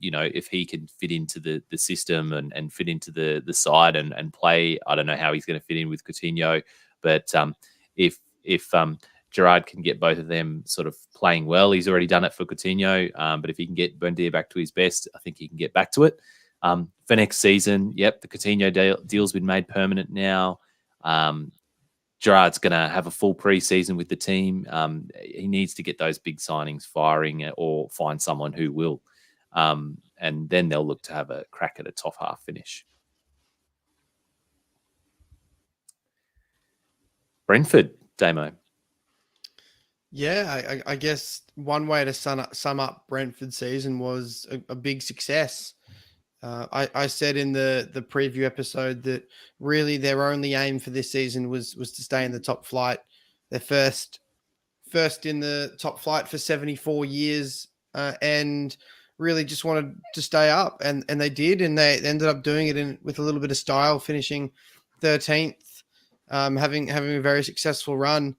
if he can fit into the system and fit into the side and play, I don't know how he's going to fit in with Coutinho, but if Gerrard can get both of them sort of playing well, he's already done it for Coutinho, but if he can get Buendia back to his best, I think he can get back to it. For next season, the Coutinho deal's been made permanent now. Gerrard's going to have a full pre-season with the team. He needs to get those big signings firing, or find someone who will. And then they'll look to have a crack at a top half finish. Brentford, Damo. Yeah, I guess one way to sum up Brentford's season was a big success. I said in the preview episode that really their only aim for this season was to stay in the top flight. They're first in the top flight for 74 years, and really just wanted to stay up, and they did, and they ended up doing it with a little bit of style, finishing 13th, having a very successful run.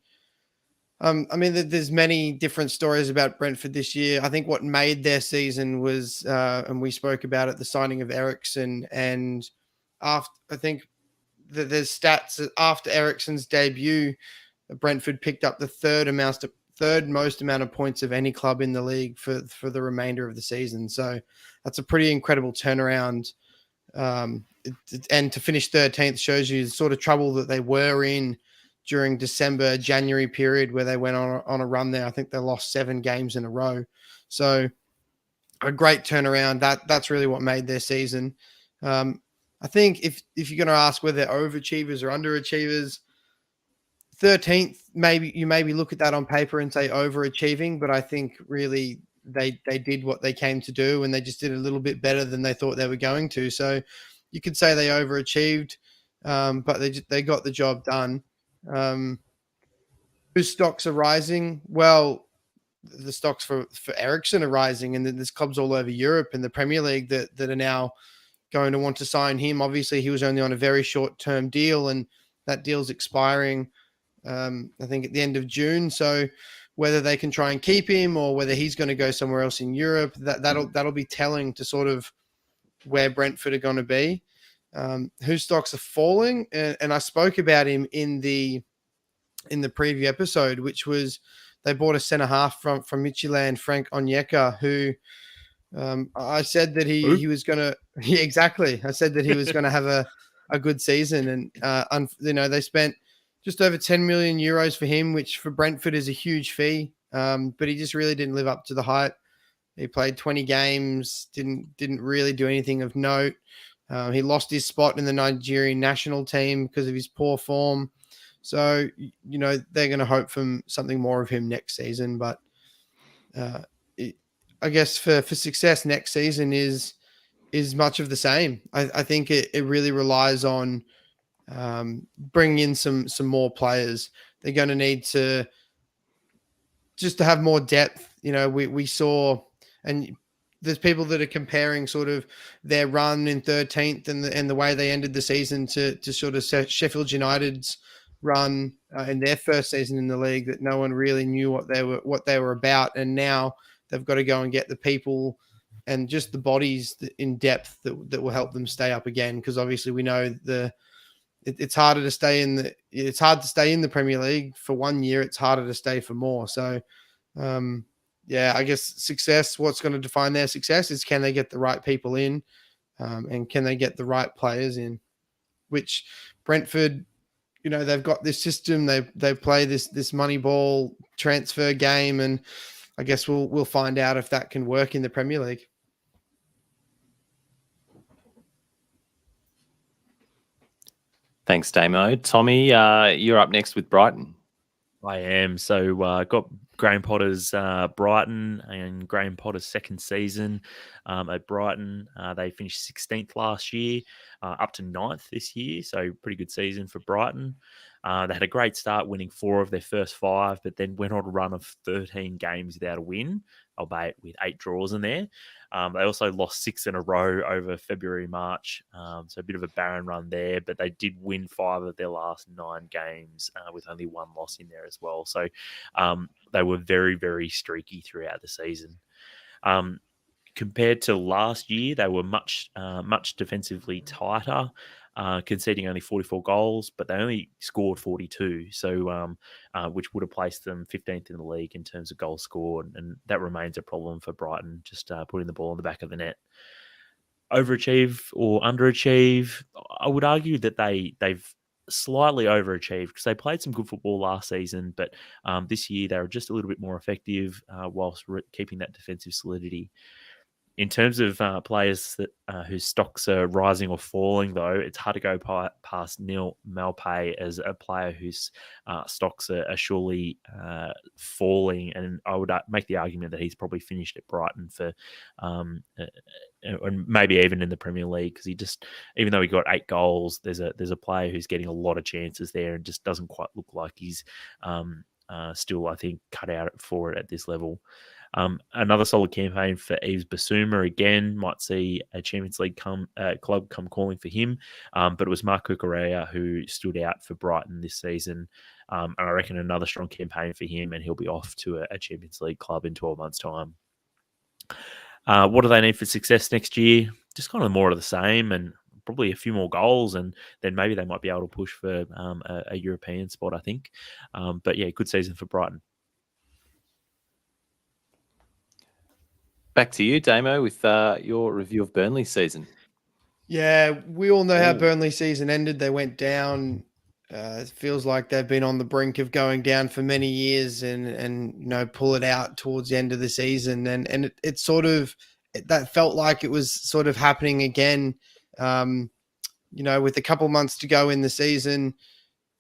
There's many different stories about Brentford this year. I think what made their season was, and we spoke about it, the signing of Eriksen. And after, I think there's stats after Eriksen's debut, Brentford picked up the third most amount of points of any club in the league for the remainder of the season. So that's a pretty incredible turnaround. And to finish 13th shows you the sort of trouble that they were in during December, January period, where they went on a run there. I think they lost 7 games in a row. So a great turnaround. That's really what made their season. I think if you're going to ask whether they're overachievers or underachievers, 13th, maybe you look at that on paper and say overachieving, but I think really they did what they came to do, and they just did a little bit better than they thought they were going to. So you could say they overachieved, but they got the job done. Whose stocks are rising? Well, the stocks for Ericsson are rising, and then there's clubs all over Europe and the Premier League that are now going to want to sign him. Obviously, he was only on a very short-term deal, and that deal's expiring, I think, at the end of June. So whether they can try and keep him or whether he's going to go somewhere else in Europe, that'll be telling to sort of where Brentford are going to be. Whose stocks are falling, and I spoke about him in the preview episode, which was they bought a centre half from Midtjylland, Frank Onyeka, who I said that he was going to exactly. I said that he was going to have a good season, and they spent just over 10 million euros for him, which for Brentford is a huge fee. But he just really didn't live up to the hype. He played 20 games, didn't really do anything of note. He lost his spot in the Nigerian national team because of his poor form. So, they're going to hope for something more of him next season. But I guess for success next season is much of the same. I think it really relies on bringing in some more players. They're going to need to have more depth. We saw, and there's people that are comparing sort of their run in 13th and the way they ended the season to sort of Sheffield United's run in their first season in the league, that no one really knew what they were about, and now they've got to go and get the people and just the bodies in depth that will help them stay up again. Because obviously we know it's harder to stay in the Premier League for 1 year. It's harder to stay for more. So I guess success, what's going to define their success is, can they get the right people in, and can they get the right players in, which Brentford, they've got this system. They play this money ball transfer game, and I guess we'll find out if that can work in the Premier League. Thanks, Damo. Tommie, you're up next with Brighton. I am. So got Graham Potter's Brighton and Graham Potter's second season at Brighton. They finished 16th last year, up to 9th this year. So pretty good season for Brighton. They had a great start, winning 4 of their first 5, but then went on a run of 13 games without a win, albeit with 8 draws in there. They also lost 6 in a row over February, March. So a bit of a barren run there, but they did win 5 of their last 9 games with only 1 loss in there as well. So they were very, very streaky throughout the season. Compared to last year, they were much defensively tighter, conceding only 44 goals, but they only scored 42. So, which would have placed them 15th in the league in terms of goals scored, and that remains a problem for Brighton. Just putting the ball in the back of the net. Overachieve or underachieve? I would argue that they've slightly overachieved, because they played some good football last season, but this year they were just a little bit more effective whilst keeping that defensive solidity. In terms of players that whose stocks are rising or falling, though, it's hard to go past Neil Maupay as a player whose stocks are surely falling. And I would make the argument that he's probably finished at Brighton for, and maybe even in the Premier League, because he just, even though he got 8 goals, there's a player who's getting a lot of chances there and just doesn't quite look like he's still, I think, cut out for it at this level. Another solid campaign for Yves Bissouma. Again, might see a Champions League club come calling for him, but it was Marc Cucurella who stood out for Brighton this season. And I reckon another strong campaign for him, and he'll be off to a Champions League club in 12 months' time. What do they need for success next year? Just kind of more of the same, and probably a few more goals, and then maybe they might be able to push for a European spot, I think. But yeah, good season for Brighton. Back to you, Damo, with your review of Burnley's season. Yeah, we all know how Burnley's season ended. They went down. It feels like they've been on the brink of going down for many years, and pull it out towards the end of the season. And it sort of, that felt like it was sort of happening again. With a couple months to go in the season,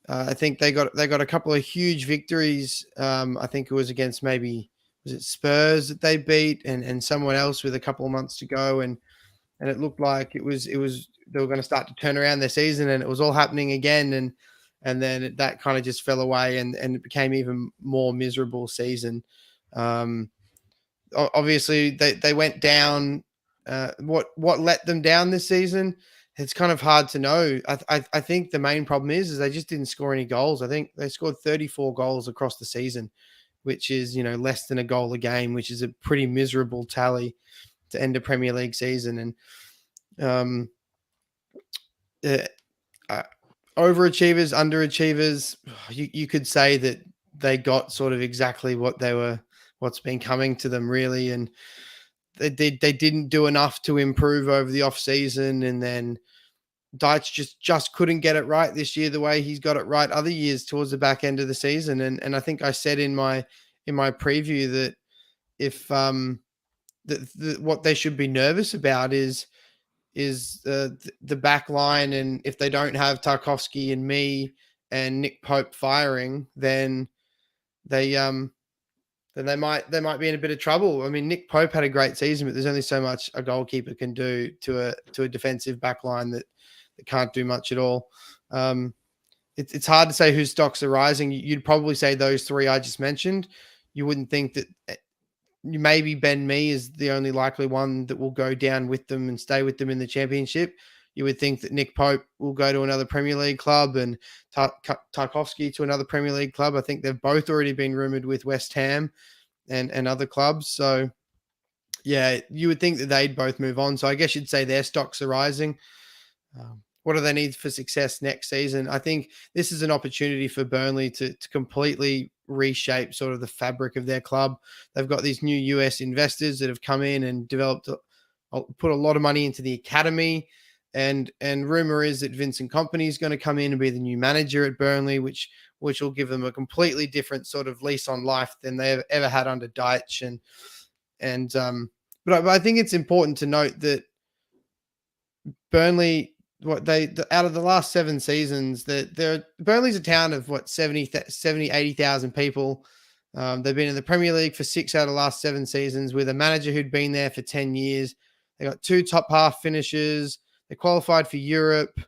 I think they got a couple of huge victories. I think it was against was it Spurs that they beat, and someone else with a couple of months to go, and it looked like it was they were going to start to turn around their season, and it was all happening again, and then that kind of just fell away, and it became even more miserable season. Obviously, they went down. What let them down this season? It's kind of hard to know. I think the main problem is they just didn't score any goals. I think they scored 34 goals across the season, which is, less than a goal a game, which is a pretty miserable tally to end a Premier League season. And overachievers, underachievers, you could say that they got sort of exactly what's been coming to them, really. And they didn't do enough to improve over the off season, and then Deitch just couldn't get it right this year the way he's got it right other years towards the back end of the season. And I think I said in my preview that if what they should be nervous about is the back line, and if they don't have Tarkowski and me and Nick Pope firing, then they might be in a bit of trouble. I mean, Nick Pope had a great season, but there's only so much a goalkeeper can do to a defensive back line that can't do much at all. It's hard to say whose stocks are rising. You'd probably say those three I just mentioned. You wouldn't think that maybe Ben Mee is the only likely one that will go down with them and stay with them in the championship. You would think that Nick Pope will go to another Premier League club, and Tarkowski to another Premier League club. I think they've both already been rumoured with West Ham and other clubs. So, yeah, you would think that they'd both move on. So I guess you'd say their stocks are rising. What do they need for success next season? I think this is an opportunity for Burnley to completely reshape sort of the fabric of their club. They've got these new US investors that have come in and put a lot of money into the academy. And rumor is that Vincent Kompany is going to come in and be the new manager at Burnley, which will give them a completely different sort of lease on life than they've ever had under Deitch. But I think it's important to note that Burnley, out of the last 7 seasons, Burnley's a town of 80,000 people. They've been in the Premier League for 6 out of the last 7 seasons with a manager who'd been there for 10 years. They got 2 top half finishes. They qualified for Europe.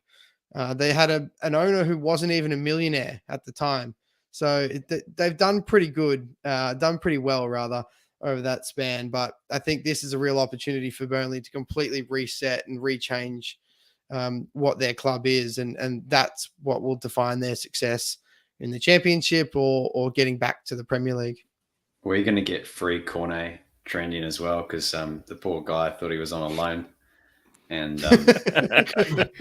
They had an owner who wasn't even a millionaire at the time. So they've done pretty well rather over that span. But I think this is a real opportunity for Burnley to completely reset and rechange what their club is. And that's what will define their success in the championship or getting back to the Premier League. We're going to get free Cornet trending as well, because the poor guy thought he was on a loan. And it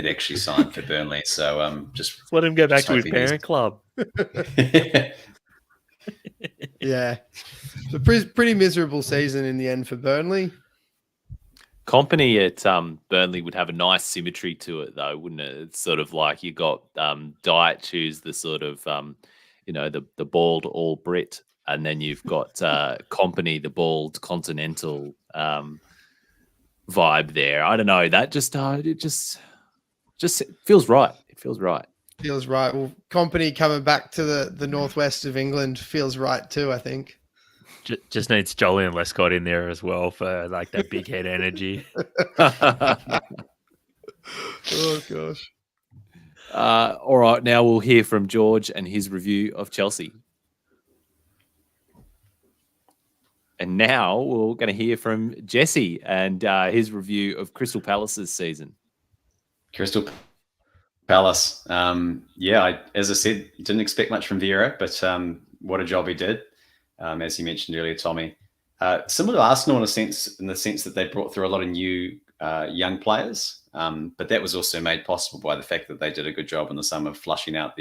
actually signed for Burnley. So just let him go back to his parent club. Yeah. So pretty miserable season in the end for Burnley. Kompany at Burnley would have a nice symmetry to it, though, wouldn't it? It's sort of like you got Deitch, who's the sort of, the bald all Brit, and then you've got Kompany, the bald continental vibe there. I don't know. That just feels right. It feels right. Feels right. Well, Kompany coming back to the northwest of England feels right too, I think. Just needs Jolly and Lescott in there as well for like that big head energy. Oh gosh. All right, now we'll hear from George and his review of Chelsea. And now we're going to hear from Jesse and his review of Crystal Palace's season. Crystal Palace. As I said, didn't expect much from Vieira, but what a job he did. As you mentioned earlier, Tommie. Similar to Arsenal in the sense that they brought through a lot of new young players, but that was also made possible by the fact that they did a good job in the summer of flushing out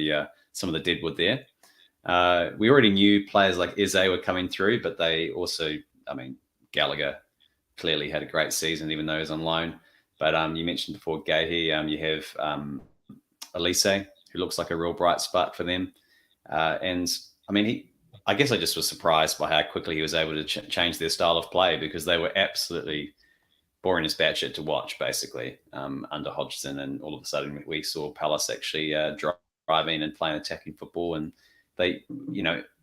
some of the deadwood there. We already knew players like Eze were coming through, but they also, Gallagher clearly had a great season, even though he was on loan. But you mentioned before Gahey, you have Elise, who looks like a real bright spot for them. I guess I just was surprised by how quickly he was able to change their style of play, because they were absolutely boring as batshit to watch, basically, under Hodgson. And all of a sudden we saw Palace actually driving and playing attacking football. And they,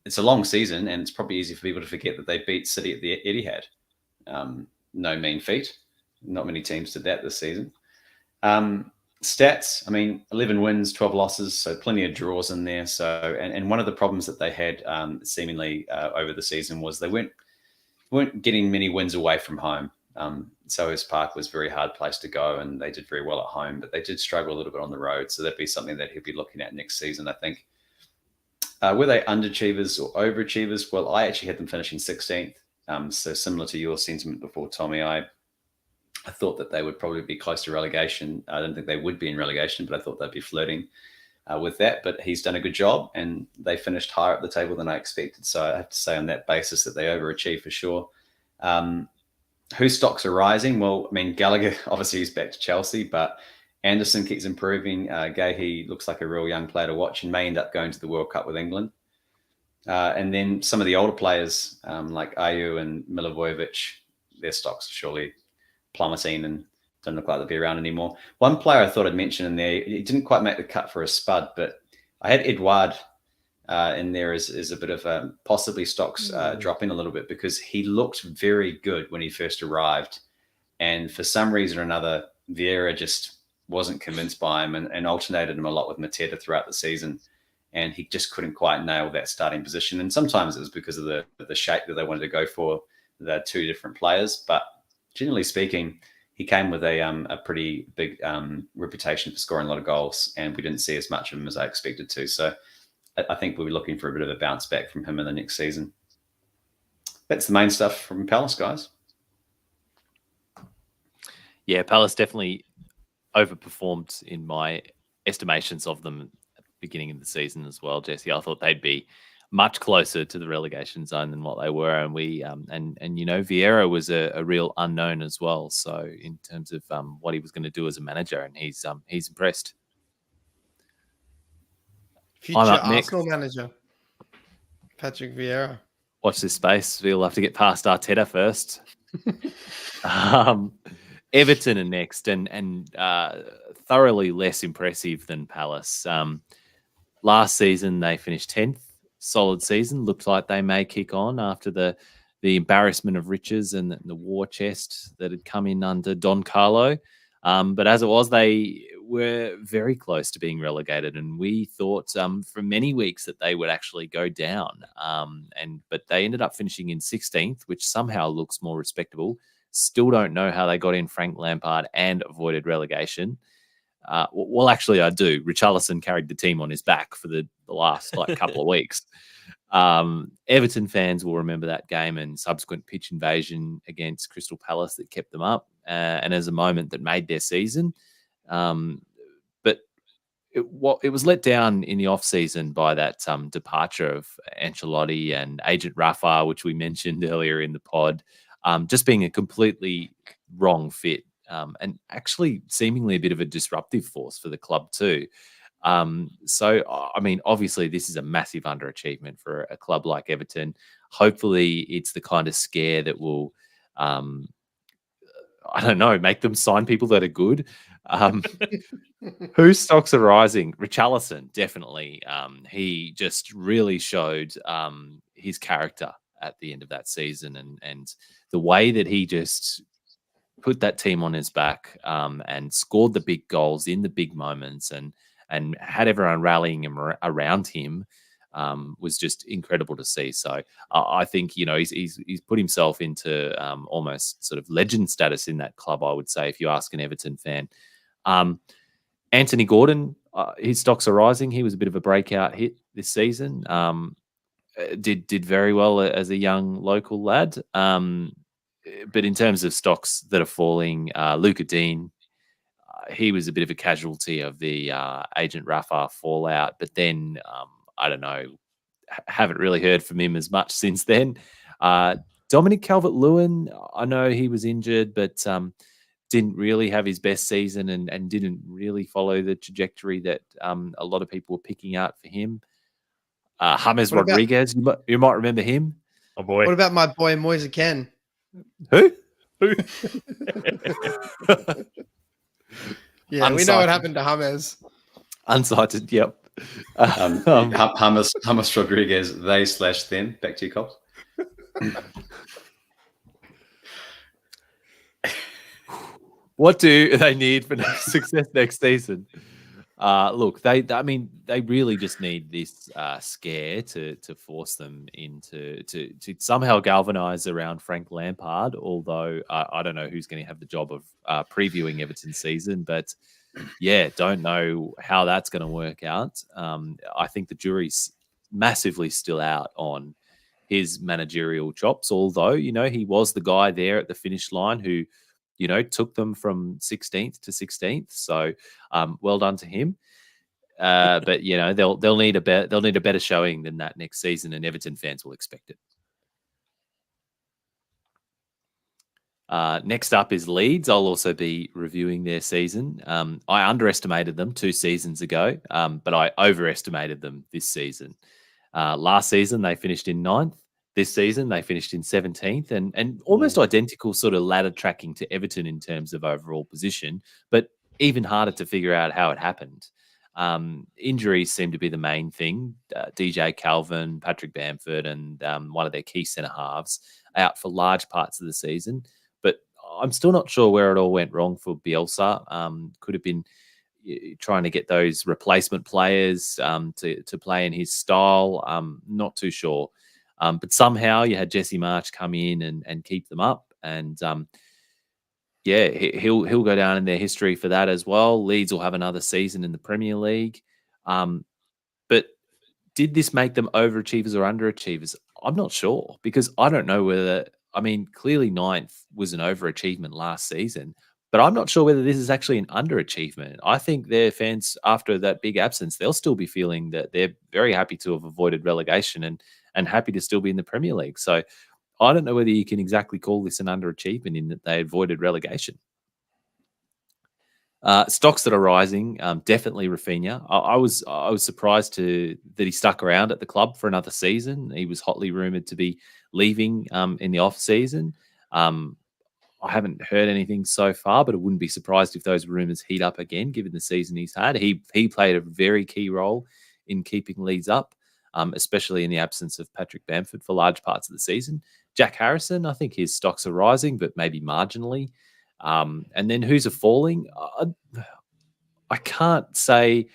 it's a long season, and it's probably easy for people to forget that they beat City at the Etihad. No mean feat. Not many teams did that this season. Stats, 11 wins, 12 losses, so plenty of draws in there. So, and one of the problems that they had seemingly over the season was they weren't getting many wins away from home. Selhurst Park was a very hard place to go, and they did very well at home, but they did struggle a little bit on the road. So that'd be something that he'll be looking at next season, I think. Were they underachievers or overachievers? Well, I actually had them finishing 16th. So similar to your sentiment before, Tommie, I thought that they would probably be close to relegation. I don't think they would be in relegation, but I thought they'd be flirting with that. But he's done a good job, and they finished higher up the table than I expected. So I have to say on that basis that they overachieved for sure. Whose stocks are rising? Well, Gallagher, obviously he's back to Chelsea, but Anderson keeps improving. Gahey looks like a real young player to watch and may end up going to the World Cup with England. And then some of the older players like Ayew and Milivojevic, their stocks are surely plummeting and don't look like they'll be around anymore. One player I thought I'd mention in there, he didn't quite make the cut for a spud, but I had Edouard in there as a bit of possibly stocks dropping a little bit, because he looked very good when he first arrived. And for some reason or another, Vieira just wasn't convinced by him and alternated him a lot with Mateta throughout the season. And he just couldn't quite nail that starting position. And sometimes it was because of the shape that they wanted to go for, the two different players. But generally speaking, he came with a pretty big reputation for scoring a lot of goals, and we didn't see as much of him as I expected to. So I think we'll be looking for a bit of a bounce back from him in the next season. That's the main stuff from Palace, guys. Yeah, Palace definitely overperformed in my estimations of them at the beginning of the season as well, Jesse. I thought they'd be much closer to the relegation zone than what they were, and Vieira was a real unknown as well. So in terms of what he was going to do as a manager, and he's impressed. Future Arsenal manager, Patrick Vieira. Watch this space. We'll have to get past Arteta first. Everton are next, and thoroughly less impressive than Palace. Last season, they finished 10th. Solid season. Looked like they may kick on after the embarrassment of riches and the war chest that had come in under Don Carlo. But as it was, they were very close to being relegated, and we thought for many weeks that they would actually go down. But they ended up finishing in 16th, which somehow looks more respectable. Still don't know how they got in Frank Lampard and avoided relegation. Well, actually, I do. Richarlison carried the team on his back for the last couple of weeks. Everton fans will remember that game and subsequent pitch invasion against Crystal Palace that kept them up, and as a moment that made their season. But it was let down in the off-season by that departure of Ancelotti and Agent Rafa, which we mentioned earlier in the pod, just being a completely wrong fit. And actually seemingly a bit of a disruptive force for the club too. Obviously this is a massive underachievement for a club like Everton. Hopefully it's the kind of scare that will, make them sign people that are good. Whose stocks are rising? Richarlison, definitely. He just really showed his character at the end of that season, and the way that he just put that team on his back and scored the big goals in the big moments and had everyone rallying him around him was just incredible to see. So I think, he's put himself into almost sort of legend status in that club, I would say, if you ask an Everton fan. Anthony Gordon, his stocks are rising. He was a bit of a breakout hit this season. Did very well as a young local lad. But in terms of stocks that are falling, Luca Dean, he was a bit of a casualty of the Agent Rafa fallout. But then, haven't really heard from him as much since then. Dominic Calvert-Lewin, I know he was injured, but didn't really have his best season and didn't really follow the trajectory that a lot of people were picking out for him. James Rodriguez, you might remember him. Oh, boy. What about my boy Moise Kean? Who? Yeah, we know what happened to James. Unsighted, yep. Hummus Rodriguez, they/them. Back to you, Cops. What do they need for success next season? Look, they really just need this scare to force them into to somehow galvanize around Frank Lampard. Although I don't know who's going to have the job of previewing Everton's season, but yeah, don't know how that's going to work out. I think the jury's massively still out on his managerial chops. Although he was the guy there at the finish line who took them from 16th to 16th. So well done to him. But they'll need a better showing than that next season, and Everton fans will expect it. Next up is Leeds. I'll also be reviewing their season. I underestimated them 2 seasons ago, but I overestimated them this season. Last season they finished in 9th. This season they finished in 17th, and almost identical sort of ladder tracking to Everton in terms of overall position, but even harder to figure out how it happened. Injuries seem to be the main thing. DJ Calvin, Patrick Bamford, and one of their key centre halves out for large parts of the season. But I'm still not sure where it all went wrong for Bielsa. Could have been trying to get those replacement players to play in his style. Not too sure. But somehow you had Jesse Marsch come in and keep them up. And he'll go down in their history for that as well. Leeds will have another season in the Premier League. But did this make them overachievers or underachievers? I'm not sure, because I don't know whether, clearly 9th was an overachievement last season, but I'm not sure whether this is actually an underachievement. I think their fans, after that big absence, they'll still be feeling that they're very happy to have avoided relegation and happy to still be in the Premier League. So I don't know whether you can exactly call this an underachievement in that they avoided relegation. Stocks that are rising, definitely Rafinha. I was surprised that he stuck around at the club for another season. He was hotly rumoured to be leaving in the off season. I haven't heard anything so far, but I wouldn't be surprised if those rumours heat up again, given the season he's had. He played a very key role in keeping Leeds up, especially in the absence of Patrick Bamford for large parts of the season. Jack Harrison, I think his stocks are rising, but maybe marginally. And then who's falling? I can't say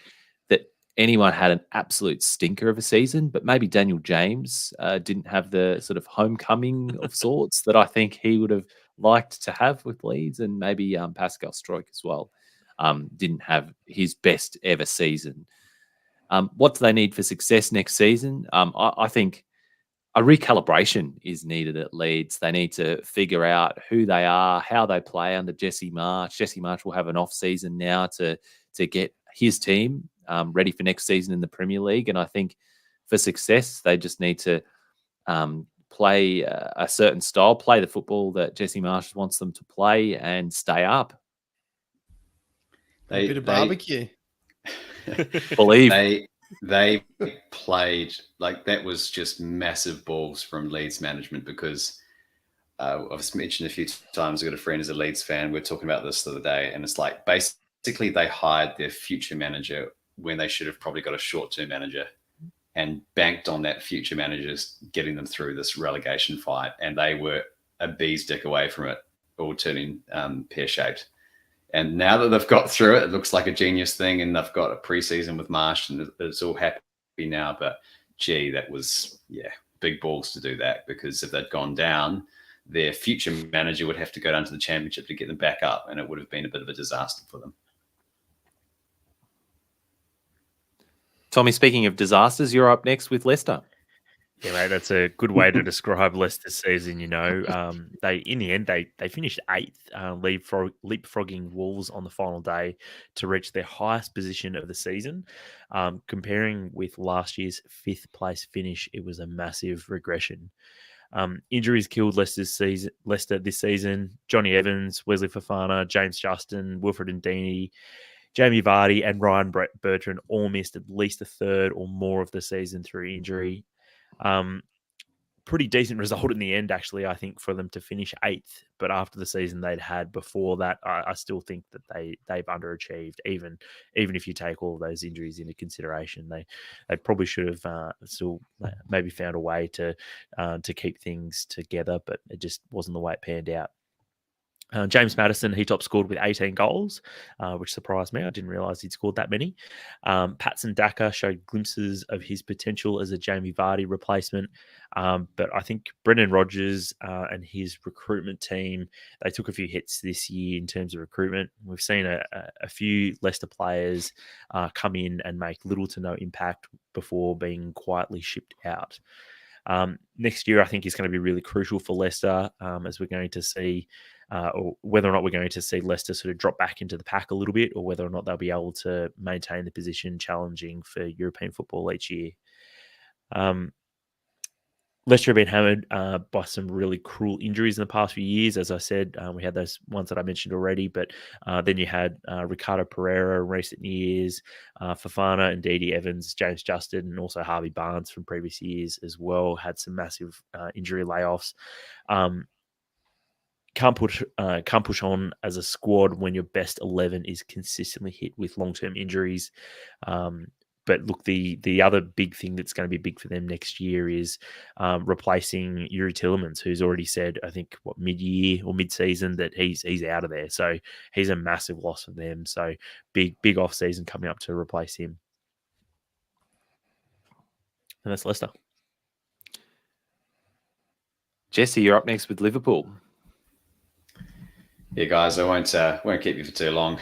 that anyone had an absolute stinker of a season, but maybe Daniel James didn't have the sort of homecoming of sorts that I think he would have liked to have with Leeds, and maybe Pascal Stroik as well didn't have his best ever season. What do they need for success next season? I think a recalibration is needed at Leeds. They need to figure out who they are, how they play under Jesse Marsch. Jesse Marsch will have an off season now to get his team ready for next season in the Premier League. And I think for success, they just need to play a certain style, play the football that Jesse Marsch wants them to play, and stay up. A bit of barbecue. Believe. They played like that was just massive balls from Leeds management, because I've mentioned a few times, I've got a friend who's a Leeds fan. We were talking about this the other day, and it's like basically they hired their future manager when they should have probably got a short-term manager, and banked on that future manager's getting them through this relegation fight. And they were a bee's dick away from it all turning pear-shaped. And now that they've got through it, it looks like a genius thing, and they've got a preseason with Marsch, and it's all happy now. But gee, that was big balls to do that, because if they'd gone down, their future manager would have to go down to the Championship to get them back up, and it would have been a bit of a disaster for them. Tommie, speaking of disasters, you're up next with Leicester. Yeah, mate, that's a good way to describe Leicester's season. They in the end they finished 8th, leapfrogging Wolves on the final day to reach their highest position of the season. Comparing with last year's 5th place finish, it was a massive regression. Injuries killed Leicester this season. Johnny Evans, Wesley Fofana, James Justin, Wilfred Ndidi, Jamie Vardy, and Ryan Bertrand all missed at least a third or more of the season through injury. pretty decent result in the end, actually, I think, for them to finish 8th. But after the season they'd had before that, I still think that they've underachieved, even if you take all of those injuries into consideration. They probably should have still maybe found a way to keep things together, but it just wasn't the way it panned out. James Maddison, he top scored with 18 goals, which surprised me. I didn't realise he'd scored that many. Patson Daka showed glimpses of his potential as a Jamie Vardy replacement. But I think Brendan Rodgers and his recruitment team, they took a few hits this year in terms of recruitment. We've seen a few Leicester players come in and make little to no impact before being quietly shipped out. Next year, I think, is going to be really crucial for Leicester, as we're going to see or whether or not we're going to see Leicester sort of drop back into the pack a little bit, or whether or not they'll be able to maintain the position challenging for European football each year. Leicester have been hammered by some really cruel injuries in the past few years. As I said, we had those ones that I mentioned already, but then you had Ricardo Pereira in recent years, Fofana and Dede Evans, James Justin, and also Harvey Barnes from previous years as well, had some massive injury layoffs. Can't push on as a squad when your best 11 is consistently hit with long-term injuries. But look, the other big thing that's going to be big for them next year is replacing Yuri Tillemans, who's already said, I think, mid-year or mid-season that he's out of there. So he's a massive loss for them. So big off-season coming up to replace him. And that's Leicester. Jesse, you're up next with Liverpool. Yeah, guys, I won't keep you for too long.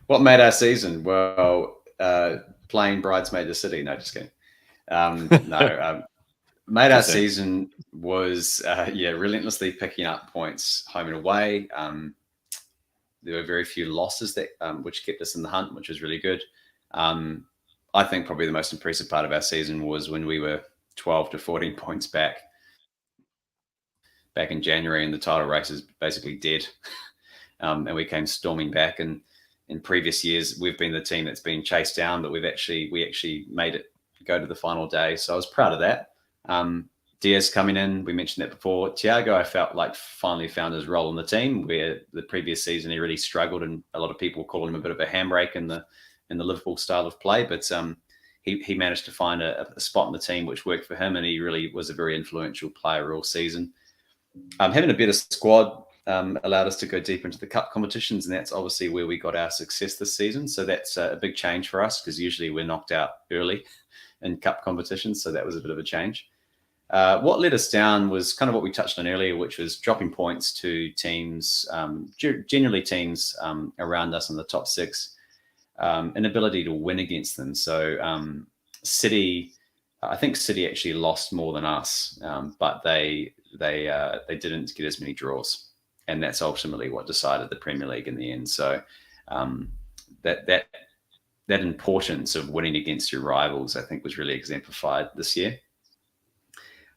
What made our season? Well, playing Bridesmaid the City. No, just kidding. Made our season was relentlessly picking up points home and away. There were very few losses that which kept us in the hunt, which was really good. I think probably the most impressive part of our season was when we were 12 to 14 points back in January, and the title race is basically dead. And we came storming back. And in previous years, we've been the team that's been chased down, but we actually made it go to the final day. So I was proud of that. Diaz coming in, we mentioned that before. Thiago, I felt like finally found his role in the team, where the previous season he really struggled, and a lot of people call him a bit of a handbrake in the Liverpool style of play. But he managed to find a spot in the team which worked for him, and he really was a very influential player all season. Having a better squad allowed us to go deep into the cup competitions, and that's obviously where we got our success this season. So that's a big change for us, because usually we're knocked out early in cup competitions. So that was a bit of a change. What let us down was kind of what we touched on earlier, which was dropping points to teams, generally teams around us in the top 6, inability to win against them. So City, I think City actually lost more than us, but they didn't get as many draws, and that's ultimately what decided the Premier League in the end. So that importance of winning against your rivals, I think, was really exemplified this year.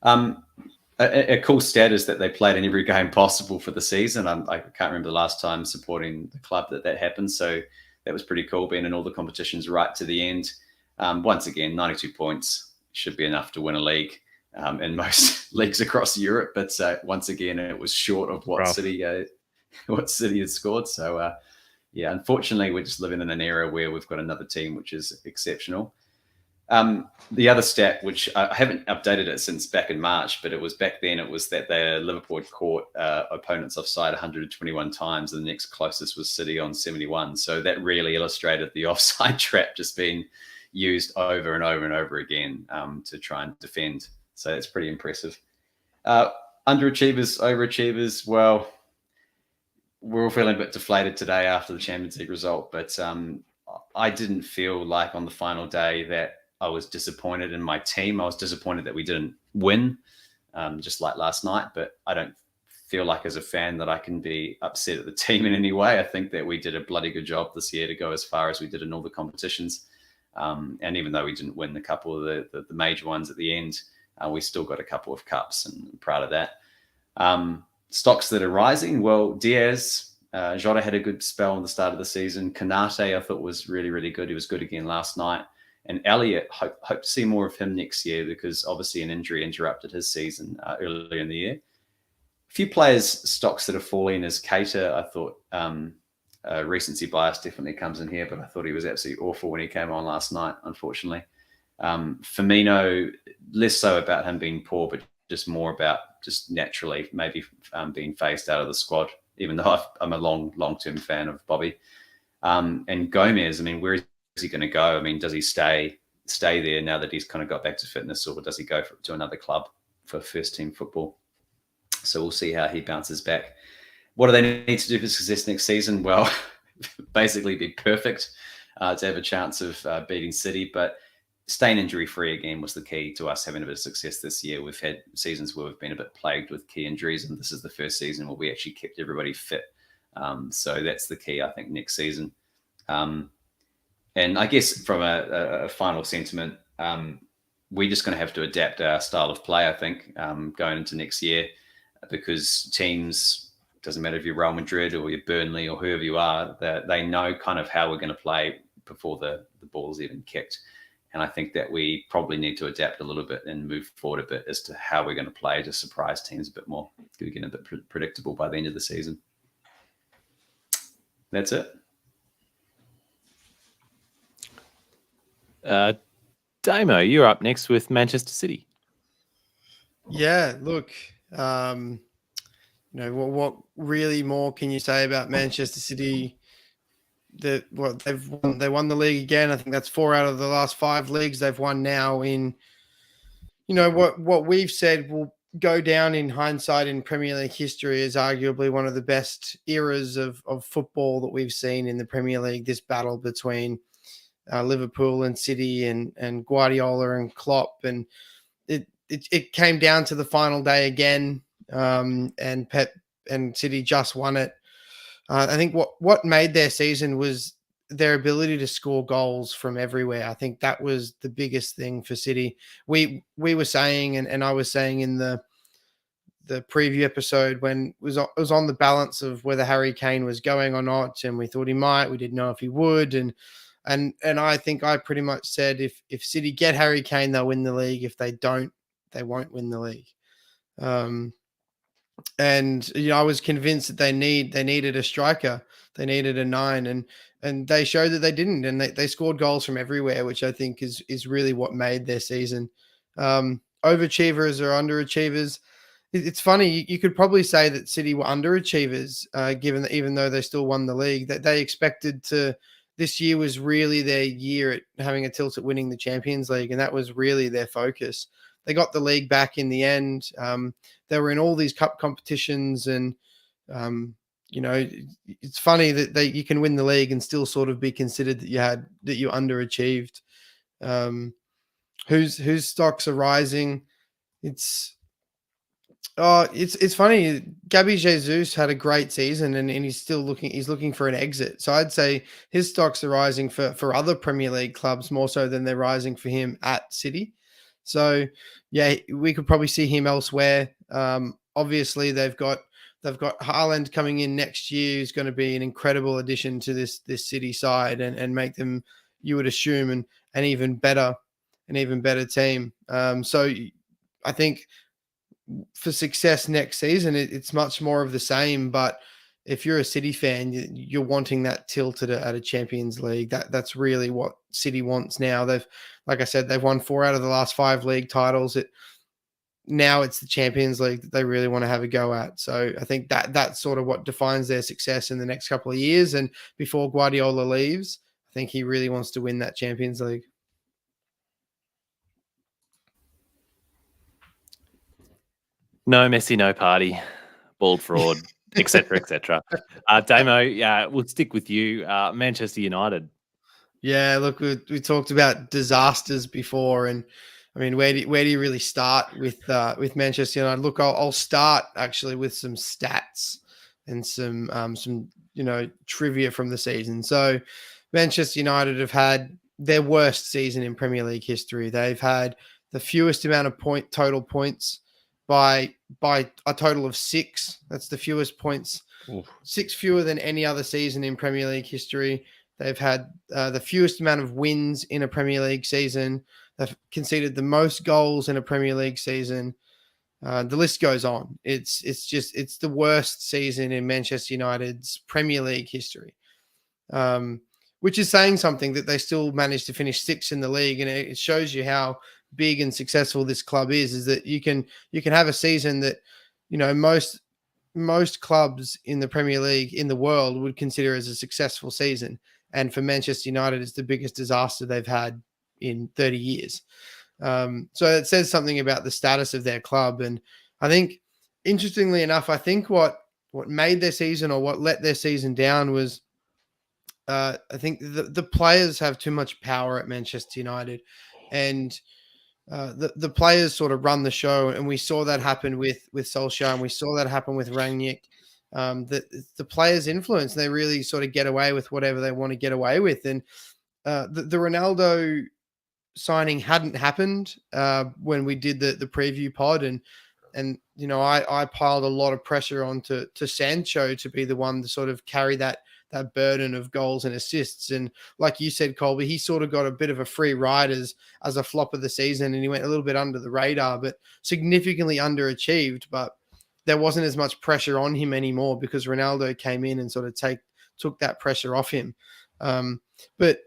A cool stat is that they played in every game possible for the season. I can't remember the last time supporting the club that happened, so that was pretty cool, being in all the competitions right to the end. Once again, 92 points should be enough to win a league in most leagues across Europe, but once again, it was short of what City had scored. So unfortunately, we're just living in an era where we've got another team which is exceptional. The other stat, which I haven't updated it since back in March, but it was back then, it was that Liverpool had caught opponents offside 121 times, and the next closest was City on 71. So that really illustrated the offside trap just being used over and over and over again to try and defend. So that's pretty impressive. Underachievers, overachievers, well, we're all feeling a bit deflated today after the Champions League result, but I didn't feel like on the final day that I was disappointed in my team. I was disappointed that we didn't win, just like last night, but I don't feel like as a fan that I can be upset at the team in any way. I think that we did a bloody good job this year to go as far as we did in all the competitions. And even though we didn't win a couple of the major ones at the end, we still got a couple of cups, and I'm proud of that. Stocks that are rising, well, Diaz, Jota had a good spell in the start of the season. Kanate, I thought, was really, really good. He was good again last night. And Elliott, hope to see more of him next year, because obviously an injury interrupted his season earlier in the year. A few players' stocks that are falling is Cater. I thought recency bias definitely comes in here, but I thought he was absolutely awful when he came on last night, unfortunately. Firmino, less so about him being poor, but just more about just naturally maybe being phased out of the squad, even though I'm a long-term fan of Bobby. And Gomez, I mean, where is he going to go? I mean, does he stay there now that he's kind of got back to fitness, or does he go to another club for first-team football? So we'll see how he bounces back. What do they need to do for success next season? Well, basically be perfect to have a chance of beating City, but staying injury-free again was the key to us having a bit of success this year. We've had seasons where we've been a bit plagued with key injuries, and this is the first season where we actually kept everybody fit. So that's the key, I think, next season. And I guess from a final sentiment, we're just going to have to adapt our style of play, I think, going into next year, because teams, doesn't matter if you're Real Madrid or you're Burnley or whoever you are, they know kind of how we're going to play before the ball's even kicked. And I think that we probably need to adapt a little bit and move forward a bit as to how we're going to play to surprise teams a bit more, to get a bit predictable by the end of the season. That's it. Damo, you're up next with Manchester City. Yeah, look, you know, what really more can you say about Manchester City? They won the league again. I think that's 4 out of the last 5 leagues they've won now. In, you know, what we've said will go down in hindsight in Premier League history as arguably one of the best eras of football that we've seen in the Premier League. This battle between Liverpool and City and Guardiola and Klopp, and it came down to the final day again, and Pep and City just won it. I think what made their season was their ability to score goals from everywhere. I think that was the biggest thing for City. We were saying, and I was saying in the preview episode, when it was on the balance of whether Harry Kane was going or not, and we thought he might. We didn't know if he would, and I think I pretty much said if City get Harry Kane, they'll win the league. If they don't, they won't win the league. And you know, I was convinced that they needed a striker. They needed a 9, and they showed that they didn't, and they scored goals from everywhere, which I think is really what made their season. Overachievers or underachievers. It's funny. You could probably say that City were underachievers, given that even though they still won the league, that they expected to. This year was really their year at having a tilt at winning the Champions League, and that was really their focus. They got the league back in the end. They were in all these cup competitions, and you know, it's funny that you can win the league and still sort of be considered that you underachieved. Whose stocks are rising? It's funny. Gabby Jesus had a great season, and he's looking for an exit. So I'd say his stocks are rising for other Premier League clubs more so than they're rising for him at City. So yeah, we could probably see him elsewhere. Obviously they've got Haaland coming in next year, who's going to be an incredible addition to this City side and make them, you would assume, an even better team. So I think for success next season, it's much more of the same. But if you're a City fan, you're wanting that tilt at a Champions League. That's really what City wants now. Like I said, they've won 4 out of the last 5 league titles. Now it's the Champions League that they really want to have a go at. So I think that's sort of what defines their success in the next couple of years. And before Guardiola leaves, I think he really wants to win that Champions League. No Messi, no party, bald fraud, etc., etc. Damo, yeah, we'll stick with you. Manchester United. Yeah, look, we talked about disasters before, and I mean, where do you really start with Manchester United? Look, I'll start actually with some stats and some trivia from the season. So, Manchester United have had their worst season in Premier League history. They've had the fewest amount of total points by a total of 6. That's the fewest points. Oof. 6 fewer than any other season in Premier League history. They've had the fewest amount of wins in a Premier League season. They've conceded the most goals in a Premier League season. The list goes on. It's the worst season in Manchester United's Premier League history, which is saying something that they still managed to finish 6th in the league, and it shows you how big and successful this club is. Is that you can have a season that most clubs in the Premier League in the world would consider as a successful season, and for Manchester United, it's the biggest disaster they've had in 30 years. So it says something about the status of their club. And I think, interestingly enough, I think what made their season or what let their season down was I think the players have too much power at Manchester United, and the players sort of run the show. And we saw that happen with Solskjaer, and we saw that happen with Rangnick. The players influence, they really sort of get away with whatever they want to get away with. And the Ronaldo signing hadn't happened when we did the preview pod, and I piled a lot of pressure onto Sancho to be the one to sort of carry that burden of goals and assists. And like you said, Colby, he sort of got a bit of a free ride as a flop of the season, and he went a little bit under the radar, but significantly underachieved. But there wasn't as much pressure on him anymore because Ronaldo came in and sort of took that pressure off him. But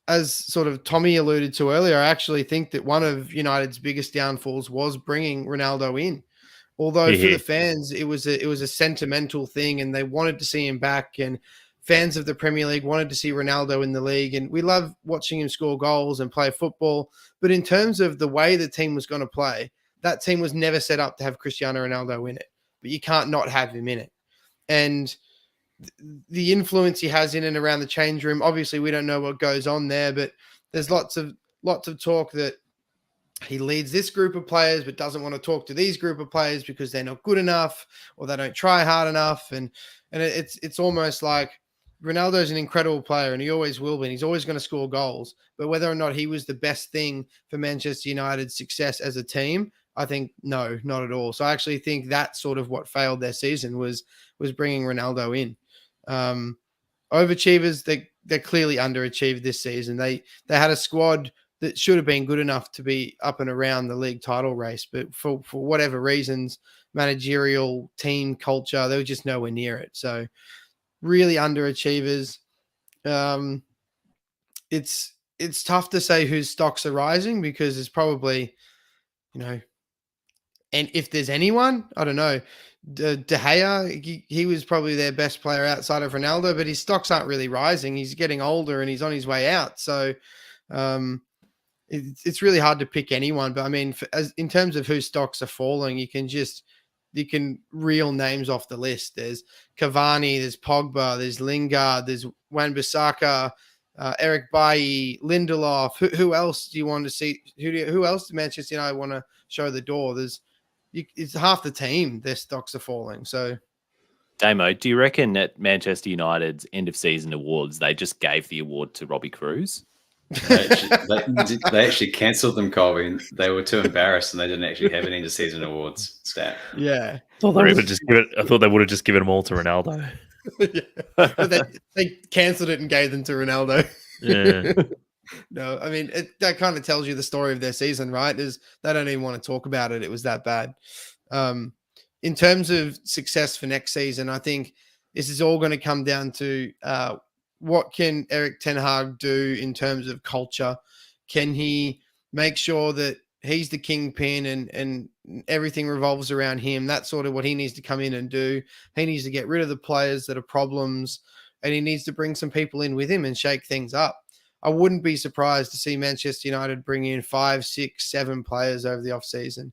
as sort of Tommie alluded to earlier, I actually think that one of United's biggest downfalls was bringing Ronaldo in. Although for the fans, it was a sentimental thing, and they wanted to see him back, and fans of the Premier League wanted to see Ronaldo in the league, and we love watching him score goals and play football. But in terms of the way the team was going to play, that team was never set up to have Cristiano Ronaldo in it. But you can't not have him in it. And the influence he has in and around the change room, obviously we don't know what goes on there, but there's lots of talk that he leads this group of players but doesn't want to talk to these group of players because they're not good enough or they don't try hard enough. And it's almost like Ronaldo's an incredible player, and he always will be, and he's always going to score goals. But whether or not he was the best thing for Manchester United's success as a team, I think no, not at all. So I actually think that's sort of what failed their season was bringing Ronaldo in. Overachievers, they clearly underachieved this season. They had a squad that should have been good enough to be up and around the league title race, but for whatever reasons, managerial, team culture, they were just nowhere near it. So really underachievers. It's tough to say whose stocks are rising because it's probably, and if there's anyone, I don't know, De Gea, he was probably their best player outside of Ronaldo, but his stocks aren't really rising. He's getting older and he's on his way out. So it's really hard to pick anyone. But I mean, in terms of whose stocks are falling, you can reel names off the list. There's Cavani, there's Pogba, there's Lingard, there's Wan-Bissaka, Eric Bailly, Lindelof. Who else do you want to see? Who else do Manchester United want to show the door? It's half the team, their stocks are falling. So, Damo, do you reckon at Manchester United's end of season awards, they just gave the award to Robbie Cruz? They actually cancelled them, Colby. They were too embarrassed, and they didn't actually have an end of season awards stat. Yeah, I thought they would have just given them all to Ronaldo. But they cancelled it and gave them to Ronaldo. Yeah. No, I mean, that kind of tells you the story of their season, right? Is they don't even want to talk about it. It was that bad. In terms of success for next season, I think this is all going to come down to what can Erik ten Hag do in terms of culture? Can he make sure that he's the kingpin and everything revolves around him? That's sort of what he needs to come in and do. He needs to get rid of the players that are problems, and he needs to bring some people in with him and shake things up. I wouldn't be surprised to see Manchester United bring in 5, 6, 7 players over the offseason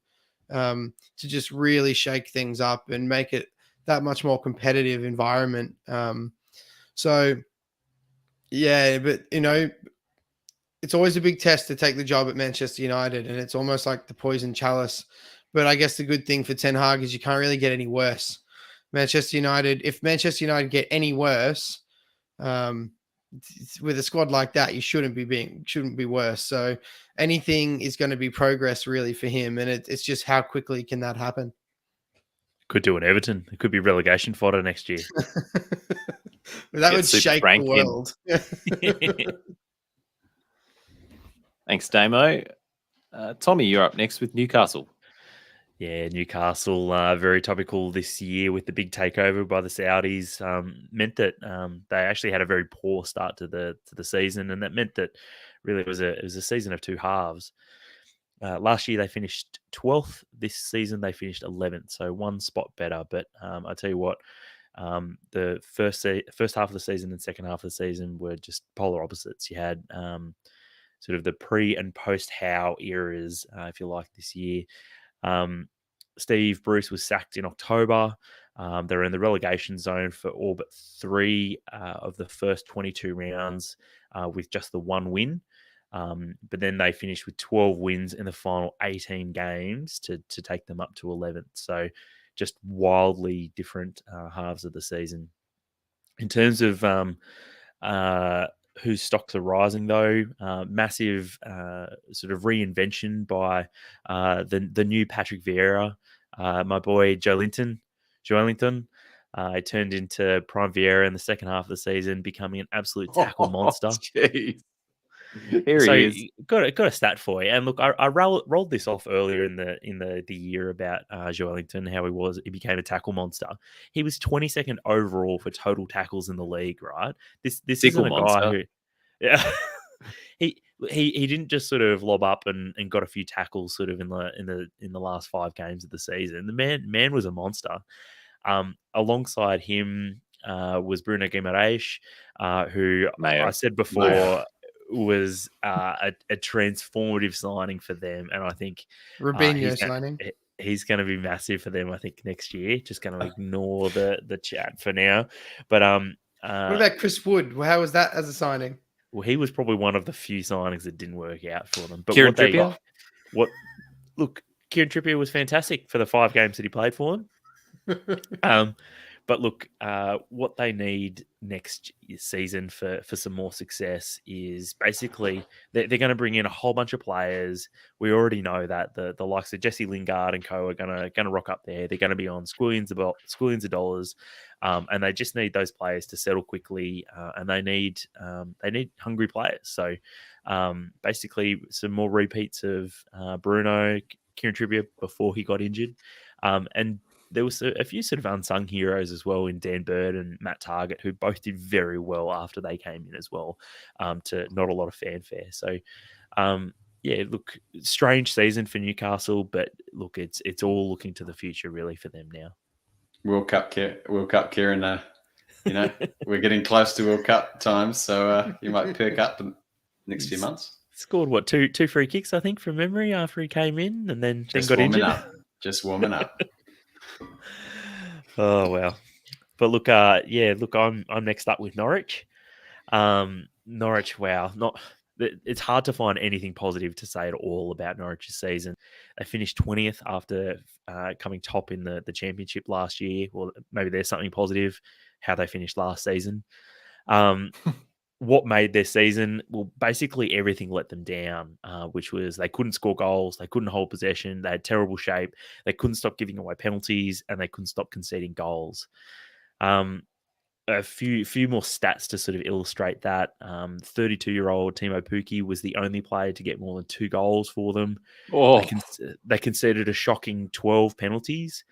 to just really shake things up and make it that much more competitive environment. So, yeah, but, it's always a big test to take the job at Manchester United, and it's almost like the poison chalice. But I guess the good thing for Ten Hag is you can't really get any worse. If Manchester United get any worse, with a squad like that, you shouldn't be worse. So anything is going to be progress really for him, and it's just how quickly can that happen. Could do an Everton. It could be relegation fodder next year. That Get would Super shake Frank the in. world. Thanks, Damo. Tommie, you're up next with Newcastle. Yeah, Newcastle, very topical this year with the big takeover by the Saudis. Meant that they actually had a very poor start to the season, and that meant that really it was a season of two halves. Last year they finished 12th. This season they finished 11th, so one spot better. But I tell you what, the first half of the season and second half of the season were just polar opposites. You had sort of the pre and post Howe eras, if you like, this year. Steve Bruce was sacked in October. They were in the relegation zone for all but 3 of the first 22 rounds with just the one win. But then they finished with 12 wins in the final 18 games to take them up to 11th. So just wildly different halves of the season. In terms of whose stocks are rising, though, massive sort of reinvention by the new Patrick Vieira, my boy Joelinton. He turned into Prime Vieira in the second half of the season, becoming an absolute tackle monster. Jeez. Here So he is. got a stat for you. And look, I rolled this off earlier in the year about Joelinton, how he became a tackle monster. He was 22nd overall for total tackles in the league, right? This Tickle isn't a monster. guy who, yeah, he didn't just sort of lob up and got a few tackles sort of in the last 5 games of the season. The man was a monster. Alongside him was Bruno Guimaraes, who Mayo. I said before was a transformative signing for them, and I think Rubinho signing. he's going to be massive for them. I think next year. Just going to ignore the chat for now. But What about Chris Wood? How was that as a signing? well, he was probably one of the few signings that didn't work out for them. But Kieran Trippier? Kieran Trippier was fantastic for the 5 games that he played for them. But look, what they need next season for some more success is basically they're going to bring in a whole bunch of players. We already know that the likes of Jesse Lingard and co are going to rock up there. They're going to be on squillions of dollars, and they just need those players to settle quickly. And they need hungry players. So basically, some more repeats of Bruno, Kieran Trippier before he got injured, and there was a few sort of unsung heroes as well in Dan Bird and Matt Targett, who both did very well after they came in as well, to not a lot of fanfare. So, yeah, look, strange season for Newcastle, but look, it's all looking to the future really for them now. World Cup, Kieran. We're getting close to World Cup times, so you might perk up in the next few months. Scored what, two free kicks, I think, from memory after he came in, and then got warming injured. Just warming up. Oh wow. But look, I'm next up with Norwich. Norwich, wow, it's hard to find anything positive to say at all about Norwich's season. They finished 20th after coming top in the championship last year. Well, maybe there's something positive how they finished last season. What made their season? Well, basically everything let them down, which was they couldn't score goals, they couldn't hold possession, they had terrible shape, they couldn't stop giving away penalties, and they couldn't stop conceding goals. A few more stats to sort of illustrate that. 32-year-old Timo Pukki was the only player to get more than 2 goals for them. Oh, They conceded a shocking 12 penalties.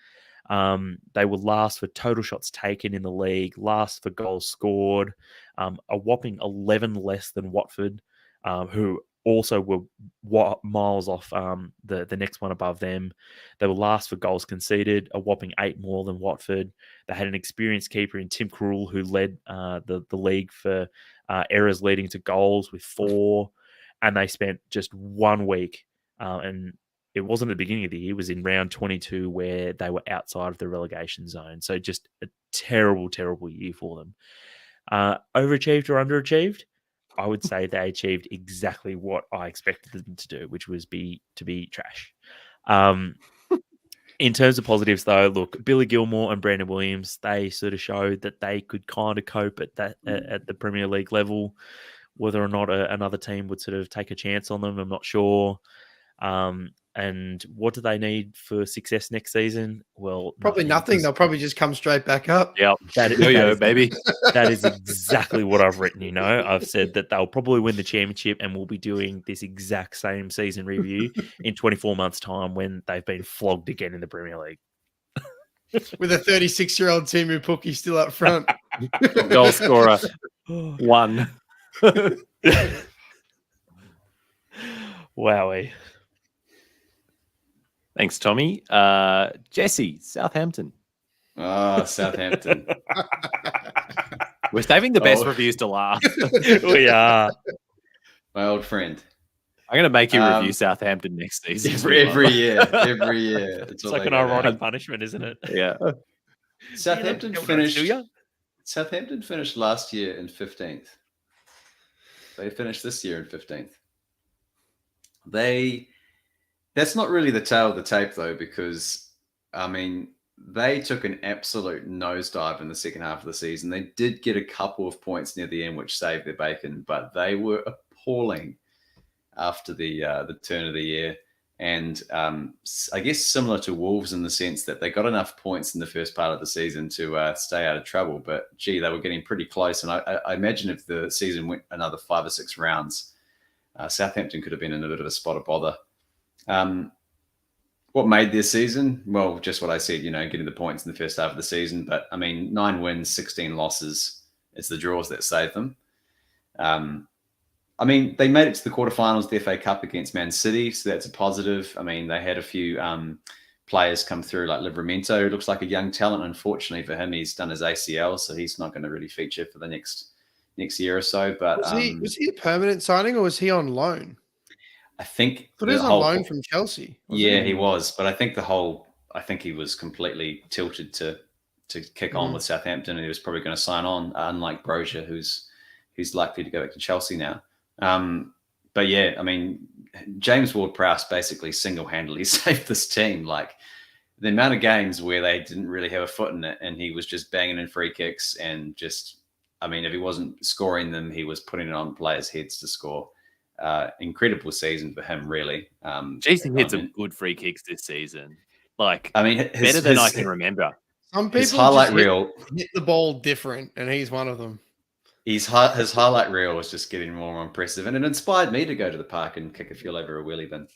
They were last for total shots taken in the league, last for goals scored, a whopping 11 less than Watford, who also were miles off the next one above them. They were last for goals conceded, a whopping 8 more than Watford. They had an experienced keeper in Tim Krul, who led the league for errors leading to goals with 4, and they spent just 1 week and it wasn't at the beginning of the year. It was in round 22 where they were outside of the relegation zone. So just a terrible, terrible year for them. Overachieved or underachieved? I would say they achieved exactly what I expected them to do, which was to be trash. In terms of positives, though, look, Billy Gilmore and Brandon Williams, they sort of showed that they could kind of cope at the Premier League level. Whether or not another team would sort of take a chance on them, I'm not sure. And what do they need for success next season? Well, Probably nothing. They'll probably just come straight back up. Yep. That Yo-yo, is- baby. That is exactly what I've written. I've said that they'll probably win the championship, and we'll be doing this exact same season review in 24 months' time when they've been flogged again in the Premier League. With a 36-year-old Timu Pukki still up front. Goal scorer 1. Wowie. Thanks, Tommy. Jesse, Southampton. Oh, Southampton. We're saving the best Oh. reviews to last. We are. My old friend. I'm going to make you review Um, Southampton next season. Every year. Every year. It's like an ironic punishment, isn't it? Yeah. Southampton Come on, finished. Celia. Southampton finished last year in 15th. They finished this year in 15th. That's not really the tail of the tape though, because I mean they took an absolute nosedive in the second half of the season. They did get a couple of points near the end, which saved their bacon, but they were appalling after the turn of the year. And I guess similar to Wolves in the sense that they got enough points in the first part of the season to stay out of trouble. But gee, they were getting pretty close. And I imagine if the season went another 5 or 6 rounds, Southampton could have been in a bit of a spot of bother. What made their season? Well, just what I said, getting the points in the first half of the season. But I mean, 9 wins, 16 losses. It's the draws that saved them. I mean, they made it to the quarterfinals of the FA Cup against Man City, so that's a positive. I mean, they had a few players come through, like Livramento, who looks like a young talent. Unfortunately for him, he's done his ACL, so he's not going to really feature for the next year or so. But Was he a permanent signing or was he on loan? I think But he was on loan from Chelsea. Yeah, he was. But I think I think he was completely tilted to kick on with Southampton, and he was probably going to sign on, unlike Brozier, who's likely to go back to Chelsea now. But yeah, I mean, James Ward-Prowse basically single-handedly saved this team. Like the amount of games where they didn't really have a foot in it, and he was just banging in free kicks and just, I mean, if he wasn't scoring them, he was putting it on players' heads to score. Incredible season for him, really. Jeez, he hit some good free kicks this season. Like, I mean, better than I can remember. Some His people highlight just reel. hit the ball different, and he's one of them. His highlight reel was just getting more impressive, and it inspired me to go to the park and kick a field over a wheelie bin.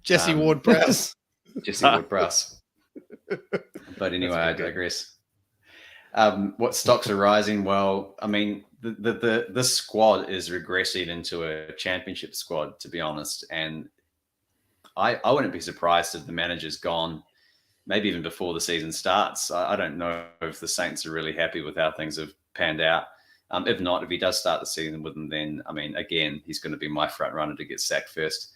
Jesse Ward-Prowse. Jesse Ward-Prowse. But anyway, I digress. What stocks are rising? Well, I mean, the squad is regressing into a championship squad, to be honest. And I wouldn't be surprised if the manager's gone, maybe even before the season starts. I don't know if the Saints are really happy with how things have panned out. If not, if he does start the season with them, then, I mean, again, he's going to be my front runner to get sacked first.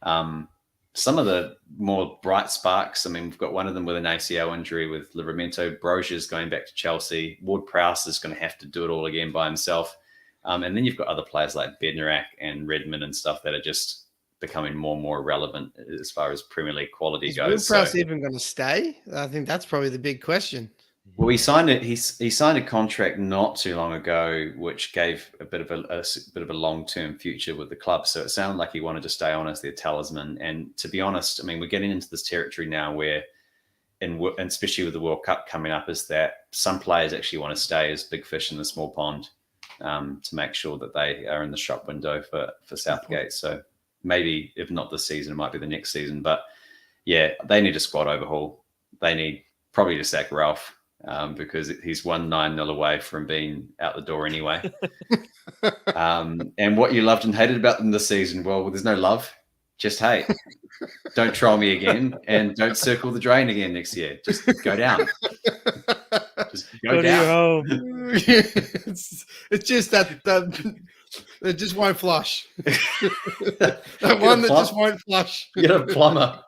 Some of the more bright sparks, I mean, we've got one of them with an ACL injury with Livramento. Brozier's going back to Chelsea. Ward-Prowse is going to have to do it all again by himself. And then you've got other players like Bednarak and Redmond and stuff that are just becoming more and more relevant as far as Premier League quality goes. Ward-Prowse even going to stay? I think that's probably the big question. Well, he signed it. He signed a contract not too long ago, which gave a bit of a long-term future with the club. So it sounded like he wanted to stay on as their talisman. And to be honest, I mean, we're getting into this territory now where, and especially with the World Cup coming up, is that some players actually want to stay as big fish in the small pond to make sure that they are in the shop window for Southgate. So maybe if not this season, it might be the next season. But yeah, they need a squad overhaul. They need probably to sack Ralph. Because he's 1-9-0 away from being out the door anyway. And what you loved and hated about them this season, well, there's no love, just hate. Don't troll me again, and don't circle the drain again next year. Just go down. Just go down. It's just that it just won't flush. That one that just won't flush. Get a plumber.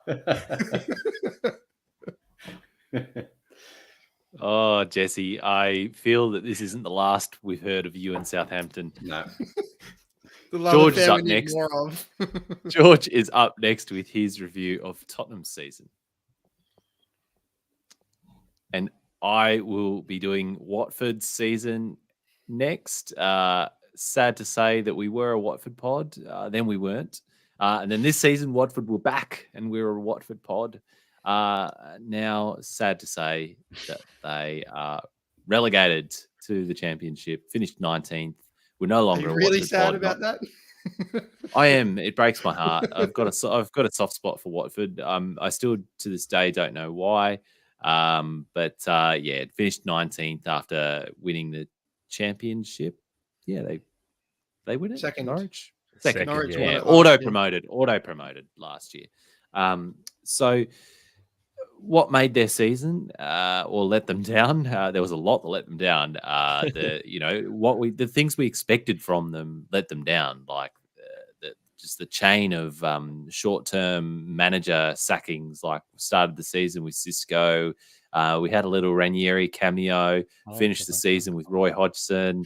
Oh, Jesse, I feel that this isn't the last we've heard of you in Southampton. No. George is up next. George is up next with his review of Tottenham's season. And I will be doing Watford's season next. Sad to say that we were a Watford pod, then we weren't. And then this season, Watford were back, and we were a Watford pod. Now, sad to say that they are relegated to the Championship, finished 19th. We're no Are longer you a really Watford sad pod. about that? I am. It breaks my heart. I've got a soft spot for Watford. I still to this day don't know why. But it finished 19th after winning the championship. Yeah, they win it. Second. Norwich. Second, Norwich yeah. won it last year. Auto promoted last year. So what made their season or let them down? There was a lot that let them down. The things we expected from them let them down, like just the chain of short-term manager sackings. Like started the season with Cisco. We had a little Ranieri cameo. Finished the season with Roy Hodgson.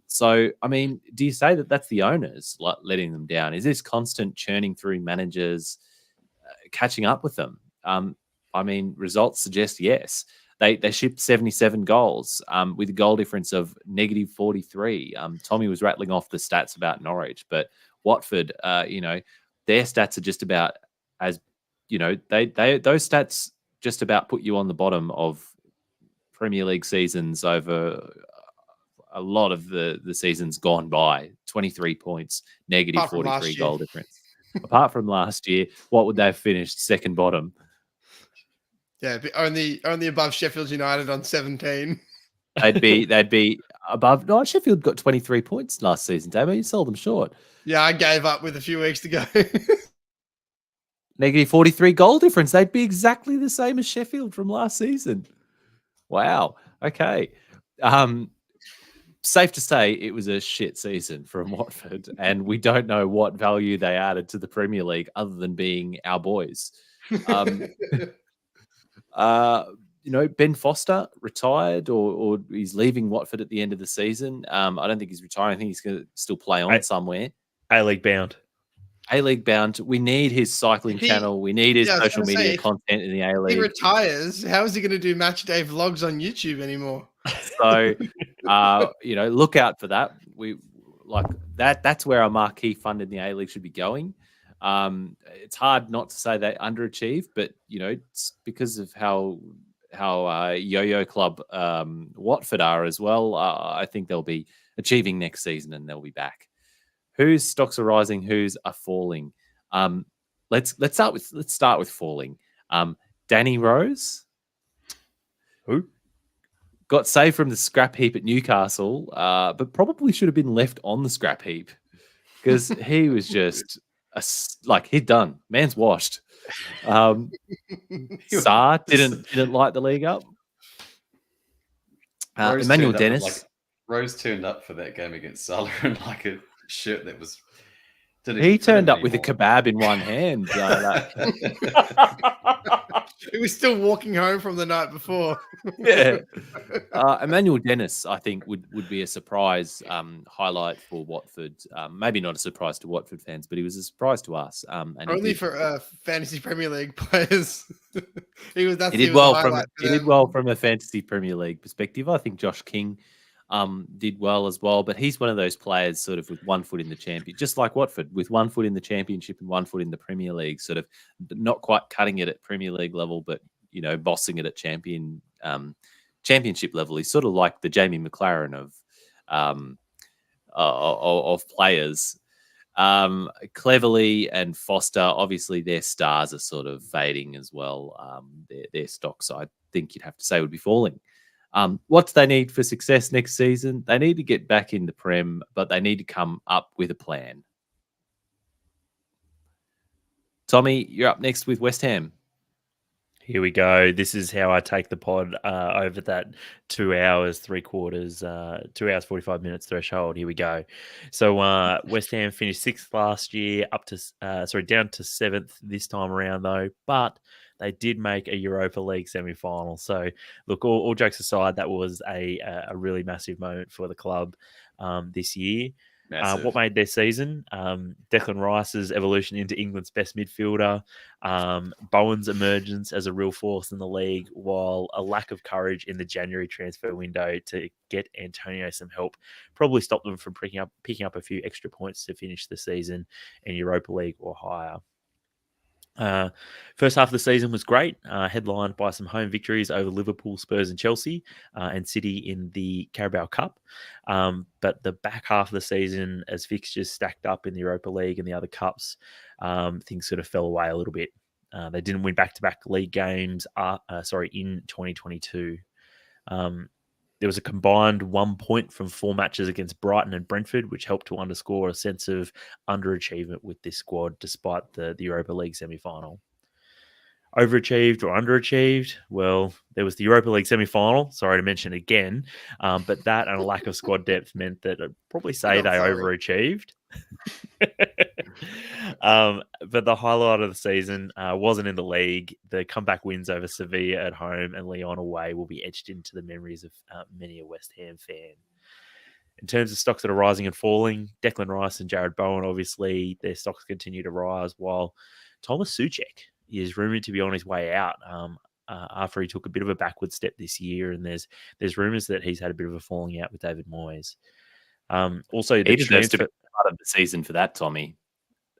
So, I mean, do you say that that's the owners letting them down? Is this constant churning through managers catching up with them? I mean, results suggest yes. They shipped 77 goals with a goal difference of negative 43. Tommie was rattling off the stats about Norwich, but Watford, their stats are just about as, those stats just about put you on the bottom of Premier League seasons over a lot of the seasons gone by. 23 points, negative Apart from 43 last goal year. difference. Apart from last year, what would they have finished? Second bottom. Yeah, but only above Sheffield United on 17. They'd be above. No, Sheffield got 23 points last season, Damo. You sold them short. Yeah, I gave up with a few weeks to go. Negative 43 goal difference. They'd be exactly the same as Sheffield from last season. Wow. Okay. Safe to say it was a shit season from Watford, and we don't know what value they added to the Premier League other than being our boys. Ben Foster retired or he's leaving Watford at the end of the season. I don't think he's retiring. I think he's going to still play on somewhere. A-League bound. A-League bound. We need his cycling channel. We need his social media say, content in the A-League. If he retires, how is he going to do match day vlogs on YouTube anymore? So, look out for that. We like that. That's where our marquee fund in the A-League should be going. It's hard not to say they underachieve, but it's because of how yo-yo club Watford are as well. I think they'll be achieving next season and they'll be back. Whose stocks are rising? Whose are falling? Let's start with falling. Danny Rose, who got saved from the scrap heap at Newcastle, but probably should have been left on the scrap heap because he was just he'd done. Man's washed. Sarr didn't light the league up. Emmanuel Dennis. Rose turned up for that game against Salah in like a shirt that was. He turned up with a kebab in one hand. He was still walking home from the night before. Yeah. Emmanuel Dennis, I think, would be a surprise highlight for Watford. Maybe not a surprise to Watford fans, but he was a surprise to us. And only for fantasy Premier League players. He did well from a fantasy Premier League perspective. I think Josh King did well as well, but he's one of those players sort of with one foot in the champion, just like Watford, with one foot in the Championship and one foot in the Premier League, sort of not quite cutting it at Premier League level, but bossing it at Championship level. He's sort of like the Jamie McLaren of players. Cleverly and Foster, obviously their stars are sort of fading as well. Their stocks, I think you'd have to say, would be falling. What do they need for success next season? They need to get back in the Prem, but they need to come up with a plan. Tommie, you're up next with West Ham. Here we go. This is how I take the pod over that 2 hours, 3/4, 2 hours, 45 minutes threshold. Here we go. So West Ham finished 6th last year, down to 7th this time around though, but they did make a Europa League semi-final. So look, all jokes aside, that was a really massive moment for the club this year. Massive. What made their season? Declan Rice's evolution into England's best midfielder, Bowen's emergence as a real force in the league, while a lack of courage in the January transfer window to get Antonio some help probably stopped them from picking up a few extra points to finish the season in Europa League or higher. First half of the season was great, headlined by some home victories over Liverpool, Spurs and Chelsea, and City in the Carabao Cup. But the back half of the season, as fixtures stacked up in the Europa League and the other cups, things sort of fell away a little bit. They didn't win back-to-back league games in 2022. There was a combined 1 point from 4 matches against Brighton and Brentford, which helped to underscore a sense of underachievement with this squad despite the Europa League semi-final. Overachieved or underachieved? Well, there was the Europa League semi-final, sorry to mention it again, but that and a lack of squad depth meant that I'd probably say they overachieved. But the highlight of the season wasn't in the league. The comeback wins over Sevilla at home and Lyon away will be etched into the memories of many a West Ham fan. In terms of stocks that are rising and falling, Declan Rice and Jared Bowen, obviously, their stocks continue to rise, while Thomas Souček is rumoured to be on his way out after he took a bit of a backward step this year, and there's rumours that he's had a bit of a falling out with David Moyes. Also, he deserves to be part of the season for that, Tommie.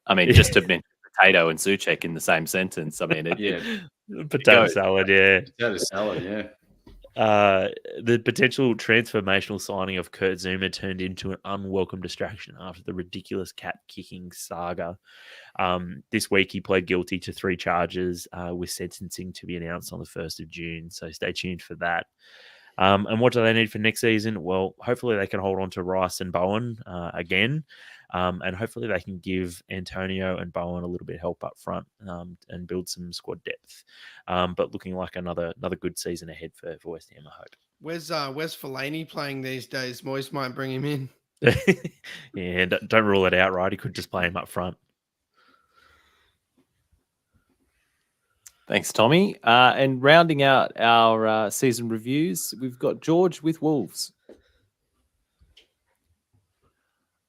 I mean, just to mention potato and Souček in the same sentence. I mean, potato salad, yeah. Potato salad, yeah. The potential transformational signing of Kurt Zuma turned into an unwelcome distraction after the ridiculous cat-kicking saga. This week, he pled guilty to 3 charges with sentencing to be announced on the 1st of June, so stay tuned for that. And what do they need for next season? Well, hopefully they can hold on to Rice and Bowen again, and hopefully they can give Antonio and Bowen a little bit of help up front and build some squad depth. But looking like another good season ahead for West Ham, I hope. Where's Fellaini playing these days? Moyes might bring him in. Yeah, don't rule it out, right? He could just play him up front. Thanks, Tommie. And rounding out our season reviews, we've got George with Wolves.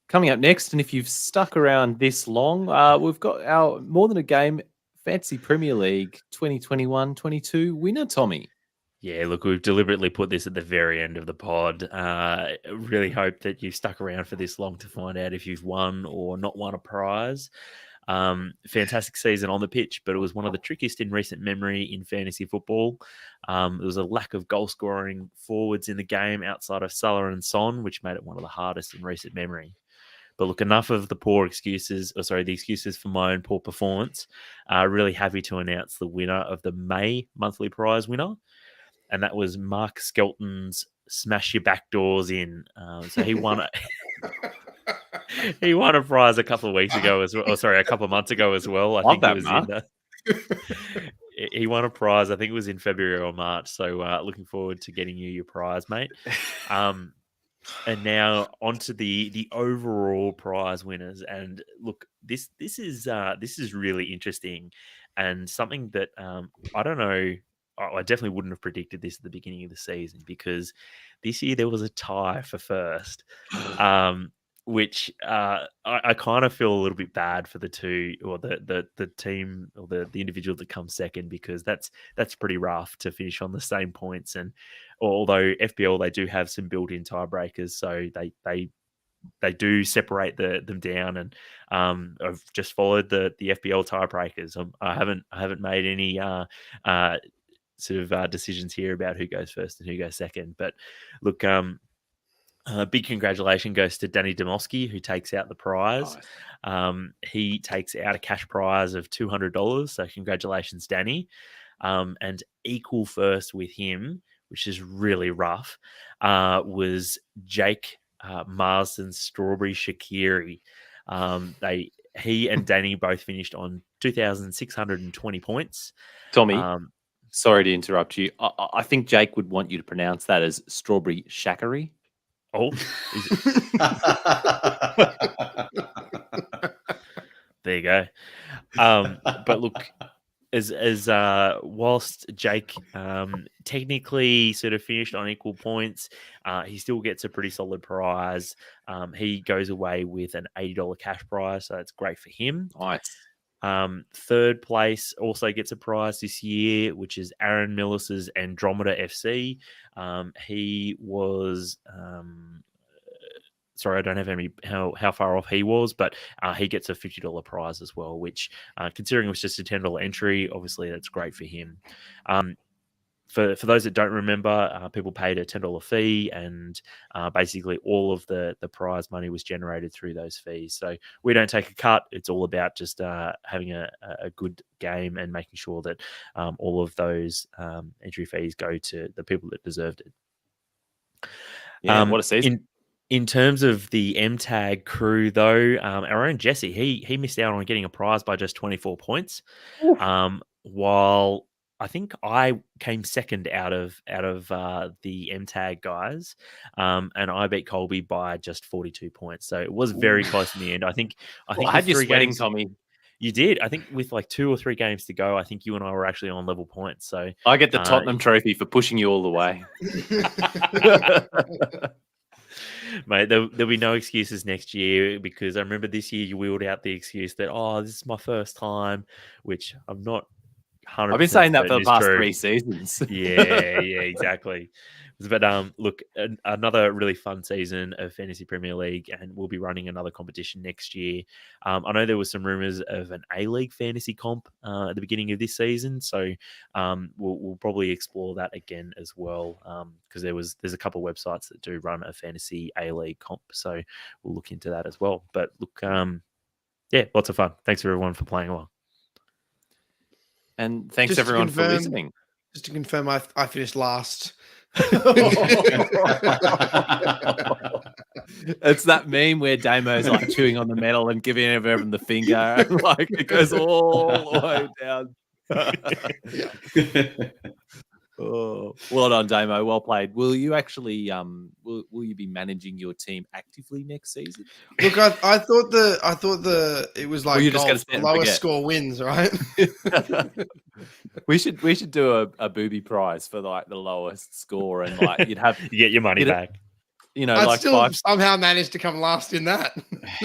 Coming up next, and if you've stuck around this long, we've got our More Than a Game Fantasy Premier League 2021-22 winner, Tommie. Yeah, look, we've deliberately put this at the very end of the pod. Really hope that you've stuck around for this long to find out if you've won or not won a prize. Fantastic season on the pitch, but it was one of the trickiest in recent memory in fantasy football. There was a lack of goal scoring forwards in the game outside of Salah and Son, which made it one of the hardest in recent memory. But look, enough of the excuses for my own poor performance. Really happy to announce the winner of the May monthly prize winner, and that was Mark Skelton's Smash Your Back Doors In. So he won He won a prize a couple of weeks ago as well. A couple of months ago as well. I think it was he won a prize. I think it was in February or March. So looking forward to getting you your prize, mate. And now onto the overall prize winners. And look, this is really interesting and something that I don't know. I definitely wouldn't have predicted this at the beginning of the season, because this year there was a tie for first, which I kind of feel a little bit bad for the two, or the team, or the individual that comes second, because that's pretty rough to finish on the same points. And although FPL, they do have some built-in tiebreakers, so they do separate them down, and I've just followed the FPL tiebreakers. I haven't made any decisions here about who goes first and who goes second. But look, big congratulations goes to Danny Demoski, who takes out the prize. Nice. He takes out a cash prize of $200. So congratulations, Danny. And equal first with him, which is really rough, was Jake Marsden's Strawberry Shaqiri. He and Danny both finished on 2,620 points. Tommie, sorry to interrupt you. I think Jake would want you to pronounce that as Strawberry Shaqiri. Oh, there you go. But look, as whilst Jake technically sort of finished on equal points, he still gets a pretty solid prize. He goes away with an $80 cash prize, so that's great for him. Nice. Third place also gets a prize this year, which is Aaron Millis's Andromeda FC. He was sorry, I don't have any how far off he was, but he gets a $50 prize as well, which considering it was just a $10 entry, obviously that's great for him. For those that don't remember, people paid a $10 fee, and basically all of the prize money was generated through those fees. So we don't take a cut. It's all about just having a good game and making sure that all of those entry fees go to the people that deserved it. Yeah, what a season. In terms of the M-Tag crew, though, our own Jesse, he missed out on getting a prize by just 24 points, while I think I came second out of the M-Tag guys, and I beat Colby by just 42 points. So it was very close in the end. I think I had you sweating, Tommie. You did. I think with like 2 or 3 games to go, I think you and I were actually on level points. So I get the Tottenham trophy for pushing you all the way. Mate, there'll be no excuses next year, because I remember this year you wheeled out the excuse that, this is my first time, which I'm not 100%. I've been saying that for the past true. 3 seasons. yeah, exactly. But look, another really fun season of Fantasy Premier League, and we'll be running another competition next year. I know there was some rumors of an A-League fantasy comp at the beginning of this season, so we'll probably explore that again as well, because there's a couple of websites that do run a fantasy A-League comp, so we'll look into that as well. But look, yeah, lots of fun. Thanks everyone for playing along. And thanks everyone for listening. Just to confirm, I finished last. It's that meme where Damo's like chewing on the metal and giving everyone the finger, and like it goes all the way down. Oh, well done, Damo. Well played. Will you actually will you be managing your team actively next season? Look, I thought it was like golf, the lowest score wins, right? we should do a booby prize for like the lowest score, and like you get your money back. You know, I like still somehow managed to come last in that.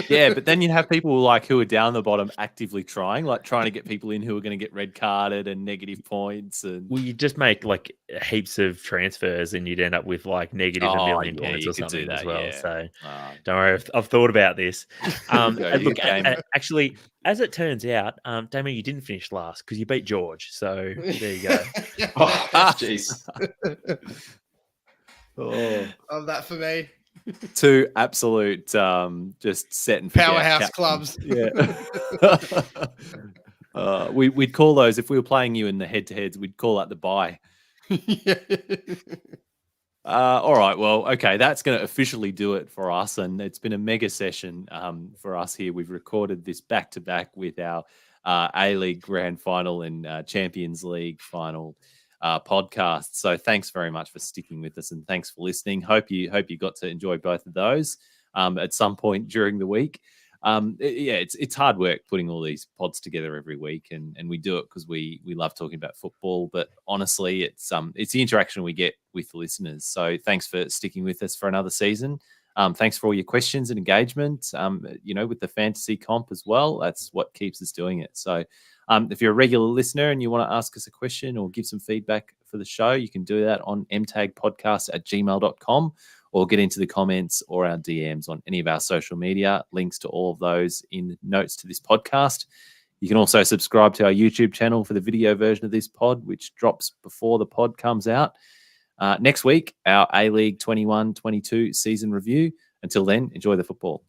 Yeah, but then you have people like who are down the bottom actively trying to get people in who are going to get red carded and negative points. And well, you just make like heaps of transfers, and you'd end up with like negative $1 million points or something as well. Yeah. So don't worry, I've thought about this. Look, actually, as it turns out, Damo, you didn't finish last because you beat George. So there you go. Jeez. Of that for me. 2 absolute just set and powerhouse clubs. Yeah. We'd call those, if we were playing you in the head-to-heads, we'd call that the bye. All right, well, okay, that's going to officially do it for us, and it's been a mega session for us here. We've recorded this back-to-back with our A-League Grand Final and Champions League Final podcast. So thanks very much for sticking with us, and thanks for listening. Hope you got to enjoy both of those at some point during the week. It's hard work putting all these pods together every week, and we do it because we love talking about football. But honestly, it's the interaction we get with the listeners. So thanks for sticking with us for another season. Thanks for all your questions and engagement. With the fantasy comp as well. That's what keeps us doing it. So if you're a regular listener and you want to ask us a question or give some feedback for the show, you can do that on mtagpodcast@gmail.com, or get into the comments or our DMs on any of our social media. Links to all of those in notes to this podcast. You can also subscribe to our YouTube channel for the video version of this pod, which drops before the pod comes out. Next week, our A-League 21-22 season review. Until then, enjoy the football.